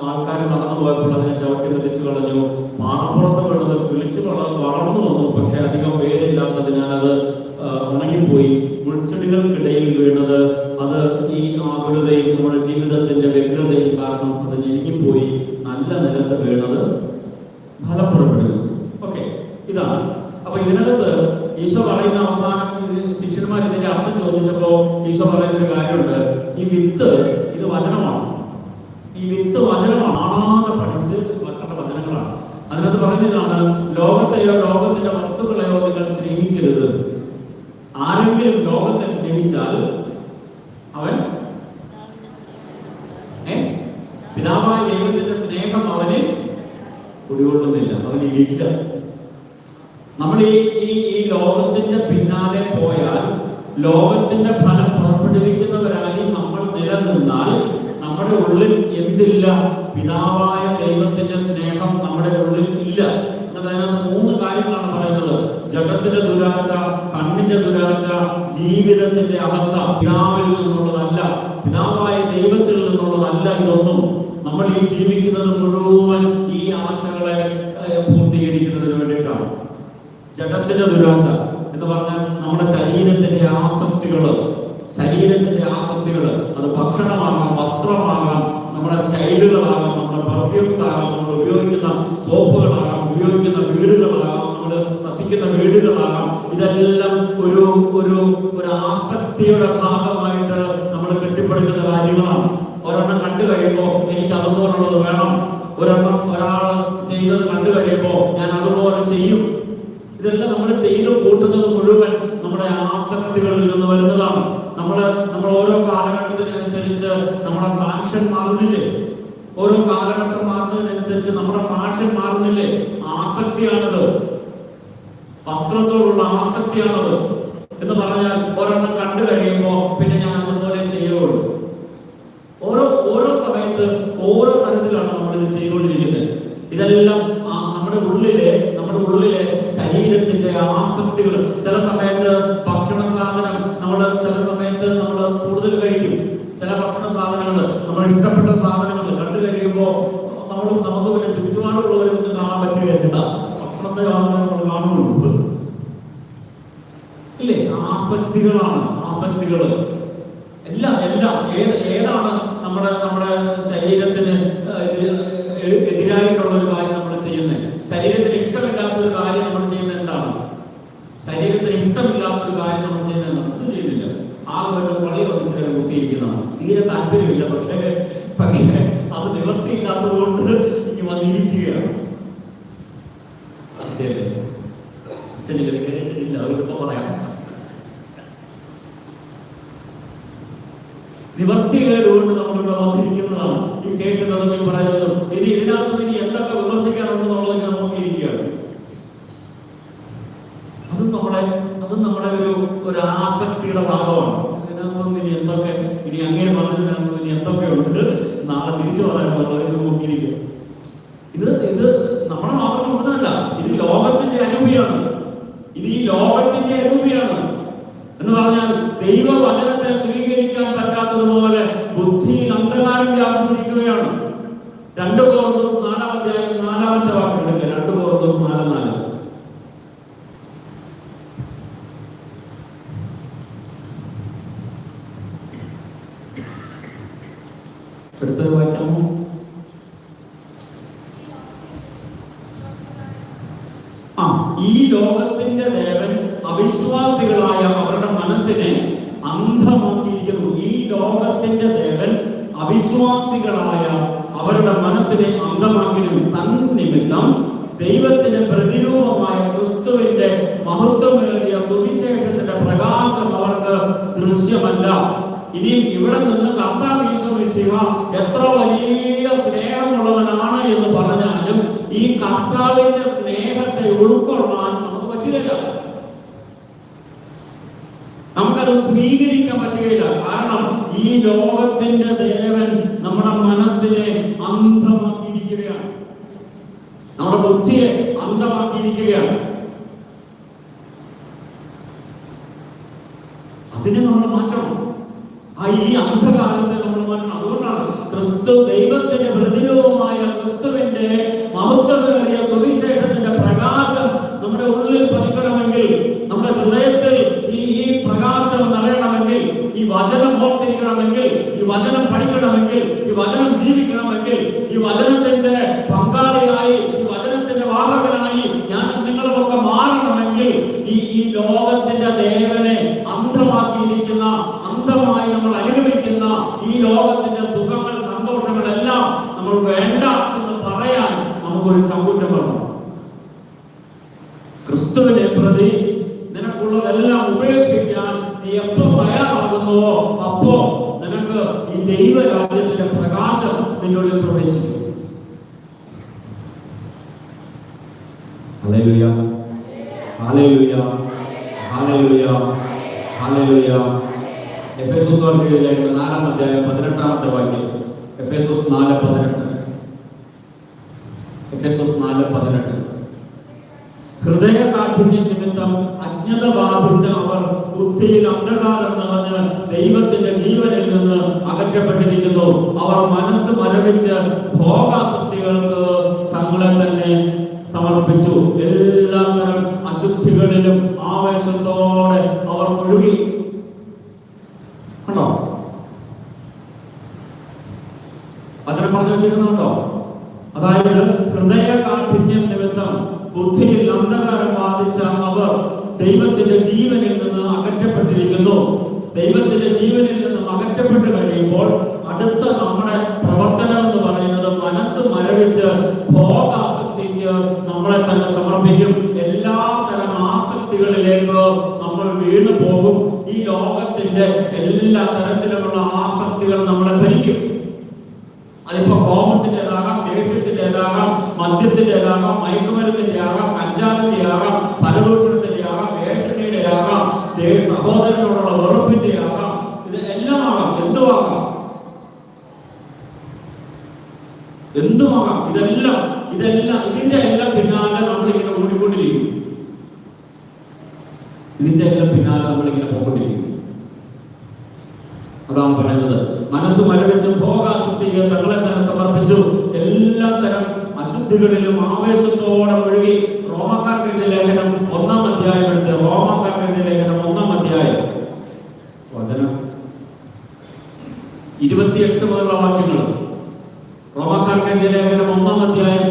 ആൾക്കാർ നടന്നു പോയപ്പോൾ അതിനെ ചവിട്ടി മെതിച്ചു കളഞ്ഞു. പാറപ്പുറത്ത് വീണത് വിളിച്ചു വളർന്നു വന്നു, പക്ഷെ അധികം വേരില്ലാത്തതിനാൽ അത് ഉണങ്ങിപ്പോയി. മുൾച്ചെടികൾക്കിടയിൽ വീണത് അത് ഈ ആകുലതയും നമ്മുടെ ജീവിതത്തിന്റെ വ്യഗ്രതയും കാരണം അത് ഞെരുങ്ങിപ്പോയി. നല്ല നിലത്ത് വീണത് ഫലം പുറപ്പെടുവിച്ചു. ഓക്കെ, ഇതാണ്. അപ്പൊ ഇതിനകത്ത് ഈശോ പറയുന്ന അവസാനം ശിഷ്യന്മാർ ഇതിന്റെ അർത്ഥം ചോദിച്ചപ്പോ ഈശോ പറയുന്ന ഒരു കാര്യമുണ്ട്. ഈ വിത്ത് ഇത് വചനമാണ്. ഈ വിത്ത് വചനമാണ്. കാണാതെ പഠിച്ച് വെക്കേണ്ട വചനങ്ങളാണ്. അതിനകത്ത് പറയുന്നതാണ്: ലോകത്തെയോ ലോകത്തിന്റെ വസ്തുക്കളെയോ നിങ്ങൾ സ്നേഹിക്കരുത്. ആരെങ്കിലും ലോകത്തെ സ്നേഹിച്ചാൽ അവൻ പിതാവായ ദൈവത്തിന്റെ സ്നേഹം അവന് കുടികൊള്ളുന്നില്ല, അവനില്ല. നമ്മൾ ഈ ലോകത്തിന്റെ പിന്നാലെ പോയാൽ, ലോകത്തിന്റെ ഫലം പുറപ്പെടുവിക്കുന്നവരായി നമ്മൾ നിലനിന്നാൽ നമ്മുടെ ഉള്ളിൽ എന്തില്ല? പിതാവായ ദൈവത്തിന്റെ സ്നേഹം നമ്മുടെ ഉള്ളിൽ ഇല്ല. അതിനകത്ത് 3 കാര്യങ്ങളാണ് പറയുന്നത്. ജഗത്തിന്റെ ദുരാശ, കണ്ണിന്റെ ദുരാശ, ജീവിതത്തിന്റെ അഹന്ത. പിതാവിൽ നിന്നുള്ളതല്ല, പിതാവായ ദൈവത്തിൽ നിന്നുള്ളതല്ല ഇതൊന്നും. നമ്മൾ ഈ ജീവിക്കുന്നത് മുഴുവൻ ഈ ആശകളെ പൂർത്തീകരിക്കുന്നതിന് വേണ്ടിയിട്ടാണ്. ജഗത്തിന്റെ ദുരാശ എന്ന് പറഞ്ഞാൽ നമ്മുടെ ശരീരത്തിന്റെ ആസക്തികള്, അത് ഭക്ഷണമാകാം, വസ്ത്രമാകാം, നമ്മുടെ സ്റ്റൈലുകളാകാം, നമ്മുടെ പെർഫ്യൂംസ് ആകാം, നമ്മൾ ഉപയോഗിക്കുന്ന സോപ്പുകളാകാം, ഉപയോഗിക്കുന്ന വീടുകളാകാം, നമ്മൾ വസിക്കുന്ന വീടുകളാകാം. ഇതെല്ലാം ഒരു ആസക്തിയുടെ ഭാഗമായിട്ട് നമ്മൾ കെട്ടിപ്പടുക്കുന്ന കാര്യങ്ങളാണ്. ഒരെണ്ണം കണ്ടു കഴിയുമ്പോൾ എനിക്ക് അതുപോലുള്ളത് വേണം, ഒരാൾ ചെയ്തത് കണ്ടു കഴിയുമ്പോൾ ഞാൻ അതുപോലെ ചെയ്യും. ഇതെല്ലാം നമ്മൾ ചെയ്തു കൂട്ടുന്നത് മുഴുവൻ നമ്മുടെ ആസക്തികളിൽ നിന്ന് വരുന്നതാണ്. നമ്മൾ ഓരോ കാലഘട്ടത്തിനനുസരിച്ച് നമ്മുടെ ഫാഷൻ മാറുന്നില്ലേ? ഓരോ കാലഘട്ടം മാറുന്നതിനനുസരിച്ച് നമ്മുടെ ഫാഷൻ മാറുന്നില്ലേ? ആസക്തിയാണത്, വസ്ത്രത്തോടുള്ള ആസക്തിയാണത്. എന്ന് പറഞ്ഞാൽ ഒരെണ്ണം കണ്ടു കഴിയുമ്പോൾ പിന്നെ ഞാൻ അതുപോലെ ചെയ്യുള്ളൂ. ഓരോ സമയത്ത് ഓരോ തരത്തിലാണ് നമ്മളിത് ചെയ്തുകൊണ്ടിരിക്കുന്നത്. ഇതെല്ലാം നമ്മുടെ ഉള്ളിലെ ശരീരത്തിന്റെ ആസക്തികൾ. ചില സമയത്ത് ഭക്ഷണ സാധനം ചില സമയത്ത് നമ്മൾ കൂടുതൽ കഴിക്കും. ചില ഭക്ഷണ സാധനങ്ങൾ, നമ്മൾ ഇഷ്ടപ്പെട്ട സാധനങ്ങൾ കണ്ടു കഴിയുമ്പോൾ നമുക്ക് പിന്നെ ചുറ്റുപാടുള്ളവരൊന്നും കാണാൻ പറ്റുകയില്ല. ഭക്ഷണത്തെ നമ്മൾ കാണുന്നുള്ളൂ ഇല്ലേ? ആസക്തികള് എല്ലാം ഏതാണ് നമ്മുടെ ശരീരത്തിന് എതിരായിട്ടുള്ള ഒരു കാര്യം നമ്മൾ ചെയ്യുന്നത്? ശരീരത്തിന് ഇഷ്ടമില്ലാത്തൊരു കാര്യം നമ്മൾ ചെയ്യുന്നത് എന്താണ്? ശരീരത്തിന് ഇഷ്ടമില്ലാത്തൊരു കാര്യം നമ്മൾ ചെയ്യുന്നത് ഒന്നും ചെയ്യുന്നില്ല. ആകെ ഒരു പള്ളി വധിച്ചാലും കുത്തിയിരിക്കുന്നതാണ്. തീരെ താല്പര്യമില്ല, പക്ഷേ അത് നിവർത്തിയില്ലാത്തത് കൊണ്ട് ഇനി വന്നിരിക്കുകയാണ്. അവരിപ്പോ പറയാം, നിവർത്തികേട് കൊണ്ട് നമ്മളിവിടെ വന്നിരിക്കുന്നതാണ് ഈ കേൾക്കുന്നതും ഈ പറയുന്നതും. ഇതിനകത്ത് ഇനി എന്തൊക്കെ വിമർശിക്കാനുണ്ടെന്നുള്ളത് നോക്കിയിരിക്കുകയാണ്. അതും നമ്മുടെ ഒരു ആസക്തിയുടെ ഭാഗമാണ്. ഇതിനകത്തൊന്നും ഇനി അങ്ങനെ പറഞ്ഞതിനകത്ത് ഇനി എന്തൊക്കെ ഉണ്ട്, നാളെ തിരിച്ചു പറയാനുള്ളത് നോക്കിയിരിക്കുക. ഇത് നമ്മുടെ മാത്രം പ്രശ്നമല്ല, ഇത് ലോകത്തിന്റെ അനൂപിയാണ്. എന്ന് പറഞ്ഞാൽ ദൈവവചനത്തെ സ്വീകരിക്കാൻ പറ്റാത്തതുപോലെ ബുദ്ധിയിൽ അന്ധകാരം വ്യാപിച്ചിരിക്കുകയാണ്. 2 കൊരിന്ത്യർ 4-4 വാക്യം എടുക്കുക. 2 കൊരിന്ത്യർ 4:4. എടുത്തത് വായിക്കാമോ? ഈ ലോകത്തിന്റെ ദേവൻ അവിശ്വാസികളായ അവരുടെ മനസ്സിനെ അന്ധമാക്കിയിരിക്കുന്നു. ഈ ലോകത്തിന്റെ ദേവൻ അവിശ്വാസികളായ അവരുടെ മനസ്സിനെ അന്ധമാക്കിയിരുന്നു. തന്നിമിത്തം ദൈവത്തിന്റെ പ്രതിരൂപമായ ക്രിസ്തുവിന്റെ മഹത്വമേറിയ സുവിശേഷത്തിന്റെ പ്രകാശം അവർക്ക് ദൃശ്യമല്ല. ഇനിയും ഇവിടെ നിന്ന് കർത്താവ് യേശു മിശിഹ എത്ര വലിയ സ്നേഹമുള്ളവനാണ് എന്ന് പറഞ്ഞാലും ഈ കർത്താവിന്റെ സ്നേഹത്തെ ഉൾക്കൊള്ളാൻ നമുക്ക് പറ്റുകയില്ല, നമുക്കത് സ്വീകരിക്കാൻ പറ്റുകയില്ല. കാരണം ഈ ലോകത്തിന്റെ ദേവൻ നമ്മുടെ മനസ്സിനെ അന്ധമാക്കിയിരിക്കുകയാണ്, നമ്മുടെ ബുദ്ധിയെ അന്ധമാക്കിയിരിക്കുകയാണ്. അതിനെ നമ്മൾ മാറ്റണം. ഈ അന്ധകാലത്തെ നമ്മൾ മാറ്റണം. അതുകൊണ്ടാണ് ക്രിസ്തു ദൈവത്തിന്റെ പ്രതിരൂപമായ ക്രിസ്തുവിന്റെ മഹത്വമേറിയ സുവിശേഷത്തിന്റെ പ്രകാശം നമ്മുടെ ഉള്ളിൽ പതിക്കണമെങ്കിൽ, നമ്മുടെ ഹൃദയത്തിൽ ഈ പ്രകാശം നിറയണമെങ്കിൽ, ഈ വചനം ഓർത്തിരിക്കണമെങ്കിൽ, ഈ വചനം പഠിക്കണമെങ്കിൽ, ഈ വചനം ജീവിക്കണമെങ്കിൽ, ഈ വചനത്തിന്റെ പങ്കാളിയായി, ഈ വചനത്തിന്റെ വാഹകനായി ഞാൻ നിങ്ങളുമൊക്കെ മാറണമെങ്കിൽ ഈ ലോകത്തിന്റെ ദേവനെ അന്ധമാക്കിയിരിക്കുന്ന, അന്ധമായി നമ്മൾ അനുഗമിക്കുന്ന ഈ ലോകത്തിന്റെ സുഖങ്ങൾ, സന്തോഷങ്ങളെല്ലാം നമ്മൾ വേണ്ട എന്ന് പറയാൻ നമുക്കൊരു ചങ്കൂറ്റം വേണം. ക്രിസ്തുവിനെ പ്രതി നിനക്കുള്ളതെല്ലാം ഉപേക്ഷിക്കാൻ അപ്പോ നിനക്ക് ഈ ദൈവരാജ്യത്തിന്റെ പ്രകാശം നിന്റെ ഉള്ളിൽ പ്രവേശിക്കും. ഹല്ലേലൂയ, ഹല്ലേലൂയ, ഹല്ലേലൂയ, ഹല്ലേലൂയ. എഫെസോസുകാർക്ക് എഴുതിയ 4-ാം അധ്യായം 18-ാമത്തെ വാക്യം. എഫെസോസ് 4:18. എഫെസോസ് 4:18. ഹൃദയ കാഠിന്യം നിമിത്തം അജ്ഞത ബാധിച്ച അവർ ബുദ്ധിയിൽ അന്ധകാരം നിറഞ്ഞ് ദൈവത്തിന്റെ ജീവനിൽ നിന്ന് അകറ്റപ്പെട്ടിരിക്കുന്നു. അവർ മനസ്സ് മരവിച്ച് ഭോഗാസക്തികൾക്ക് തങ്ങളെ തന്നെ സമർപ്പിച്ചു. എല്ലാത്തരം അശുദ്ധികളിലും ആവേശത്തോടെ അവർ മുഴുകി. കണ്ടോ? വചനം പറഞ്ഞു വെച്ചിരുന്നുണ്ടോ? അതായത് ഹൃദയ കാഠിന്യം നിമിത്തം ബുദ്ധിയിൽ അന്ധകാരം ബാധിച്ച അവർ ദൈവത്തിന്റെ ജീവനിൽ നിന്ന് അകറ്റപ്പെട്ടിരിക്കുന്നു. ദൈവത്തിന്റെ ജീവനിൽ നിന്നും അകറ്റപ്പെട്ട് കഴിയുമ്പോൾ അടുത്ത നമ്മുടെ പ്രവർത്തനം എന്ന് പറയുന്നത് മനസ്സ് മരവിച്ച് ഭോഗാസക്തിക്ക് നമ്മളെ തന്നെ സമർപ്പിക്കും. എല്ലാ തരം ആസക്തികളിലേക്ക് നമ്മൾ വീണു പോകും. ഈ ലോകത്തിന്റെ എല്ലാ തരത്തിലുമുള്ള ആസക്തികൾ നമ്മളെ ഭരിക്കും. അതിപ്പോ കോപത്തിൻ്റെതാകാം, ദേഷ്യത്തിൻ്റെതാകാം, മദ്യത്തിൻ്റെതാകാം, മയക്കുമരുന്നിന്റെ ആകാം, കഞ്ചാവിന്റെ ആകാം, പരദൂഷണത്തിന്റെ ആകാം, വേഷങ്ങളുടെ ആകാം, സഹോദരനോടുള്ള വെറുപ്പിന്റെ ആകാം. ഇത് എല്ലാം ആകാം, എന്തുമാകാം. ഇതെല്ലാം ഇതിന്റെ എല്ലാം പിന്നാലെ നമ്മളിങ്ങനെ ഓടിക്കൊണ്ടിരിക്കും. പോയിക്കൊണ്ടിരിക്കും. അതാണ് പറയുന്നത്, മനസ്സ് മരവിച്ച് ഭോഗാസക്തിക്ക് തങ്ങളെ തന്നെ സമർപ്പിച്ചു. എല്ലാ തരം അശുദ്ധികളിലും ആവേശത്തോടെ മുഴുകി. റോമാക്കാർക്ക് എഴുതിയ ലേഖനം 1-ാം അധ്യായം എടുത്ത്, റോമാക്കാർക്ക് എഴുതിയ ലേഖനം 1-ാം അധ്യായം വചനം 28 മുതലുള്ള വാക്യങ്ങൾ. റോമാക്കാർക്ക് എഴുതിയ ലേഖനം 1-ാം അധ്യായം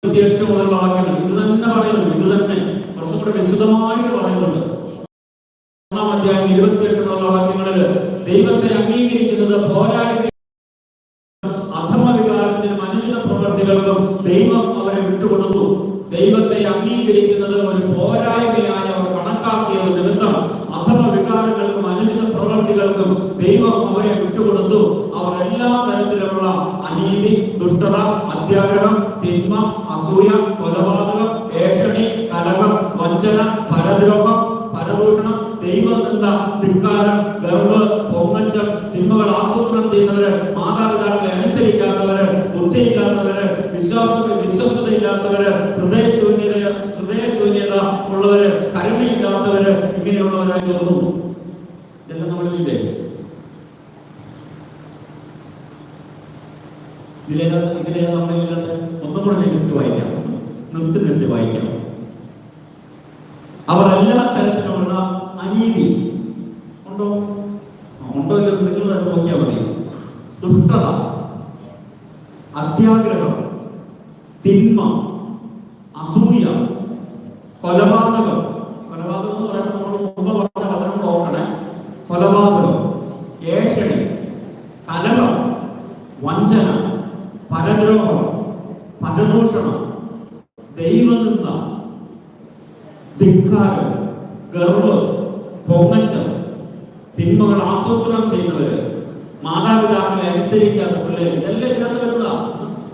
28 മുതലുള്ള വാക്യങ്ങൾ. ഇത് തന്നെ പറയുന്നു, ഇത് തന്നെ കുറച്ചും കൂടെ വിശദമായിട്ട് പറയുന്നുണ്ട്. 1-ാം അധ്യായം 28 മുതലുള്ള വാക്യങ്ങളിൽ ദൈവത്തെ അംഗീകരിക്കുന്നത് പോരായ്മ അധമവികാരത്തിനും അനുചിത പ്രവർത്തികൾക്കും ദൈവം അവരെ വിട്ടുകൊടുത്തു. ദൈവത്തെ അംഗീകരിക്കുന്നത് ഒരു പോരായ്മയായി അവർ കണക്കാക്കിയത് നിമിത്തം അധമവികാരങ്ങൾക്കും അനുചിത പ്രവർത്തികൾക്കും ദൈവം അവരെ വിട്ടുകൊടുത്തു. അവർ എല്ലാ തരത്തിലുമുള്ള അനീതി, ദുഷ്ടത, അത്യാഗ്രഹം, തിന്മ, അസൂയ, കൊലപാതകം, ഏഷണി, കലഹം, വഞ്ചന, പരദ്രോഹം, പരദൂഷണം, ദൈവനിന്ദ, ധിക്കാരം, ഗർവ്, പൊങ്ങച്ചം, തിന്മകൾ ആസൂത്രണം ചെയ്യുന്നവര്, മാതാപിതാക്കളെ അനുസരിക്കാത്തവര്, ബുദ്ധിയില്ലാത്തവര്, വിശ്വസ്തതയില്ലാത്തവര്, ഹൃദയശൂന്യത ഉള്ളവര്, കരുണയില്ലാത്തവര്, ഇങ്ങനെയുള്ളവരായി തീർന്നു. ഇതെല്ലാം നമ്മളില്ലേ? ഇതിലെ നമ്മളില്ലാത്ത ഒന്നും കൂടെ ലിസ്റ്റ് വായിക്കാം, നിർത്തി വായിക്കാം. അവർ എല്ലാ തരത്തിലുമുള്ള അനീതി ഉണ്ടോ ഇല്ലെന്ന് നിങ്ങൾ തന്നെ നോക്കിയാൽ മതി. ദുഷ്ടത, അത്യാഗ്രഹം, തിന്മ, അസൂയ, കൊലപാതകം എന്ന് പറയുമ്പോൾ നമ്മൾ മുമ്പ് പറഞ്ഞ വചനം ഓർക്കണേ. കൊലപാതകം, ഏഷണി, കലഹം, വഞ്ചന, പരദ്രോഹം, പരദൂഷണം, ദൈവനിന്ദ, ധിക്കാരം, ഗർവ്, പൊങ്ങച്ചം, തിന്മകൾ ആസൂത്രണം ചെയ്യുന്നവര്, മാതാപിതാക്കളെ അനുസരിക്കാത്ത പിള്ളേർ, ഇതെല്ലാം ഇതിനകത്ത് വരുന്നതാ.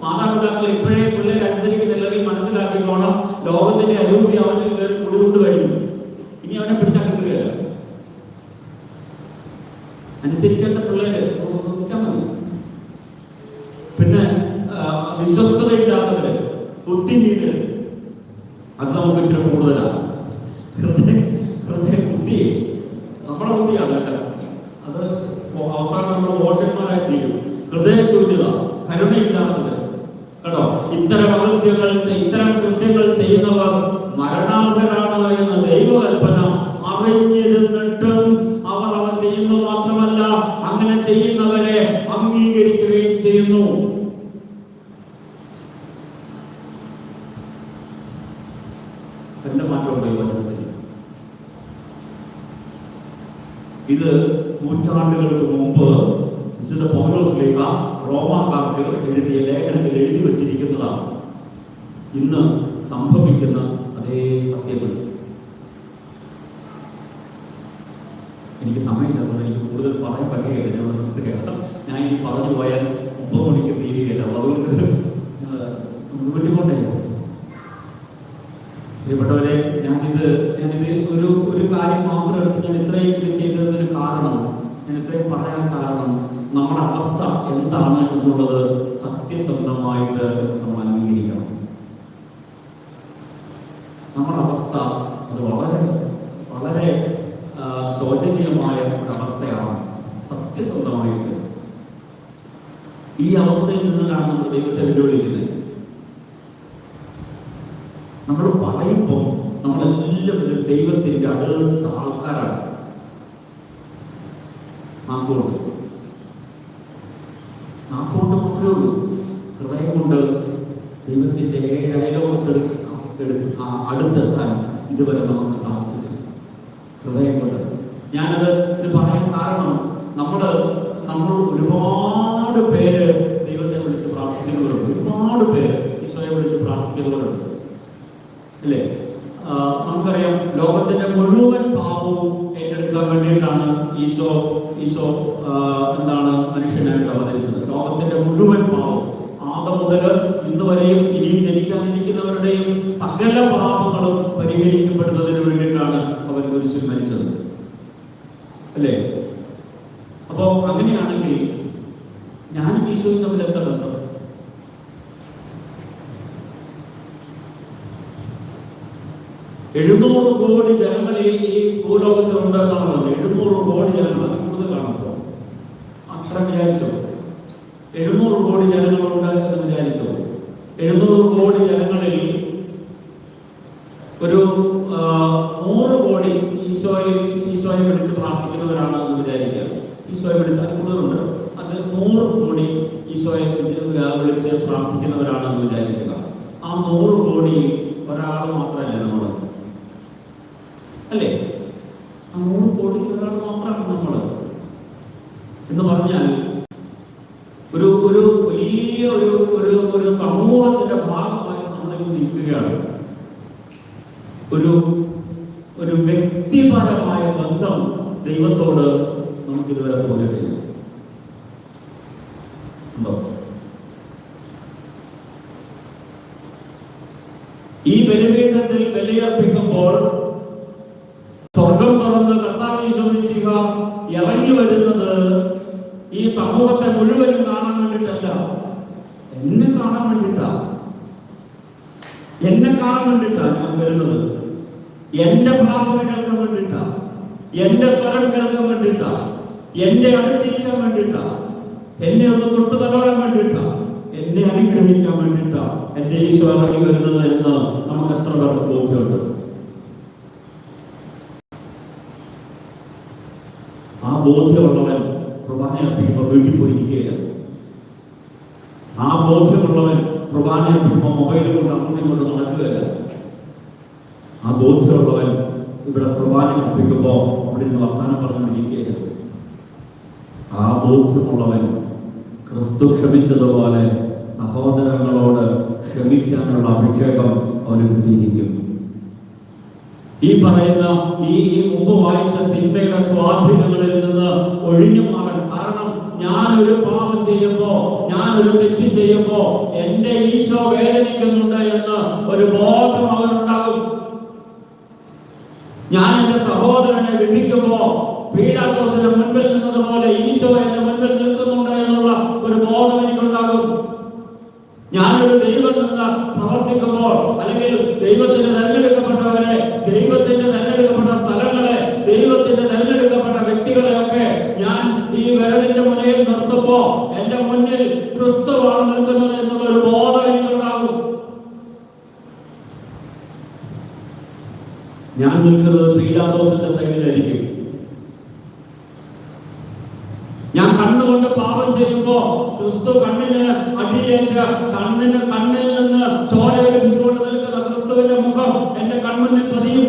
മാതാപിതാക്കളെ ഇപ്പോഴേ പിള്ളേർ അനുസരിക്കുന്നില്ലെങ്കിൽ മനസ്സിലാക്കിക്കോണം, ലോകത്തിന്റെ അരൂപി അവനിൽ കയറി കുടികൊണ്ട് കഴിഞ്ഞു. ഇനി അവനെ പിടിച്ചാൽ കിട്ടുകയല്ല. അനുസരിക്കാത്ത പിള്ളേര് ശ്രദ്ധിച്ചാൽ മതി. പിന്നെ വിശ്വസ്തതയില്ലാത്തവര്, ബുദ്ധിഹീനര്, അത് നമുക്ക് ഇച്ചിരി കൂടുതലാണ്. ഹൃദയ ബുദ്ധി നമ്മുടെ ബുദ്ധിയാണ്, അത് അവസാനം നമ്മൾ മോശന്മാരായി തീരും. ഹൃദയശൂന്യത, കരുണയില്ലാത്തവർ കേട്ടോ. ഇത്തരം കൃത്യങ്ങൾ ചെയ്യുന്നവർ മരണാർഹരാണ് എന്ന് ദൈവകൽപ്പന അറിഞ്ഞിരുന്നിട്ടും അവർ അവ ചെയ്യുന്നു മാത്രമല്ല, അങ്ങനെ ചെയ്യുന്നവരെ അംഗീകരിക്കുകയും ചെയ്യുന്നു. എല്ലാം മാറ്റമുണ്ട് ഈ വചനത്തിൽ. ഇത് നൂറ്റാണ്ടുകൾക്ക് മുമ്പ് വിശുദ്ധ പൗലോസ്ലീഹ റോമാക്കാർക്ക് എഴുതിയ ലേഖനത്തിൽ എഴുതി വച്ചിരിക്കുന്നതാണ്. ഇന്ന് സംഭവിക്കുന്ന അതേ സത്യങ്ങൾ. എനിക്ക് സമയമില്ലാത്തതുകൊണ്ട് എനിക്ക് കൂടുതൽ പറയാൻ പറ്റുകയില്ല. ഞാൻ നിർത്തുകയാണ്. ഞാൻ ഇനി പറഞ്ഞു പോയാൽ 9 മണിക്ക് തീരുകയില്ല. അതുകൊണ്ട് വീട്ടിൽ പോണ്ടേ? പ്രിയപ്പെട്ടവരെ, ഞാനിത് ഒരു കാര്യം മാത്രം എടുത്ത് ഞാൻ ഇത്രയും ഇത് ചെയ്തതിന് കാരണം, ഞാൻ ഇത്രയും പറയാൻ കാരണം, നമ്മുടെ അവസ്ഥ എന്താണ് എന്നുള്ളത് സത്യസന്ധമായിട്ട് നമ്മൾ അംഗീകരിക്കണം. നമ്മുടെ അവസ്ഥ അത് വളരെ വളരെ ശോചനീയമായ ഒരവസ്ഥയാണ്. സത്യസന്ധമായിട്ട് ഈ അവസ്ഥയിൽ നിന്നിട്ടാണ് നമ്മൾ ദൈവത്തെ വെല്ലുവിളിക്കുന്നത്. നമ്മൾ പറയുമ്പോൾ നമ്മളെല്ലാവരും ദൈവത്തിൻ്റെ അടുത്ത ആൾക്കാരാണ്. നാക്കുകൊണ്ട് മാത്രമേ ഉള്ളൂ. ഹൃദയം കൊണ്ട് ദൈവത്തിൻ്റെ അടുത്തെത്താൻ ഇതുവരെ നമുക്ക് സാധിച്ചിട്ടില്ല. ഹൃദയം കൊണ്ട് ഇത് പറയാൻ കാരണം, നമ്മൾ ഒരുപാട് പേര് ദൈവത്തെ വിളിച്ച് പ്രാർത്ഥിക്കുന്നവരുണ്ട്. ഒരുപാട് പേര് ഈശോയെ വിളിച്ച് പ്രാർത്ഥിക്കുന്നവരുണ്ട്, അല്ലേ? നമുക്കറിയാം, ലോകത്തിന്റെ മുഴുവൻ പാപവും ഏറ്റെടുക്കാൻ വേണ്ടിയിട്ടാണ് ഈശോ മനുഷ്യനായിട്ട് അവതരിച്ചത്. ലോകത്തിന്റെ മുഴുവൻ പാപം, ആദം മുതൽ ഇന്ന് വരെയും ഇനിയും ജനിക്കാനിരിക്കുന്നവരുടെയും സകല പാപങ്ങളും പരിഹരിക്കപ്പെടുന്നതിന് വേണ്ടിയിട്ടാണ് അവൻ കുരിശിൽ മരിച്ചത്, അല്ലേ? അപ്പോ അങ്ങനെയാണെങ്കിൽ ഞാനും ഈശോയും തമ്മിൽ എന്താ ബന്ധം? എഴുന്നൂറ് കോടി ജനങ്ങൾ ഈ ഭൂലോകത്തിലുണ്ട് എന്നാണ് പറഞ്ഞത്. 700 കോടി ജനങ്ങൾ, അത് കൂടുതൽ കാണുമ്പോൾ അത്ര വിചാരിച്ചോ? 700 കോടി ജനങ്ങളുണ്ട് എന്ന് വിചാരിച്ചോ? 700 കോടി ജനങ്ങളിൽ ഒരു 100 കോടി ഈശോയെ വിളിച്ച് പ്രാർത്ഥിക്കുന്നവരാണ് എന്ന് വിചാരിക്കുക. ഈശോയെ വിളിച്ച്, അത് കൂടുതലുണ്ട്, അത് 100 കോടി ഈശോയെ വിളിച്ച് പ്രാർത്ഥിക്കുന്നവരാണെന്ന് വിചാരിക്കുക. ആ 100 കോടിയിൽ ഒരാൾ മാത്രമല്ല നമ്മൾ, അല്ലേ? ആ 100 കോടിയിൽ ഒരാൾ മാത്രമാണ് നമ്മൾ എന്ന് പറഞ്ഞാൽ ഒരു വലിയ ഒരു സമൂഹത്തിന്റെ ഭാഗമായിട്ട് നമ്മളിങ്ങനെ നിൽക്കുകയാണ്. ഒരു വ്യക്തിപരമായ ബന്ധം ദൈവത്തോട് നമുക്കിതുവരെ തോന്നിയിട്ടില്ല. ഉണ്ടോ? ഈ ബലിപീഠത്തിൽ ബലിയർപ്പിക്കുമ്പോൾ സ്വർഗം തുറന്ന് കർത്താവ് യേശു മിശിഹ ഇറങ്ങി വരുന്നത് ഈ സമൂഹത്തെ മുഴുവനും കാണാൻ വേണ്ടിയിട്ടല്ല, എന്നെ കാണാൻ വേണ്ടിയിട്ടാ ഞാൻ വരുന്നത്. എന്റെ പ്രാർത്ഥന കേൾക്കാൻ വേണ്ടിയിട്ടാ, എന്റെ സ്വരം കേൾക്കാൻ വേണ്ടിയിട്ടാ, എന്റെ അടുത്തിരിക്കാൻ വേണ്ടിയിട്ടാ, എന്നെ ഒന്ന് തൊട്ട് തലോടാൻ വേണ്ടിയിട്ടാ, എന്നെ അനുഗ്രഹിക്കാൻ വേണ്ടിയിട്ടാ എന്റെ ഈശോ ഇറങ്ങി വരുന്നത് എന്ന് നമുക്ക് എത്ര പേർക്ക് ബോധ്യമുണ്ട്? ആ ബോധ്യമുള്ളവൻ കുർബാന അർപ്പിക്കുമ്പോൾ വീട്ടിൽ പോയിരിക്കുകയില്ല. ആ ബോധ്യമുള്ളവൻ കുർബാന അർപ്പിക്കുമ്പോൾ മൊബൈൽ കൊണ്ട് അങ്ങോട്ടും ഇങ്ങോട്ട് നടക്കുകയില്ല. ആ ബോധ്യമുള്ളവൻ ഇവിടെ കുർബാന അർപ്പിക്കുമ്പോൾ അവിടെ നിന്ന് വർത്താനം പറഞ്ഞുകൊണ്ടിരിക്കുകയില്ല. ആ ബോധ്യമുള്ളവൻ ക്രിസ്തു ക്ഷമിച്ചതുപോലെ സഹോദരങ്ങളോട് ക്ഷമിക്കാനുള്ള അഭിഷേകം അവന് കിട്ടിയിരിക്കും. ഈ പറയുന്ന ഈ മുമ്പ് വായിച്ച തിന്മയുടെ സ്വാധീനങ്ങളിൽ നിന്ന് ഒഴിഞ്ഞു മാറാൻ, കാരണം ഞാനൊരു പാപം ചെയ്യുമ്പോ, ഞാനൊരു തെറ്റ് ചെയ്യുമ്പോ എന്റെ ഈശോ വേദനിക്കുന്നുണ്ട് എന്ന് ഒരു ബോധം അവനുണ്ടാകും. ഞാൻ എന്റെ സഹോദരനെ വിധിക്കുമ്പോ പീലാത്തോസിന്റെ മുൻപിൽ നിന്നതുപോലെ ഈശോ എന്റെ മുൻപിൽ നിൽക്കുന്നുണ്ട് എന്നുള്ള ഒരു ബോധം എനിക്കുണ്ടാകും. ഞാനൊരു ദൈവം നിന്ന് പ്രവർത്തിക്കുമ്പോൾ, അല്ലെങ്കിൽ ദൈവത്തിന്റെ തെരഞ്ഞെടുക്കപ്പെട്ടവരെ, ദൈവത്തിന്റെ തെരഞ്ഞെടുക്കപ്പെട്ട സ്ഥലങ്ങളെ, ദൈവത്തിന്റെ തെരഞ്ഞെടുക്കപ്പെട്ട വ്യക്തികളെ ഒക്കെ ഞാൻ ഈ വിരലിന്റെ മുന്നിൽ നിർത്തുമ്പോ എന്റെ മുന്നിൽ ക്രിസ്തുവാണ് നിൽക്കുന്നത് എന്നുള്ള ഒരു ബോധം എനിക്കുണ്ടാകും. ഞാൻ നിൽക്കുന്നത് പീലാത്തോസിന്റെ സൈഡിലായിരിക്കും. ഞാൻ കണ്ണുകൊണ്ട് പാപം ചെയ്യുമ്പോ ക്രിസ്തു കണ്ണിന് അടിയേറ്റ കണ്ണിൽ നിന്ന് ചോരയിൽ പിടിച്ചുകൊണ്ട് നിൽക്കുന്ന ക്രിസ്തുവിന്റെ മുഖം എന്റെ കൺമുന്നിൽ പതിയും.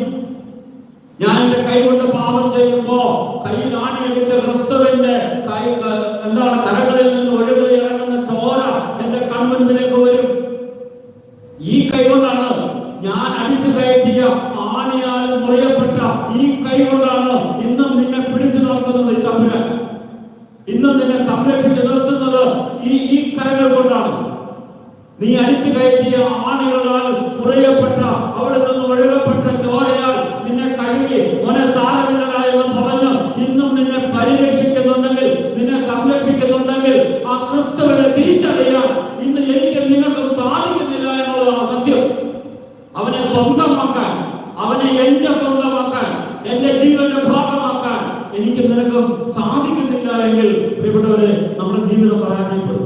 ഞാൻ എന്റെ കൈ കൊണ്ട് പാപം ചെയ്യുമ്പോ കൈയിൽ ആണിയടിച്ച ക്രിസ്തുവിന്റെ കരകളിൽ നിന്ന് ഒഴുകി ഇറങ്ങുന്ന ചോര എന്റെ കൺമുൻപിലേക്ക് വരും. ഈ കൈ കൊണ്ടാണ് ഞാൻ അടിച്ചു കയറ്റിയ ആണിയാൽ മുറിയപ്പെട്ട ഈ കൈ കൊണ്ടാണ് ഇന്നും നിന്നെ പിടിച്ചു ഈ കരങ്ങൾ കൊണ്ടാണ്. നീ അടിച്ചു കയറ്റിയ ആണികളാൽ മുറിയപ്പെട്ട, അവിടെ നിന്ന് ഒഴുകപ്പെട്ട ചോരയാൽ നിന്നെ കഴുകി മോനെ സാരമില്ലടാ എന്ന് പറഞ്ഞ് ഇന്നും നിന്നെ പരിരക്ഷിക്കുന്നുണ്ടെങ്കിൽ, നിന്നെ സംരക്ഷിക്കുന്നുണ്ടെങ്കിൽ ആ ക്രിസ്തുവിനെ തിരിച്ചറിയാൻ ഇന്ന് എനിക്ക് നിങ്ങൾക്കും സാധിക്കുന്നില്ല എന്നുള്ളതാണ് സത്യം. അവനെ സ്വന്തമാക്കാൻ, അവനെ എന്റെ സ്വന്തമാക്കാൻ, എന്റെ ജീവന്റെ ഭാഗമാക്കാൻ എനിക്ക് നിനക്കും സാധിക്കുന്നില്ല എങ്കിൽ പ്രിയപ്പെട്ടവരെ, നമ്മുടെ ജീവിതം പരാജയപ്പെടും.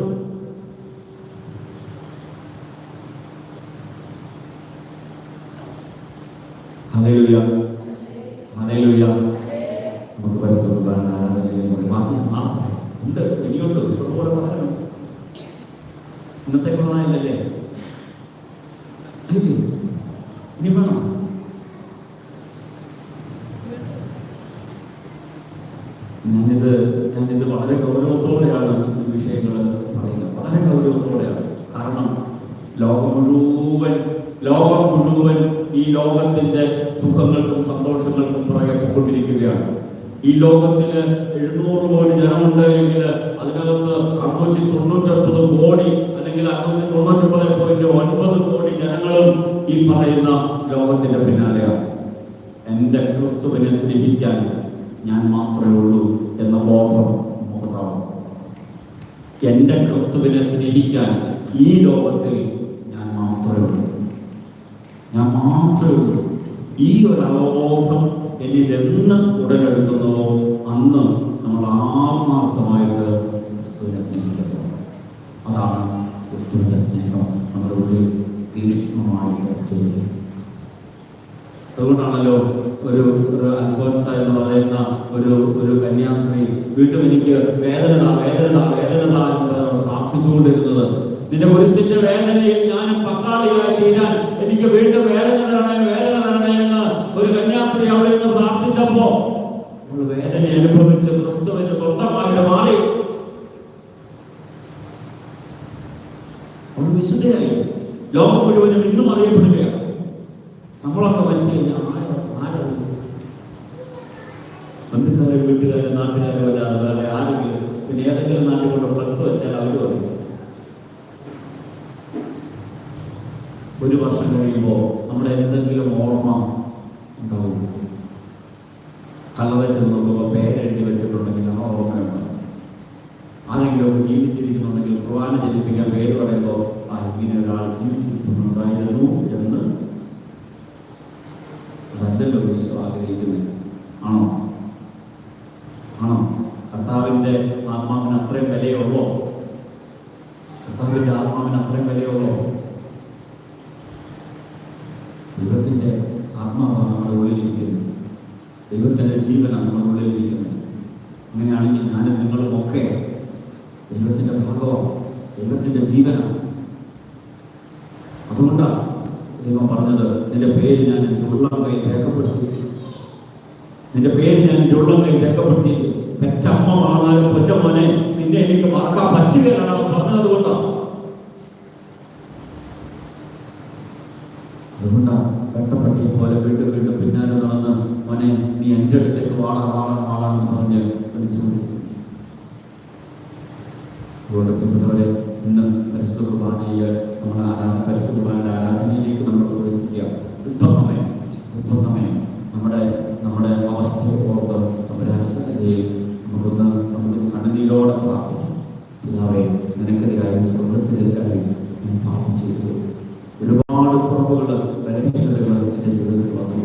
Hallelujah, hallelujah. നമുക്ക് പരിശുദ്ധ ഉണ്ട്, ഇനിയുണ്ട്, ഇഷ്ടംപോലെ പറയണം. ഇന്നത്തെ കൊള്ളാമല്ലേ? ഇനി വേണം. ഞാനിത് വളരെ ഗൗരവത്തോടെയാണ് ഈ വിഷയങ്ങൾ പറയുന്നത്, വളരെ ഗൗരവത്തോടെയാണ്. കാരണം ലോകം മുഴുവൻ ഈ ലോകത്തിന്റെ സുഖങ്ങൾക്കും സന്തോഷങ്ങൾക്കും പുറകെ പോയിക്കൊണ്ടിരിക്കുകയാണ്. ഈ ലോകത്തിന് 700 കോടി ജനമുണ്ട് എങ്കിൽ അതിനകത്ത് 699 കോടി അല്ലെങ്കിൽ 699.9 കോടി ജനങ്ങളും ഈ പറയുന്ന ലോകത്തിന്റെ പിന്നാലെയാണ്. എൻ്റെ ക്രിസ്തുവിനെ സ്നേഹിക്കാൻ ഞാൻ മാത്രമേ ഉള്ളൂ എന്ന ബോധം നമുക്കുണ്ടാവണം. എൻ്റെ ക്രിസ്തുവിനെ സ്നേഹിക്കാൻ ഈ ലോകത്തിൽ ഞാൻ മാത്രമേ ഉള്ളൂ. ഈ ഒരു അവബോധം എന്നിൽ എന്ന് ഉടലെടുക്കുന്നുവോ അന്ന് നമ്മൾ ആത്മാർത്ഥമായിട്ട് ക്രിസ്തുവിനെ സ്നേഹിക്കത്തുള്ളൂ. അതാണ് ക്രിസ്തുവിന്റെ സ്നേഹം നമ്മുടെ ഉള്ളിൽ തീക്ഷ്ണമായിട്ട് ചെയ്യുന്നത്. അതുകൊണ്ടാണല്ലോ ഒരു അൽഫോൻസ എന്ന് പറയുന്ന ഒരു കന്യാസ്ത്രീ വീണ്ടും എനിക്ക് വേദന എന്ന് പ്രാർത്ഥിച്ചുകൊണ്ടിരുന്നത്. നിന്റെ കുരിശിന്റെ വേദനയിൽ ഞാനും പങ്കാളിയായി തീരാൻ എനിക്ക് വീണ്ടും വേദന തരണേ എന്ന് ഒരു കന്യാസ്ത്രീ അവിടെ നിന്ന് പ്രാർത്ഥിച്ചപ്പോ അവൾ വേദന അനുഭവിച്ച് ക്രിസ്തുവിന് സ്വന്തമായിട്ട് മാറി. അവൾ വിശുദ്ധയായി. ലോകം മുഴുവനും ഇന്നും അറിയപ്പെടുകയാണ്. നമ്മളൊക്കെ മരിച്ചു കഴിഞ്ഞാൽ ബന്ധുക്കാരും വീട്ടുകാരും നാട്ടുകാരും അല്ലാതെ വേറെ ആരെങ്കിലും പിന്നെ ഏതെങ്കിലും നാട്ടിൽ കൊണ്ട് ഫ്ലക്സ് വെച്ചാൽ അവർ പറയും. ഒരു വർഷം കഴിയുമ്പോൾ നമ്മുടെ എന്തെങ്കിലും ഓർമ്മ ഉണ്ടാവും. കല്ലറ ചെന്ന് നോക്കുമ്പോൾ പേരെഴുതി വെച്ചിട്ടുണ്ടെങ്കിൽ ആ ഓർമ്മയുണ്ടാവും. ആരെങ്കിലും ഒക്കെ ജീവിച്ചിരിക്കുന്നുണ്ടെങ്കിൽ കുർബാന ജപിപ്പിക്കാൻ പേര് പറയുമ്പോൾ ഇങ്ങനെ ഒരാൾ ജീവിച്ചിരിക്കുന്നുണ്ടായിരുന്നു എന്ന് അതല്ലല്ലോ ഈശോ ആഗ്രഹിക്കുന്നത്. ആണോ? കർത്താവിൻ്റെ ആത്മാവിന് അത്രയും വിലയുള്ളോ? ദൈവത്തിൻ്റെ ആത്മാവാണ് നമ്മുടെ ഉള്ളിലിരിക്കുന്നത്. ദൈവത്തിൻ്റെ ജീവനാണ് നമ്മുടെ ഉള്ളിലിരിക്കുന്നത്. അങ്ങനെയാണെങ്കിൽ ഞാനും നിങ്ങളും ഒക്കെ ദൈവത്തിൻ്റെ ഭാഗമാണ്, ദൈവത്തിൻ്റെ ജീവനാണ്. അതുകൊണ്ടാണ് ദൈവം പറഞ്ഞത്, നിന്റെ പേര് ഞാൻ എൻ്റെ ഉള്ളം കയ്യിൽ രേഖപ്പെടുത്തി. പെറ്റമ്മ വളർന്നാലും പൊന്നമ്മനെ നിന്നെ എനിക്ക് മറക്കാൻ പറ്റുകയാണ് പറഞ്ഞത്. അതുകൊണ്ടാണ് വെട്ടപ്പട്ടിയെ പോലെ വീണ്ടും പിന്നാലെ നടന്ന് മോനെ നീ എൻ്റെ അടുത്തേക്ക് വാളാന്ന് പറഞ്ഞ് വിളിച്ചുകൊണ്ടിരിക്കുന്നു. അതുകൊണ്ട് പ്രിയപ്പെട്ടവരെ, ഇന്ന് പരിശുദ്ധ കുർബാനയിൽ പരിശുദ്ധ കുർബാനയുടെ ആരാധനയിലേക്ക് നമ്മൾ പ്രവേശിക്കുക. അല്പസമയം നമ്മുടെ അവസ്ഥയെ ഓർത്ത് തമ്പുരാന്റെ സന്നിധിയിൽ നമുക്ക് കണ്ണുനീരോടെ പ്രാർത്ഥിക്കാം. പിതാവേ, നിനക്കെതിരായും സ്വർഗത്തിനെതിരായും ഞാൻ പാപം ചെയ്തു. ഒരുപാട് കുറവുകൾ, ബലഹീനതകൾ എൻ്റെ ജീവിതത്തിൽ വന്നു.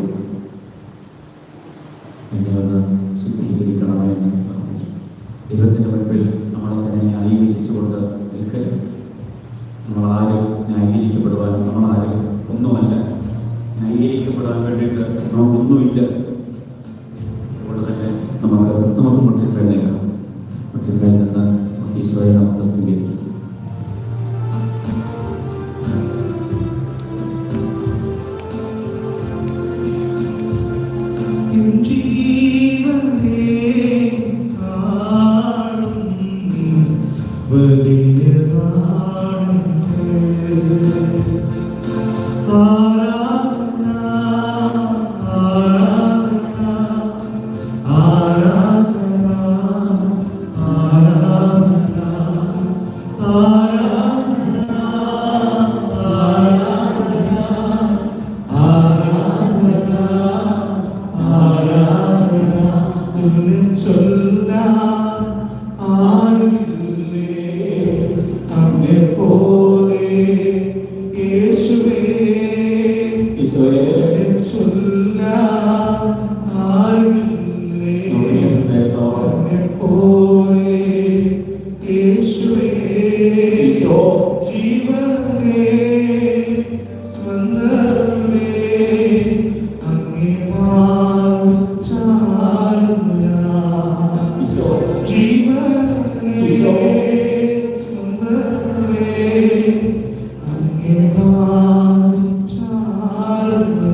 എന്നെ ഒന്ന് ശുദ്ധീകരിക്കണമേ എന്ന് പ്രാർത്ഥിക്കും. ദൈവത്തിൻ്റെ മുൻപിൽ നമ്മളെ തന്നെ ന്യായീകരിച്ചുകൊണ്ട് നിൽക്കരുത്. നമ്മളാരും ന്യായീകരിക്കപ്പെടുവാനും നമ്മളാരും ഒന്നുമല്ല. ന്യായീകരിക്കപ്പെടാൻ വേണ്ടിയിട്ട് നമുക്കൊന്നുമില്ല. അതുകൊണ്ട് തന്നെ നമുക്ക് മുട്ടിന്മേൽ നിൽക്കണം. മുട്ടിന്മേൽ നിന്ന് നമുക്ക് ഈശോയെ നമുക്ക് സ്വീകരിക്കാം. വലിയ അവനെപ്പോലെ യേശുവേ ഈശോ ജീവനേ സ്വന്തമേ അങ്ങേ ചാരുന്ന ഈശോ ജീവനേ സ്വന്തമേ അങ്ങേ ചാരുന്ന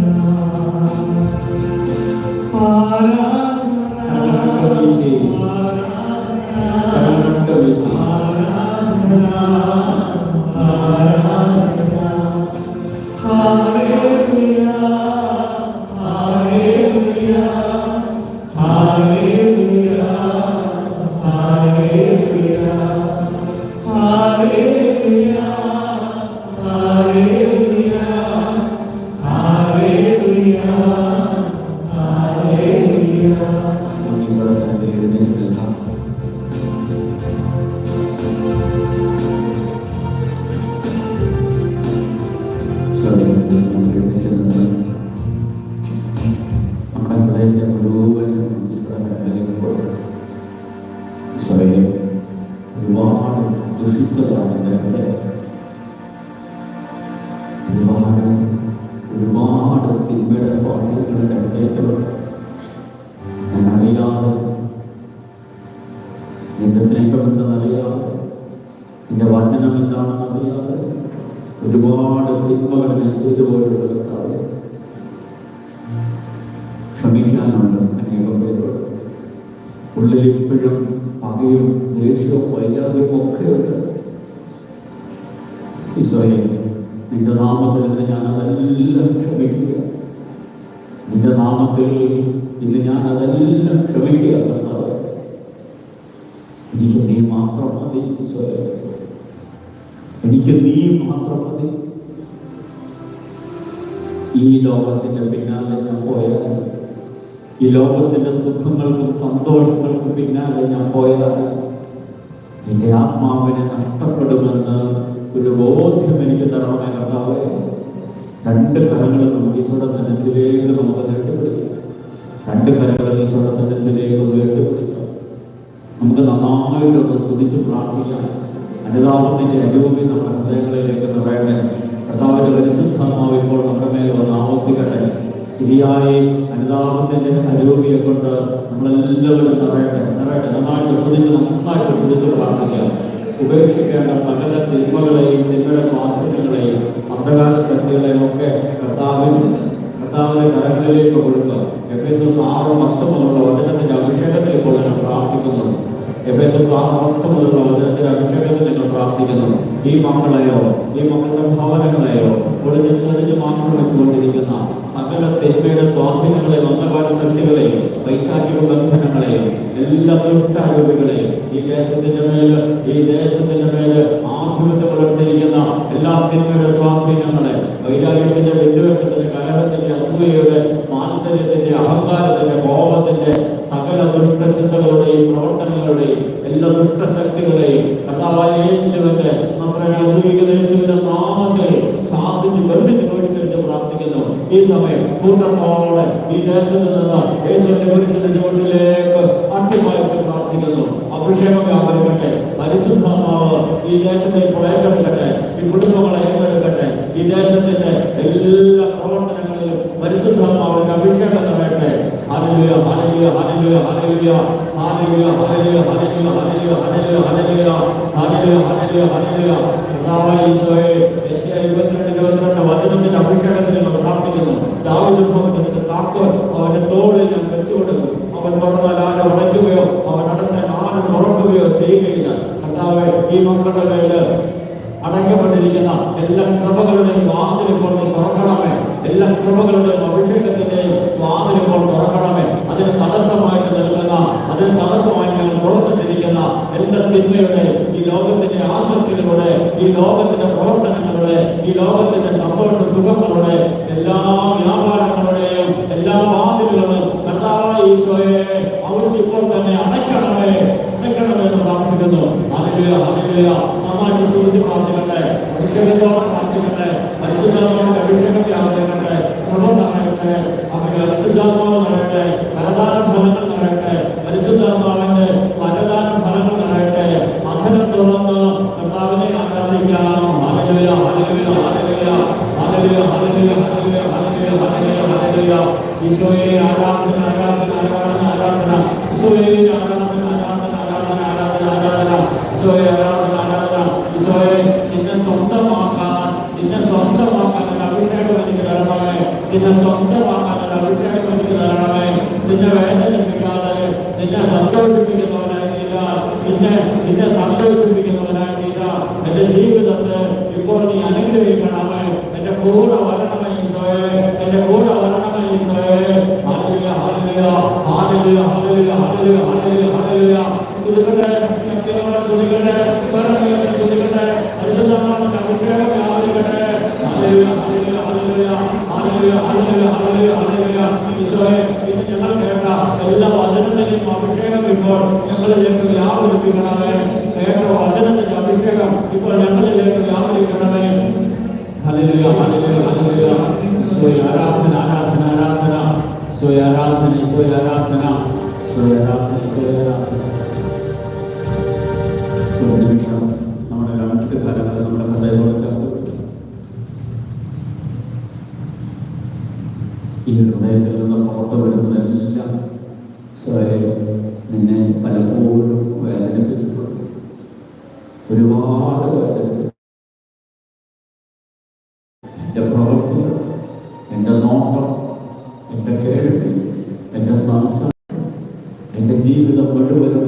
നമ്മുടെ ഹൃദയത്തെ മുഴുവനും ഈശ്വരനിലേക്ക് കൊടുക്കും. ഈശോയെ, ഒരുപാട് ദുഷിച്ചതാണ് എൻ്റെ ഹൃദയം. ഒരുപാട് തിന്മയുടെ സ്വാധീനങ്ങളുടെ ഹൃദയത്തിലുണ്ട്. ഞാൻ അറിയാതെ, നിന്റെ സ്നേഹം എന്തെന്നറിയാതെ, നിന്റെ വചനം എന്താണെന്ന് അറിയാതെ ഒരുപാട് തിന്മകൾ ഞാൻ ചെയ്തു പോയിട്ടുള്ള കർത്താവേ, ക്ഷമിക്കാനുണ്ട് അനേകം പേരോട്. ഉള്ളിൽ ഇപ്പോഴും പകയും ദേഷ്യവും വൈരാഗ്യവും ഒക്കെയുണ്ട്. ഈശോയെ, നിന്റെ നാമത്തിൽ ഇന്ന് ഞാൻ അതെല്ലാം ക്ഷമിക്കുക. നിന്റെ നാമത്തിൽ ഇന്ന് ഞാൻ അതെല്ലാം ക്ഷമിക്കുക കർത്താവേ. എനിക്ക് നീ മാത്രം മതി ഈശോയെ, എനിക്ക് നീ മാത്രം മതി. ഈ ലോകത്തിന്റെ പിന്നാലെ ഞാൻ പോയാൽ, ഈ ലോകത്തിന്റെ സുഖങ്ങൾക്കും സന്തോഷങ്ങൾക്കും പിന്നാലെ ഞാൻ പോയാൽ എൻ്റെ ആത്മാവിനെ നഷ്ടപ്പെടുമെന്ന് ഒരു ബോധ്യം എനിക്ക് തരണമേ കർത്താവേ. രണ്ട് കരങ്ങളും നമുക്ക് ഈശോയുടെ സന്നിധിയിലേക്ക് നമുക്ക് നീട്ടിപ്പിടിക്കാം. രണ്ട് കരങ്ങളും ഈശോയുടെ സന്നിധിയിലേക്ക് ഉയർത്തിപ്പിടിക്കാം. നമുക്ക് നന്നായിട്ടൊന്ന് സ്തുതിച്ച് പ്രാർത്ഥിക്കാം. അനുതാപത്തിന്റെ അരൂപി നമ്മുടെ ഹൃദയങ്ങളിലേക്ക് നിറയട്ടെ. കർത്താവിന്റെ പരിശുദ്ധാത്മാവ് ഇപ്പോൾ നമ്മുടെ മേൽ വന്ന് ആവസിക്കട്ടെ. ശരിയായി അനുതാപത്തിന്റെ അരൂപിയെ കൊണ്ട് നമ്മളെല്ലാവരും നിറയട്ടെ. നന്നായിട്ട് സ്തുതിച്ച് പ്രാർത്ഥിക്കാം. ഉപേക്ഷിക്കേണ്ട സകല തിന്മകളെയും, തിന്മയുടെ സ്വാധീനങ്ങളെയും, അന്ധകാര ശക്തികളെയും ഒക്കെ കർത്താവിന്റെ കരങ്ങളിലേക്ക് കൊടുക്കുക. എഫേസ്യസ് 6:10 മുതലുള്ള വചനത്തിന്റെ അഭിഷേകത്തിൽ ഇപ്പോൾ ഞാൻ പ്രാർത്ഥിക്കുന്നു. എഫേസ്യസ് 6:10 മുതലുള്ള വചനത്തിന്റെ അഭിഷേകത്തിൽ നിങ്ങൾ പ്രാർത്ഥിക്കുന്നു. ഈ മക്കളെയോ, ഈ മക്കളുടെ ഭവനങ്ങളെയോ ഒളിഞ്ഞ് മാത്രം വെച്ചുകൊണ്ടിരിക്കുന്ന സകല തിന്മയുടെ സ്വാധീനങ്ങളെയും, അന്ധകാര ശക്തികളെയും, പൈശാചിക ബന്ധനങ്ങളെയും, എല്ലാ ദുഷ്ടാരൂപികളെയും, ഈ ദേശത്തിന്റെ മേല് ആധിപത്യം പുലർത്തിയിരിക്കുന്ന എല്ലാ തിന്മയുടെ സ്വാധീനങ്ങളെ, വൈരാഗ്യത്തിന്റെ, വിദ്വേഷത്തിന്റെ, കലഹത്തിന്റെ, അസൂയയുടെ, മാത്സര്യത്തിന്റെ, അഹങ്കാരത്തിന്റെ, കോപത്തിന്റെ, സകല ദുഷ്ടചിന്തകളുടെയും പ്രവർത്തനങ്ങളുടെയും എല്ലാ ദുഷ്ടശക്തികളെയും കർത്താവായ യേശുവിന്റെ നസ്രയനായ ജീവിക്കുന്ന യേശുവിന്റെ നാമത്തിൽ ശാസിച്ച് ബന്ധിച്ച് ബഹിഷ്കരിച്ച് പ്രാർത്ഥിക്കുന്നു. ഈ സമയം കൂട്ടത്തോടെ ഈ ദേശത്ത് നിന്ന് യേശുവിന്റെ കുരിശിന്റെ ചുവട്ടിലേക്ക് അട്ടിമായിച്ച് പ്രാർത്ഥിക്കുന്നു. അഭിഷേകം വ്യാപരിക്കട്ടെ. പരിശുദ്ധാത്മാവ് ഈ ദേശത്തെ ഇപ്പോൾ ഏറ്റെടുക്കട്ടെ. ഈ കുടുംബങ്ങളെ ഏറ്റെടുക്കട്ടെ. ഈ ദേശത്തിന്റെ എല്ലാ പ്രവർത്തനങ്ങളിലും പരിശുദ്ധാത്മാവിന്റെ അഭിഷേകം നിറയട്ടെ. ഹല്ലേലൂയ, ഹല്ലേലൂയ, ഹല്ലേലൂയ, ഹല്ലേലൂയ, ഹല്ലേലൂയ, ഹല്ലേലൂയ, ഹല്ലേലൂയ, ഹല്ലേലൂയ, ഹല്ലേലൂയ, ഹല്ലേലൂയ, ഹല്ലേലൂയ, ഹല്ലേലൂയ. കർത്താവായ ഈശോയെ, യെശയ്യാ 22:22 വചനത്തിന്റെ അഭിഷേകത്തിൽ നമ്മൾ പ്രാർത്ഥിക്കുന്നു. ദാവീദ് ഭവനത്തിന്റെ താക്കോൽ അവന്റെ തോളിൽ ഞാൻ വെച്ചുകൊടുക്കും. അവൻ തുറന്നാൽ ആരും അടയ്ക്കുകയോ അവൻ അടച്ചാൽ ആരും തുറക്കുകയോ ചെയ്യുകയില്ല. കർത്താവേ, ഈ മക്കളുടെ മേല് അടയ്ക്കപ്പെട്ടിരിക്കുന്ന എല്ലാ കൃപകളുടെയും വാതിലിപ്പോൾ നീ തുറക്കണമേ. എല്ലാ കൃപകളുടെയും അഭിഷേകത്തിന്റെയും വാതിലിപ്പോൾ തുറക്കണമേ. അതിന് തടസ്സമായിട്ട് നിൽക്കുന്ന, അതിന് തടസ്സമായി ഞങ്ങൾ തുറന്നിട്ടിരിക്കുന്ന എല്ലാ തിന്മയുടെ, ഈ ലോകത്തിന്റെ ആസക്തികളുടെ, ഈ ലോകത്തിന്റെ പ്രവർത്തനങ്ങളുടെ, ഈ ലോകത്തിന്റെ സന്തോഷ സുഖങ്ങളുടെ എല്ലാ വ്യാപാരങ്ങളുടെയും എല്ലാ വാതിലുകളും കർത്താവായ ഈശോയെ അവിടുന്ന് ഇപ്പോൾ തന്നെ അടയ്ക്കണമേ എന്ന് പ്രാർത്ഥിക്കുന്നു. Hallelujah, hallelujah. നന്നായിട്ട് സ്തുതിച്ച് പ്രാർത്ഥിക്കട്ടെ. അഭിഷേകത്തോടെ പ്രാർത്ഥിക്കട്ടെ. പരിശുദ്ധാത്മാവിന്റെ അഭിഷേകം വ്യാപരിക്കട്ടെ. കൃപ നിറയട്ടെ. അവന്റെ പരിശുദ്ധാത്മാവ് നിറയട്ടെ. പരദാന ഫലങ്ങൾ നിറയട്ടെ. പരിശുദ്ധാത്മാവിന്റെ ഹല്ലേലൂയ ഹല്ലേലൂയ ഹല്ലേലൂയ ഹല്ലേലൂയ ഹല്ലേലൂയ. സ്തുതിക്കട്ടെ, ശക്തിയോടെ സ്തുതിക്കട്ടെ, സ്വരങ്ങളുടെ സ്തുതിക്കട്ടെ, പരിശുദ്ധാത്മാവിന്റെ അഭിഷേകം വ്യാപരിക്കട്ടെ. ഹല്ലേലൂയ ഹല്ലേലൂയ ഹല്ലേലൂയ ഹല്ലേലൂയ ഹല്ലേലൂയ ഹല്ലേലൂയ ഹല്ലേലൂയ. ഈശോയെ, ഇന്ന് ഞങ്ങൾ കേട്ട എല്ലാ വചനത്തിന്റെയും അഭിഷേകം ഇപ്പോൾ ഞങ്ങളിലേക്ക് വ്യാപരിപ്പിക്കണമേ. കേട്ട വചനത്തിന്റെ അഭിഷേകം ഇപ്പോൾ ഞങ്ങളിലേക്ക് വ്യാപരിക്കണമേ. ഹല്ലേലൂയ ഹല്ലേലൂയ ഹല്ലേലൂയ. ഈശോയെ ആരാധന ആരാധന ആരാധന. ഈശോയെ ആരാധന ഈശോയെ ആരാധന ഈശോയെ ആരാധന ഈശോയെ ആരാധന. ഒരു നിമിഷം നമ്മുടെ രണ്ട് കരങ്ങൾ നമ്മുടെ ഹൃദയത്തോട് ചേർത്ത് ഈ ഹൃദയത്തിൽ നിന്ന് പുറത്തു വിടുന്നതെല്ലാം ഈശോയെ നിന്നെ പലപ്പോഴും വേദനിപ്പിച്ചിട്ടുണ്ട്, ഒരുപാട് വേദനിപ്പിച്ചു. എൻ്റെ പ്രവൃത്തികൾ, എൻ്റെ നോട്ടം, എൻ്റെ കേൾവി, എൻ്റെ സംസാരം, എൻ്റെ ജീവിതം മുഴുവനും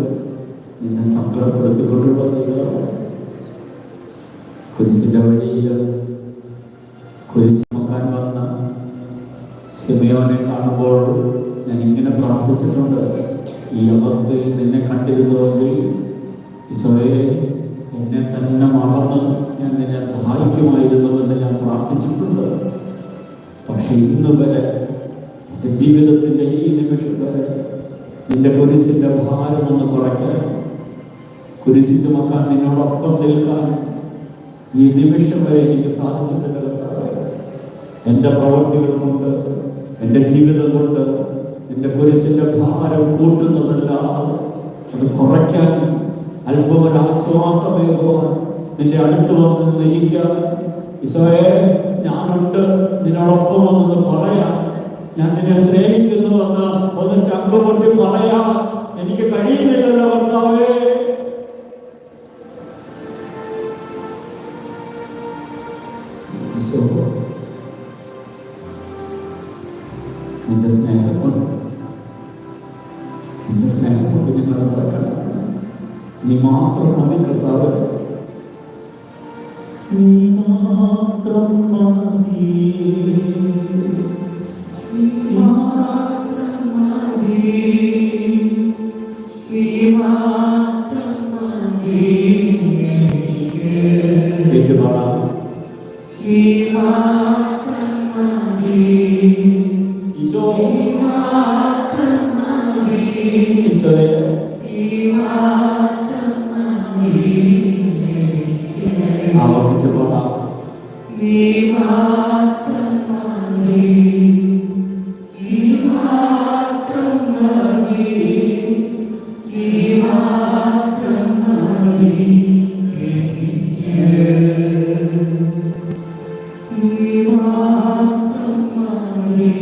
നിന്നെ സങ്കടപ്പെടുത്തിക്കൊണ്ടുള്ള ജീവിതമാണ്. കുരിശിൻ്റെ വഴിയിൽ കുരിശ് നോക്കാൻ വന്ന ശിമയോനെ കാണുമ്പോൾ ഞാൻ ഇങ്ങനെ പ്രാർത്ഥിച്ചിട്ടുണ്ട്, ഈ അവസ്ഥയിൽ നിന്നെ കണ്ടിരുന്നുവെങ്കിൽ ഈശോയെ എന്നെ തന്നെ മറന്ന് ഞാൻ നിന്നെ സഹായിക്കുമായിരുന്നുവെന്ന് ഞാൻ പ്രാർത്ഥിച്ചിട്ടുണ്ട്. പക്ഷെ ഇന്ന് വരെ എൻ്റെ ജീവിതത്തിൻ്റെ ഈ നിമിഷം വരെ നിന്റെ കുരിശിൻ്റെ ഭാരം ഒന്ന് കുറയ്ക്കാൻ, കുരിശ് ചുമക്കാൻ, നിന്നോടൊപ്പം നിൽക്കാൻ ഈ നിമിഷം വരെ എനിക്ക് സാധിച്ചിട്ടുണ്ട് കർത്താവേ. എൻ്റെ പ്രവൃത്തികൾ കൊണ്ട്, എൻ്റെ ജീവിതം കൊണ്ട് നിന്റെ കുരിശിൻ്റെ ഭാരം കൂട്ടുന്നതല്ലാതെ അത് കുറയ്ക്കാൻ, അല്പം ഒരു ആശ്വാസമേകുവാൻ, നിന്റെ അടുത്ത് വന്ന് നിന്നിരിക്കാൻ, ഈശോയെ ഞാനുണ്ട് നിന്നോടൊപ്പം വന്നത് പറയാൻ, ഞാൻ നിന്നെ സ്നേഹിക്കുന്നുവെന്ന് ഒന്ന് ചങ്ക് പൊട്ടി പറയാൻ എനിക്ക് കഴിയുന്നില്ലല്ലോ കർത്താവേ. ഈശോ നിന്റെ സ്നേഹം കൊണ്ട് ഞങ്ങളെ മറക്കണം. നീ മാത്രം മതി കർത്താവേ, നീ മാത്രം മതി, നീ മാത്രം മതി, നീ മാത്രം മതി. ഏറ്റുപാടാം. നീ മാത്രം മതി ഈശോ, നീ മാത്രം മതി ഈശോയെ, നീ മാത്രം മതി. ആവർത്തിച്ചു പോകാം. നീ മാത്രം മതി, നീ മാത്രം മതി, നീ മാത്രം മതി എനിക്ക്. നീ മാത്രം മതി,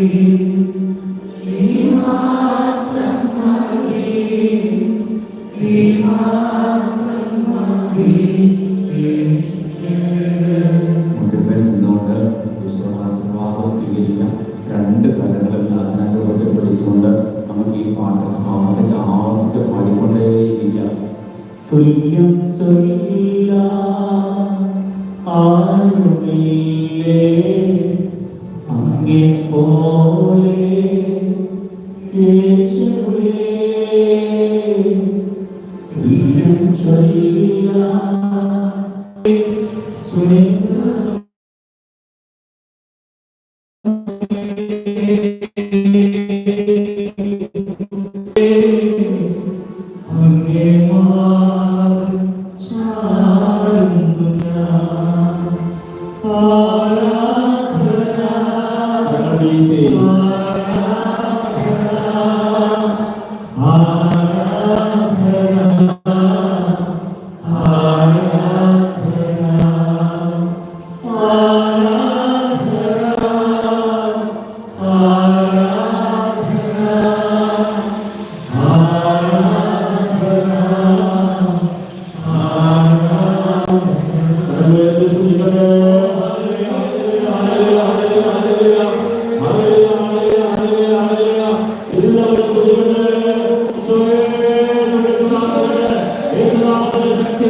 നീ മാത്രം മതി, നീ മാത്രം മതി എനിക്ക്. മുൻപിൽ നിന്നുകൊണ്ട് ഈശ്വരാശീർവാദം സ്വീകരിക്കാം. രണ്ട് കരങ്ങളും യാചനാരൂപത്തിൽ പിടിച്ചുകൊണ്ട് നമുക്ക് ഈ പാട്ട് ആവർത്തിച്ച് പാടിക്കൊണ്ടേയിരിക്കാം. തുല്യം ചൊല്ല ആരുമില്ലേ അങ്ങേ പോലെ യേശുവേ, തുല്യം ചൊല്ല ശക്തി